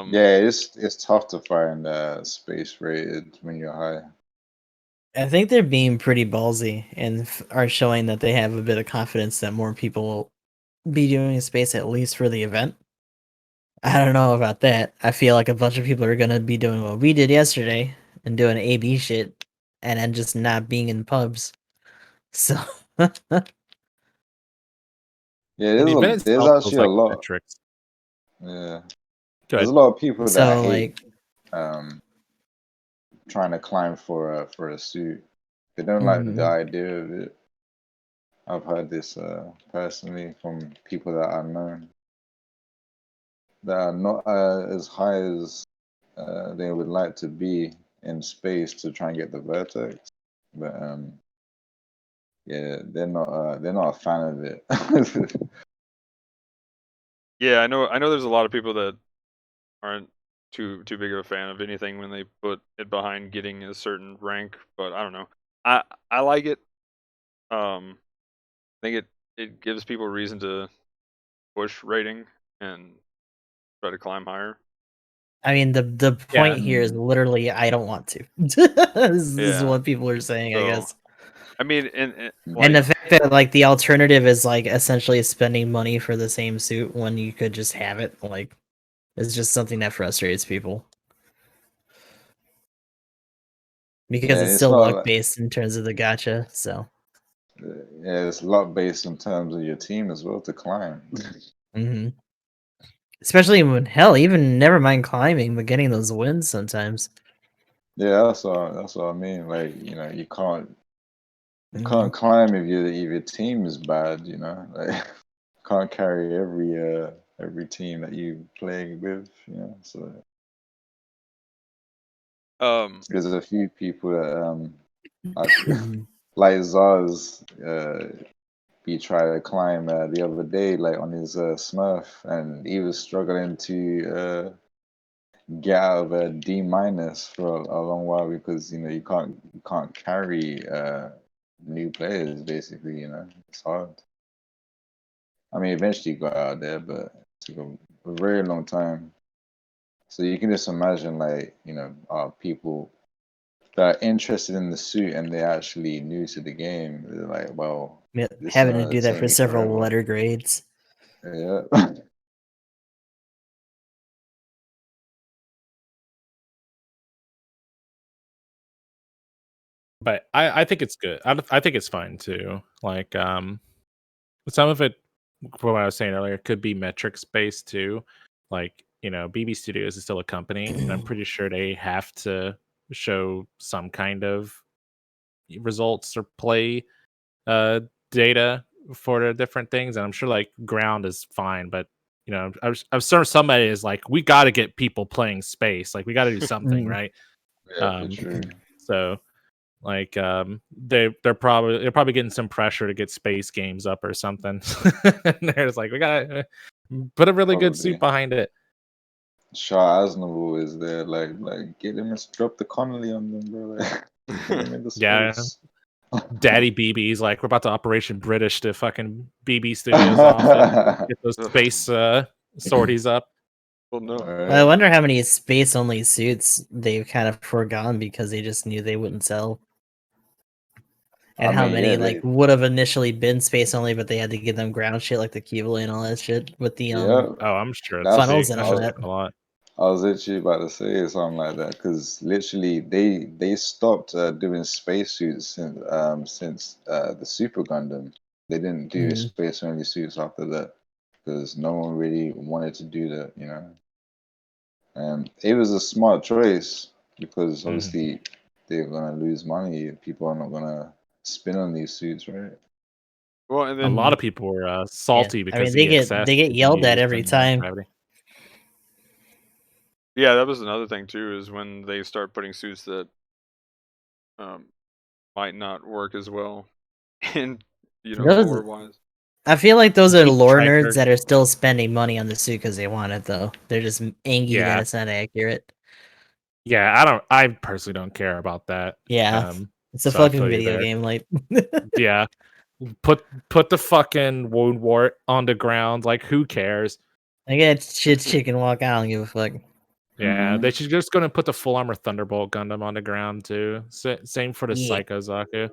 yeah, it's tough to find space rated when you're high. I think they're being pretty ballsy and are showing that they have a bit of confidence that more people will be doing space at least for the event. I don't know about that. I feel like a bunch of people are gonna be doing what we did yesterday and doing AB shit and then just not being in pubs. So Yeah, Well, the event there's itself feels actually a like lot. metrics. Yeah, Go there's a ahead. lot of people that so hate like trying to climb for a suit. They don't like the mhm. idea of it. I've heard this personally from people that I know that are not as high as they would like to be in space to try and get the vertex. But yeah, they're not a fan of it. Yeah, I know. There's a lot of people that aren't too big of a fan of anything when they put it behind getting a certain rank, but I don't know. I like it. I think it gives people a reason to push rating and try to climb higher. I mean the Yeah. point here is literally I don't want to. This is Yeah. what people are saying, I So, guess. I mean, and And the like, fact that like the alternative is like essentially spending money for the same suit when you could just have it, like, is just something that frustrates people. Because Yeah, it's it's still not luck like, based in terms of the gacha, so yeah, it's a lot based in terms of your team as well to climb. hmm especially when hell, even never mind climbing, but getting those wins sometimes. Yeah, that's what I mean. Like, you know, you Mhm. can't climb if your team is bad, you know. Like can't carry every team that you playing with, you know. So there's a few people that like like Zaz he tried to climb the other day like on his Smurf and he was struggling to get out of a D minus for a long while because you know you can't carry new players basically, you know. It's hard. I mean, eventually got out there, but it took a very long time. So you can just imagine, like, you know, people that are interested in the suit and they're actually new to the game. They're like, well, Yeah, this is having to gonna do that take for me several forever. letter grades. Yeah. But I think it's good. I think it's fine too. Like some of it, from what I was saying earlier, could be metrics based too. Like, you know, BB Studios is still a company, and I'm pretty sure they have to show some kind of results or play data for the different things. And I'm sure like ground is fine, but you know, I'm sure somebody is like, we got to get people playing space. Like, we got to do something, Mhm. right? Yeah, for sure. So like they're probably getting some pressure to get space games up or something. And they're just like, we gotta put a really good suit Probably. behind it. Shah Aznavour is there, like get him and drop the Connolly on them, bro. Like, get him into Yeah, space. Daddy BB's like, we're about to Operation British to fucking BB Studios office, get those space sorties up. well, no. Well, I Alright. wonder how many space only suits they've kind of foregone because they just knew they wouldn't sell. And I how mean, many yeah, like would have initially been space only, but they had to give them ground shit like the Keyblade and all that shit with the yeah, Oh, I'm sure That's- funnels and that all shit's that. been a lot. I was literally about to say something like that because literally they stopped doing spacesuits since the Super Gundam. They didn't do Mhm. space only suits after that because no one really wanted to do that, you know. And it was a smart choice because obviously they're gonna lose money. People are not gonna spin on these suits, right? Well, and A then lot of people were salty I because mean, the EXS they get didn't yelled at use every the time. gravity. yeah, that was another thing too, is when they start putting suits that might not work as well, and Those- lore wise. I feel like those are Deep lore Striker. nerds that are still spending money on the suit because they want it, though. They're just angry Yeah. that it's not accurate. Yeah, I personally don't care about that. Yeah, it's a so I fucking feel you video there. game. Like, Yeah. Put the fucking wound wart on the ground. Like, who cares? I get shit chicken walk. I don't give a fuck. Yeah, Mhm. they should just gonna put the full armor Thunderbolt Gundam on the ground too. Same for the Yeah. Psycho Zaku.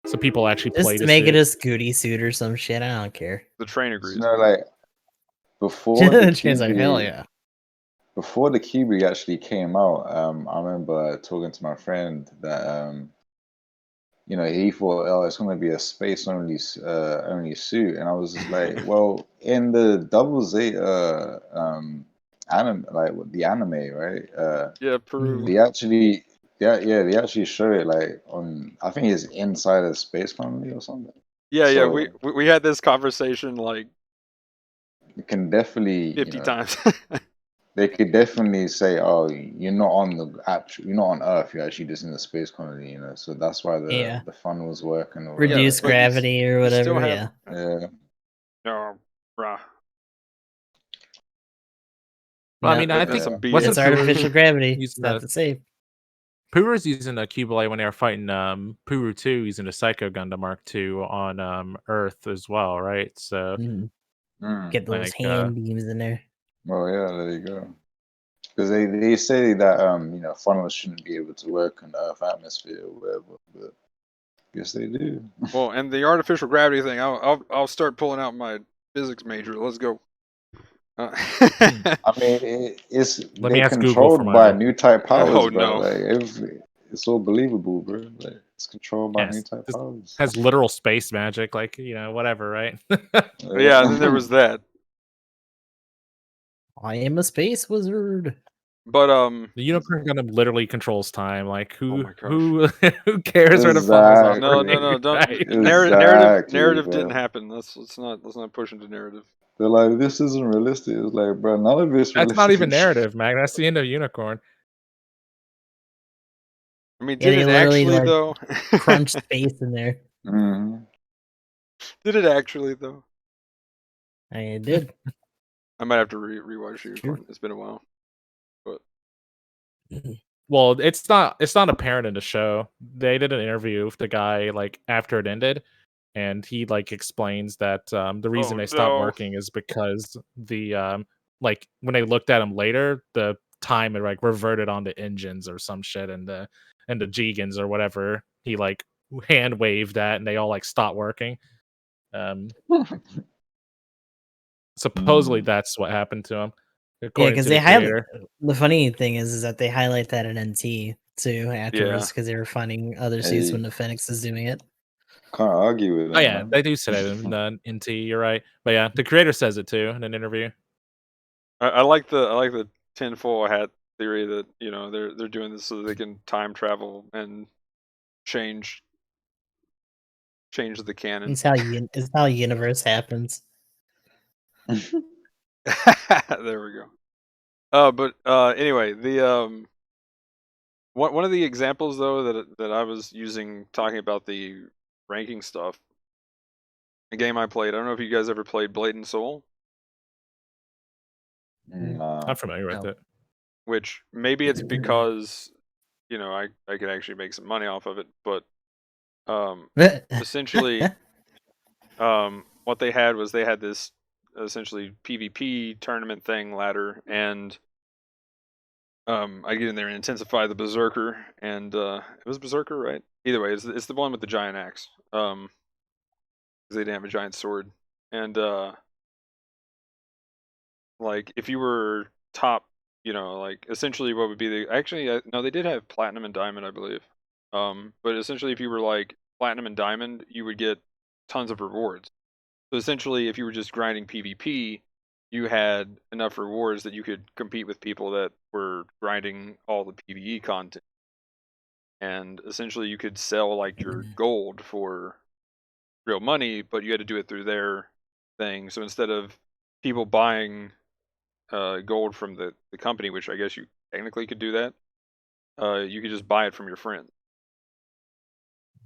So people actually Just play to the make it suit. a Scooty suit or some shit. I don't care. The train You agrees. know, like before the Train's like, hell yeah. before the Kiwi actually came out, I remember talking to my friend that he thought, oh, it's gonna be a space only suit, and I was just like, well, in the Double Zeta anime, like with the anime, right? Yeah, Peru. They actually, they actually show it like on, I think it's inside a space colony or something. Yeah, So we had this conversation like it can definitely, 50 times. they could definitely say, "Oh, you're not on you're not on Earth. You're actually just in the space colony." So that's why Yeah. the funnels work and all Reduce that. but you gravity or you still whatever. have- Yeah. Yeah, No, bruh. Well, I No, mean, I That's think some BS. wasn't it's artificial Puru gravity. It's using not the the same. Puru's using a Keyblade when they were fighting Puru 2 using a Psycho Gundam Mark II on Earth as well, right? So Mhm. Mm. Get those like, hand beams in there. Well, yeah, there you go. Because they say that funnels shouldn't be able to work in the Earth atmosphere or whatever, but yes, they do. Well, and the artificial gravity thing, I'll start pulling out my physics major. Let's go. I mean, Let me they're ask Google for controlled my by own. new type powers, Oh, bro. no. Like it's all believable, bro. Like it's controlled by new Yes, type this powers. has literal space magic, like whatever, right? Yeah, and then there was that. I am a space wizard. But The Unicorn Gundam literally controls time. Like Oh my gosh. who cares where the funnels Exactly. no, operate? don't. Right? Exactly, Narrative bro. didn't happen. Let's not push into narrative. They're like, this isn't realistic. It's like, bro, none of it's That's realistic. not even narrative, Mag. That's the end of Unicorn. I mean, Yeah, did they it literally, actually like, though? Crunch space in there. Mhm. Did it actually though? I did. I might have to rewatch Unicorn. It's been a while. But Well, it's not apparent in the show. They did an interview with the guy like after it ended, and he like explains that the reason they stopped no. working is because the like when they looked at him later, the time had like reverted onto engines or some shit, and the Gigans or whatever. He like hand waved that, and they all like stopped working. Supposedly that's what happened to him, Yeah, according because to they the highlight. creator. The funny thing is that they highlight that in NT too afterwards because they were finding other suits Hey. when the Phoenix is doing it. Can't argue with them. Oh yeah, man. they do say that in T. You're right, but yeah, the creator says it too in an interview. I like the tinfoil hat theory that they're doing this so that they can time travel and change the canon. It's how universe happens. There we go. But anyway, the one of the examples though that I was using talking about the ranking stuff, a game I played. I don't know if you guys ever played Blatant Soul, Nah. I'm familiar with No. it. which maybe it's because I could actually make some money off of it, but essentially what they had was they had this essentially PvP tournament thing ladder, and I get in there and intensify the berserker, and it was berserker, right? Either way, it's the one with the giant axe. 'Cause they didn't have a giant sword, and like if you were top, like essentially what would be the actually no, they did have platinum and diamond, I believe. But essentially if you were like platinum and diamond, you would get tons of rewards. So essentially, if you were just grinding PvP, you had enough rewards that you could compete with people that were grinding all the PvE content. And essentially, you could sell like your gold for real money, but you had to do it through their thing. So instead of people buying gold from the company, which I guess you technically could do that, you could just buy it from your friends.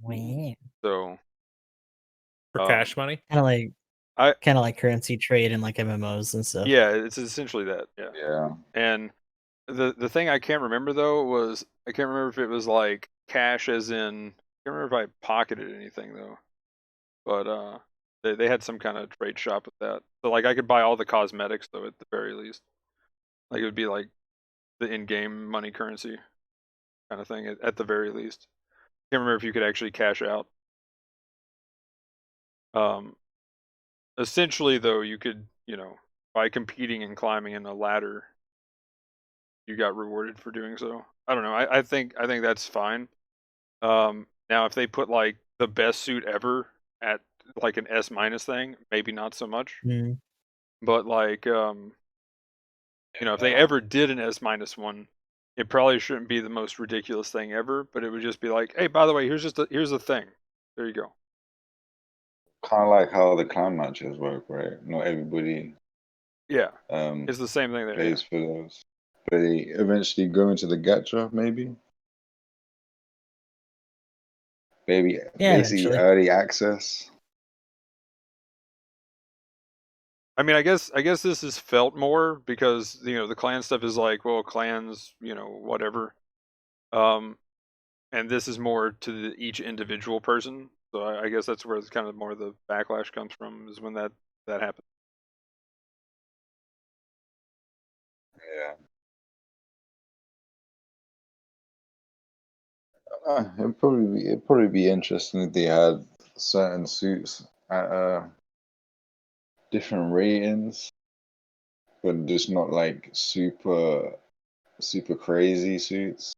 Wow. So For cash money. Kind I of like currency trade in like MMOs and stuff. yeah, it's essentially that. Yeah. Yeah. And the thing I can't remember though was I can't remember if it was like cash as in I can't remember if I pocketed anything though. But they had some kind of trade shop with that. So like I could buy all the cosmetics though at the very least. Like it would be like the in-game money currency kind of thing at the very least. Can't remember if you could actually cash out. Essentially though you could, by competing and climbing in a ladder, you got rewarded for doing so. I don't know. I think that's fine. Now if they put like the best suit ever at like an S- thing, maybe not so much. Mm. But like if they ever did an S- one, it probably shouldn't be the most ridiculous thing ever, but it would just be like, hey, by the way, here's the thing. There you go. Kind of like how the clan matches work, right? Not everybody Yeah. It's the same thing there. plays for those. But they eventually go into the gacha, maybe. Maybe Yeah, basically eventually. early access. I mean, I guess this is felt more because the clan stuff is like, well, clans, whatever. And this is more to each individual person. So I guess that's where it's kind of more the backlash comes from, is when that happens. Yeah. It'd probably be interesting if they had certain suits at different ratings, but just not like super crazy suits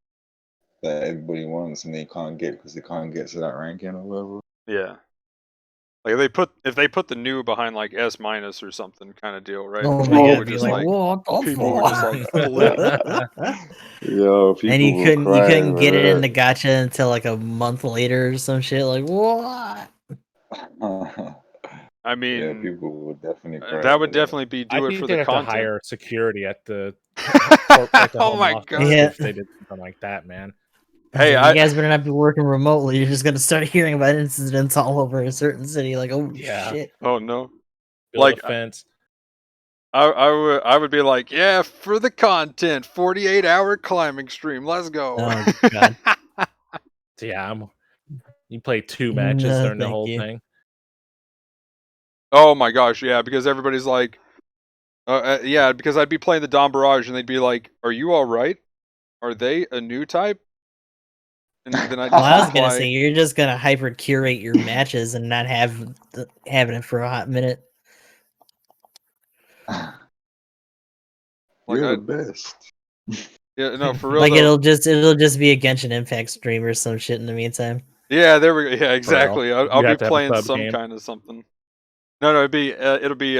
that everybody wants and they can't get because they can't get to that ranking or whatever. Yeah. Like if they put the new behind like S- or something kind of deal, right? Oh People my god, would be just like, what the people would just like flip. Yo, people And you will couldn't cry get it in over the gacha until like a month later or some shit. Like what? that. I mean, Yeah, people would definitely cry that over would definitely be I do it think for they'd the have to content. hire security at the Oh home my office god! Yeah. if they did something like that, man. Hey, you guys better not be working remotely. You're just gonna start hearing about incidents all over a certain city. Like, oh Yeah. shit. Oh no! Build Like, a fence. I would be like, yeah, for the content, 48-hour climbing stream. Let's go. Oh god. Yeah, you play 2 matches No, during the thank whole you. thing. Oh my gosh, yeah, because everybody's like, yeah, because I'd be playing the Dom Barrage and they'd be like, "Are you all right? Are they a new type?" And then I'd Well, I was just gonna reply, say you're just gonna hyper curate your matches and not having it for a hot minute. like, You're the best. yeah, no, for real Like though. it'll just be a Genshin Impact stream or some shit in the meantime. Yeah, there we go. Yeah, exactly. I'll You be have to have a playing sub some game. kind of something. No, it'll be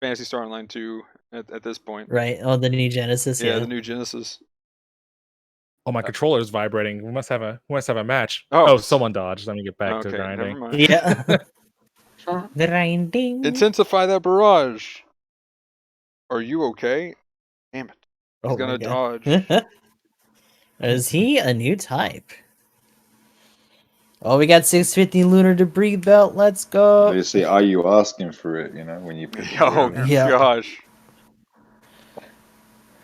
Fantasy Star Online 2 at this point. Right? Oh, the new Genesis. Yeah, Yeah. the new Genesis. Oh, my controller's vibrating. We must have a match. Oh, Oh, someone dodged. Let me get back to okay, never grinding. mind. Yeah. Grinding. Intensify that barrage. Are you okay? Damn it. He's Oh gonna my god. dodge. Is he a new type? Oh, we got 650 lunar debris belt. Let's go. They say, "Are you asking for it?" When you put the Oh word in. Yeah. gosh.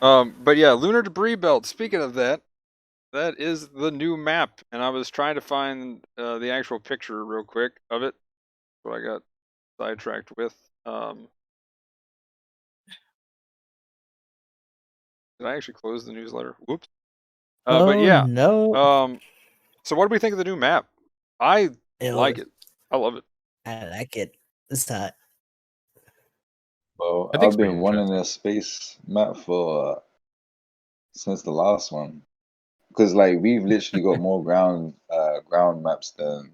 But yeah, lunar debris belt. Speaking of that, that is the new map, and I was trying to find the actual picture real quick of it. What I got sidetracked with. Did I actually close the newsletter? Whoops. Oh But yeah. no! So what do we think of the new map? I It like was- it. I love it. I like it. It's hot. Well, I think it's I've pretty been wanting interesting. a space map for since the last one, because like we've literally got more ground maps than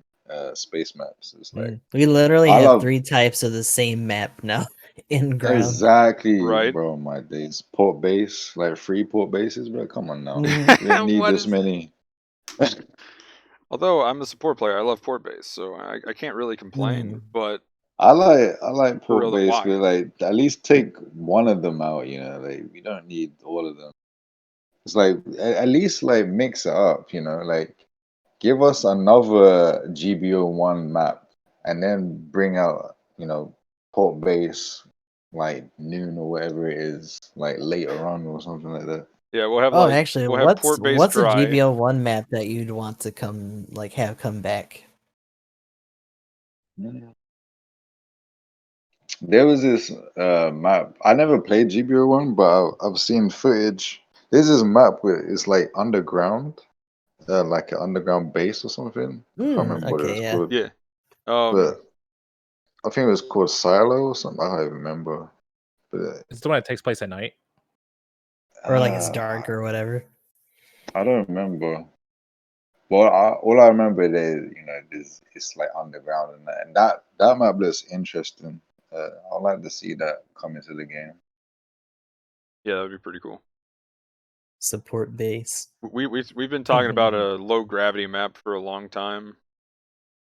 space maps. It's like We literally I have love 3 types of the same map now in ground. exactly, Right. bro. My days, port base, like 3 port bases, bro. Come on now, Mhm. we don't need What this is- many. Although I'm a support player, I love port base, so I can't really complain. But I like for port real, then base, why? but like at least take one of them out. You know, like we don't need all of them. It's like at least like mix it up. You know, like give us another GBO1 map, and then bring out port base like noon or whatever it is, like later on or something like that. Yeah, we'll have Oh, like actually, we'll have port base what's a dry. GBO1 map that you'd want to have come back? There was this map. I never played GBO1, but I've seen footage. There's this map where it's like underground, like an underground base or something. I can't remember what it Okay, was yeah. called, Yeah. but I think it was called Silo or something. I don't even remember. But It's the one that takes place at night. Or like it's dark or whatever. I don't remember. Well, all I remember is it's like underground and that map looks interesting. I'd like to see that come into the game. Yeah, that'd be pretty cool. Support base. We've been talking about a low gravity map for a long time.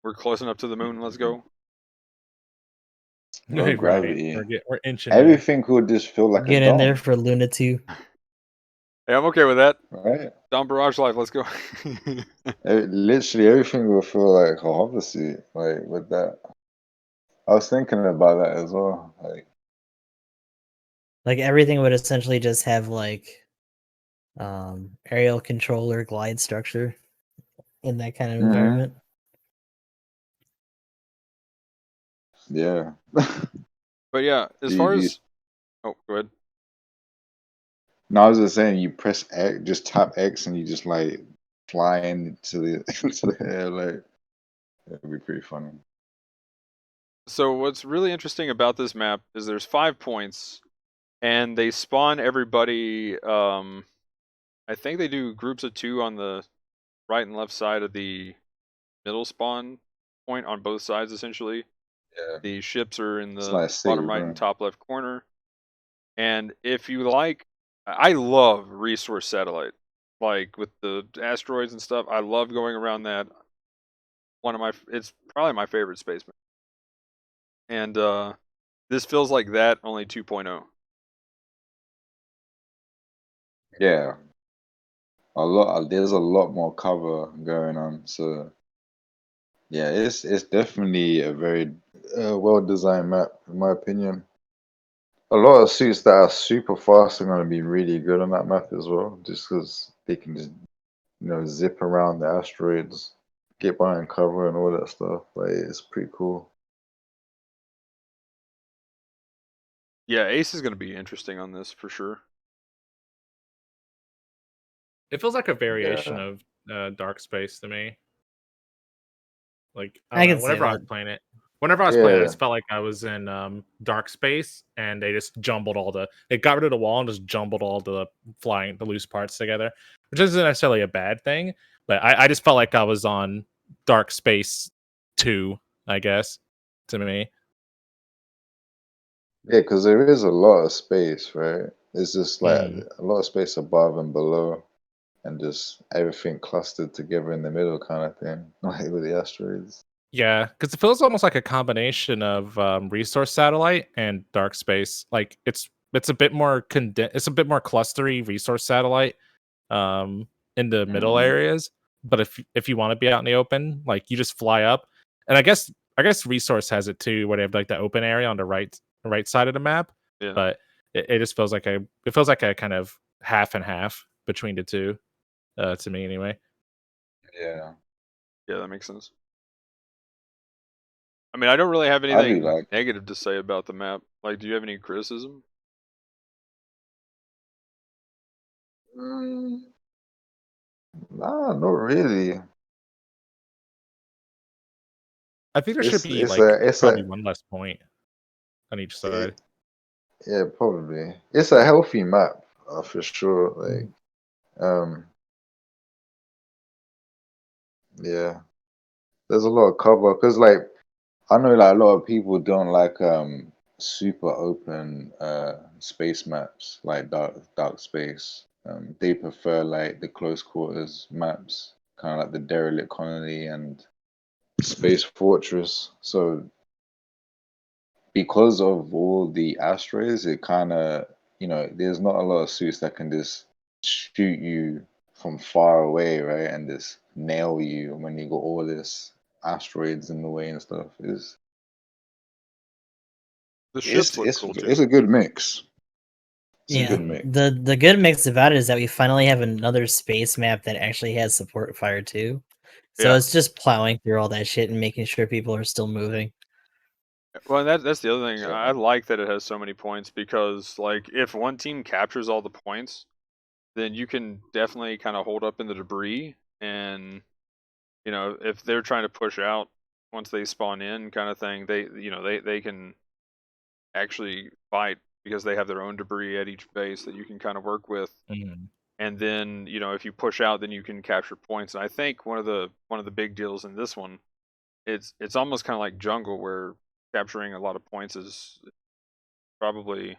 We're close enough to the moon. Let's go. Low Right, gravity. we're inching there. Everything would just feel like Get a in there dome, for Luna 2. Hey, I'm okay with that. right? Down Barrage Life. Let's go. Literally everything will feel like a hover seat, like with that. I was thinking about that as well. Like everything would essentially just have like aerial controller glide structure in that kind of Mhm. environment. Yeah. But yeah, as You- far you- as go ahead. No, I was just saying, you press X, just tap X, and you just like fly into the into the air. Like it'd be pretty funny. So what's really interesting about this map is there's 5 points, and they spawn everybody. I think they do groups of 2 on the right and left side of the middle spawn point on both sides. Essentially, Yeah, the ships are in it's the like a city, bottom right bro. and top left corner. And if you like, I love resource satellite, like with the asteroids and stuff. I love going around that. It's probably my favorite space map. And this feels like that, only 2.0. Yeah, a lot. There's a lot more cover going on. So yeah, it's definitely a very well designed map, in my opinion. A lot of suits that are super fast are going to be really good on that map as well, just because they can just zip around the asteroids, get behind cover, and all that stuff. Like it's pretty cool. Yeah, Ace is going to be interesting on this for sure. It feels like a variation Yeah. of Dark Space to me. Like I don't can know, see that. whenever I was playing, I Yeah. just felt like I was in Dark Space, and they just they got rid of the wall and just jumbled all the loose parts together, which isn't necessarily a bad thing, but I just felt like I was on Dark Space 2, I guess, to me. Yeah, because there is a lot of space, right? It's just like Mm. a lot of space above and below, and just everything clustered together in the middle, kind of thing, like with the asteroids. Yeah, because it feels almost like a combination of resource satellite and dark space. Like it's a bit more it's a bit more clustery resource satellite in the middle Mhm. areas. But if you want to be out in the open, like you just fly up. And I guess resource has it too, where they have like the open area on the right side of the map. Yeah. But it just feels like a kind of half and half between the two, to me anyway. Yeah, Yeah, that makes sense. I mean, I don't really have I do anything like. negative to say about the map. Like, do you have any criticism? Nah, not really. I think there should be It's like it's probably a one less point on each side. yeah, probably. It's a healthy map, for sure. Like, yeah, there's a lot of cover because, like, I know like a lot of people don't like super open space maps like dark space. They prefer like the close quarters maps, kind of like the derelict colony and space fortress. So because of all the asteroids, it kind of, there's not a lot of suits that can just shoot you from far away, right? And just nail you when you got all this asteroids in the way and stuff. The ships look cool too. It's a good mix. It's a Yeah, good mix. the good mix about it is that we finally have another space map that actually has support fire too. So Yeah. it's just plowing through all that shit and making sure people are still moving. Well, that's the other thing. Sure. I like that it has so many points because, like, if one team captures all the points, then you can definitely kind of hold up in the debris, and if they're trying to push out once they spawn in, kind of thing, they can actually fight because they have their own debris at each base that you can kind of work with. And then if you push out, then you can capture points. And I think one of the big deals in this one, it's almost kind of like jungle where capturing a lot of points is probably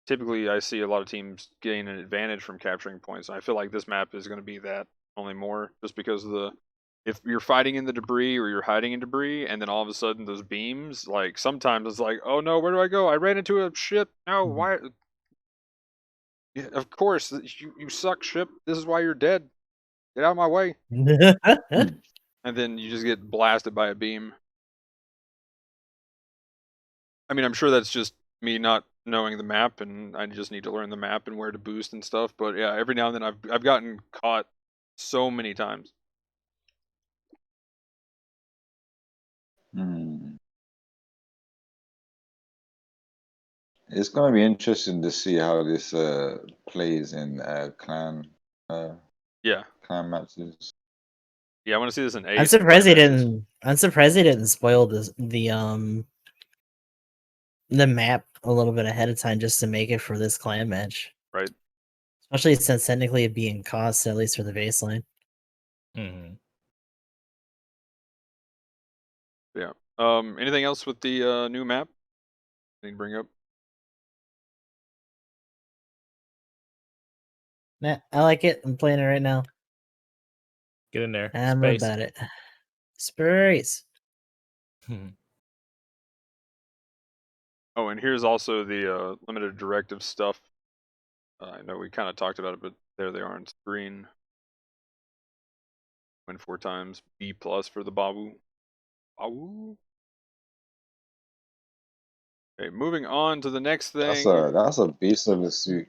typically I see a lot of teams gain an advantage from capturing points. And I feel like this map is going to be that, only more, just because of if you're fighting in the debris or you're hiding in debris and then all of a sudden those beams, like, sometimes it's like, oh no, where do I go? I ran into a ship. No, why? Yeah, of course, you suck, ship. This is why you're dead. Get out of my way. And then you just get blasted by a beam. I mean, I'm sure that's just me not knowing the map, and I just need to learn the map and where to boost and stuff. But yeah, every now and then I've gotten caught so many times. It's gonna be interesting to see how this plays in clan Yeah, clan matches. yeah, I want to see this in 8. I'm surprised they didn't. I'm surprised they didn't spoil the map a little bit ahead of time just to make it for this clan match. Right. Especially since technically it'd be in cost, at least for the baseline. Yeah. Anything else with the new map? Anything to bring up? Nah, I like it. I'm playing it right now. Get in there. I'm Space. about it. Space. Oh, and here's also the limited directive stuff. I know we kind of talked about it, but there they are on screen. Win 4 times. B+ for the Babu. Babu. Okay, moving on to the next thing. That's a beast of a suit.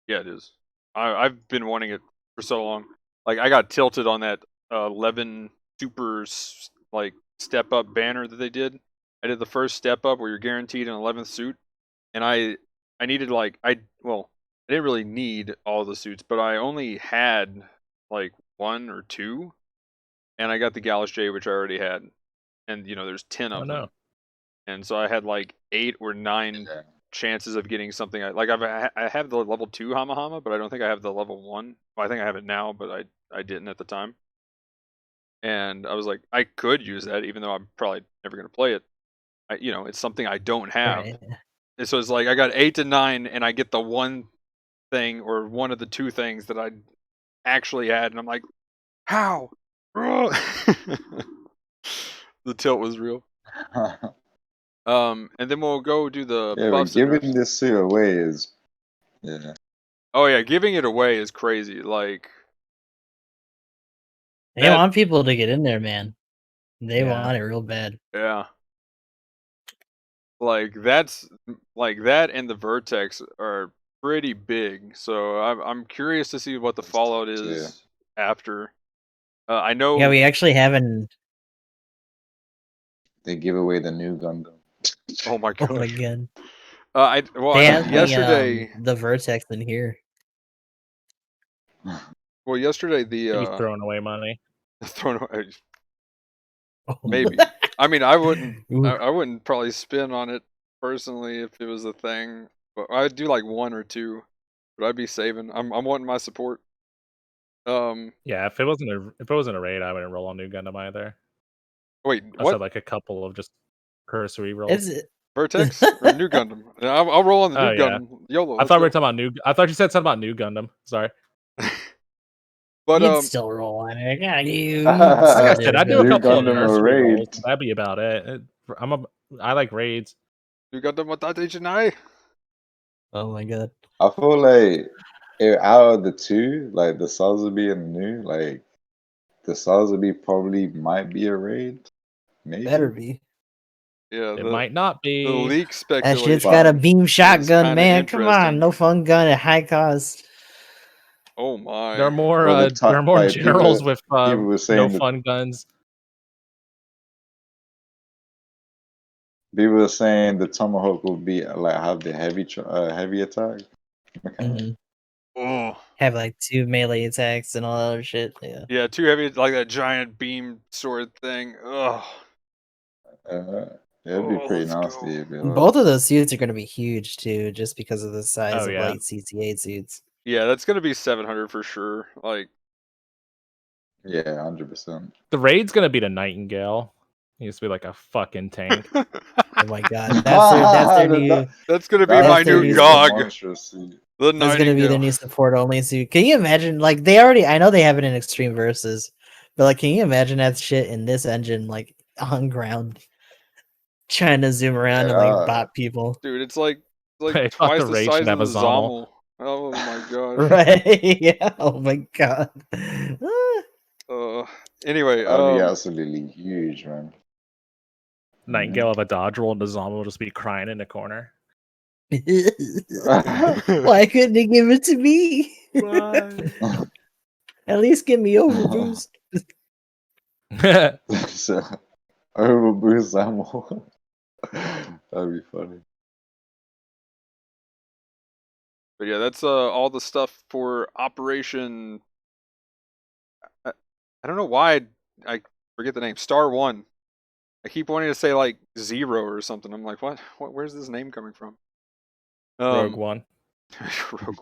Yeah, it is. I've been wanting it for so long. Like, I got tilted on that 11 super like step up banner that they did. I did the first step up where you're guaranteed an 11th suit, and I needed I didn't really need all the suits, but I only had like 1 or 2, and I got the Gallus J, which I already had, and there's 10 of them. And so I had like 8 or 9 chances of getting something. I have the level 2 Hama Hama, but I don't think I have the level 1. Well, I think I have it now, but I didn't at the time. And I was like, I could use that, even though I'm probably never going to play it. It's something I don't have. Right. And so it's like I got 8 to 9, and I get the one thing or one of the 2 things that I actually had, and I'm like, how? The tilt was real. And then we'll go do the buffs. But giving this suit away is, Oh yeah, giving it away is crazy. Like, they want people to get in there, man. They want it real bad. Yeah. Like, that's like that and the Vertex are pretty big. So I'm curious to see what the fallout is after. I know. Yeah, we actually haven't. They give away the new Gundam. Oh my god. Oh my god. They have yesterday. the Vertex in here. Well, yesterday He's throwing away money. thrown away. Oh. Maybe. I mean, I wouldn't. Ooh. I wouldn't probably spin on it personally if it was a thing. But I'd do like 1 or 2. But I'd be saving. I'm wanting my support. Yeah, if it wasn't a raid, I wouldn't roll on new Gundam either. Wait, I what? said like a couple of just cursory rolls. Is it? Vertex or new Gundam? I'll roll on the new Oh, yeah. Gundam. YOLO. I let's thought we were go. talking about new. I thought you said something about new Gundam. Sorry. But You'd still roll on it. Yeah, you. Like I said, I do a New couple of Gundam or cursory raid? rolls. That'd be about it. I like raids. new Gundam Watate Janai. Oh my god. I feel like out of the two, like the Sazabi and the new, like the Sazabi probably might be a raid. Maybe. Better be. Yeah, It might not the be. leak That speculation. shit's got a beam shotgun, kinda man. Come on, interesting. no fun gun at high cost. Oh my. There are more. Well, There are more like, generals with people were no saying that- fun guns. People are saying the Tomahawk will be like have the heavy attack. Mhm. Oh. Have like 2 melee attacks and all that other shit. Yeah. Yeah, too heavy, like that giant beam sword thing. Ugh. It'd be pretty let's nasty. go. It'd be like, Both of those suits are going to be huge too, just because of the size Oh, of yeah. light CTA suits. Yeah, that's gonna be 700 for sure. Like, yeah, 100%. The raid's gonna be the Nightingale. He used to be like a fucking tank. Oh my god, that's their new. that's gonna be That's my their new new GOG. monstrous suit. The That's going to be their Nightingale. new support only suit. Can you imagine? Like they already, I know they have it in Extreme Versus, but like, can you imagine that shit in this engine, like on ground, trying to zoom around and Yeah. like bot people? Dude, it's like I thought twice the the raid size should of have the a Zommel. Zommel. Oh my gosh. Right? Yeah. Oh my god. Anyway, That'd be absolutely huge, man. Nightingale of a Dodge roll, and the Zommel will just be crying in the corner. Why couldn't they give it to me? At least give me overboost. So, overboost ammo. That'd be funny. But yeah, that's all the stuff for Operation. I don't know why I forget the name. Star 1. I keep wanting to say like 0 or something. I'm like, what? Where's this name coming from? Rogue One. Rogue.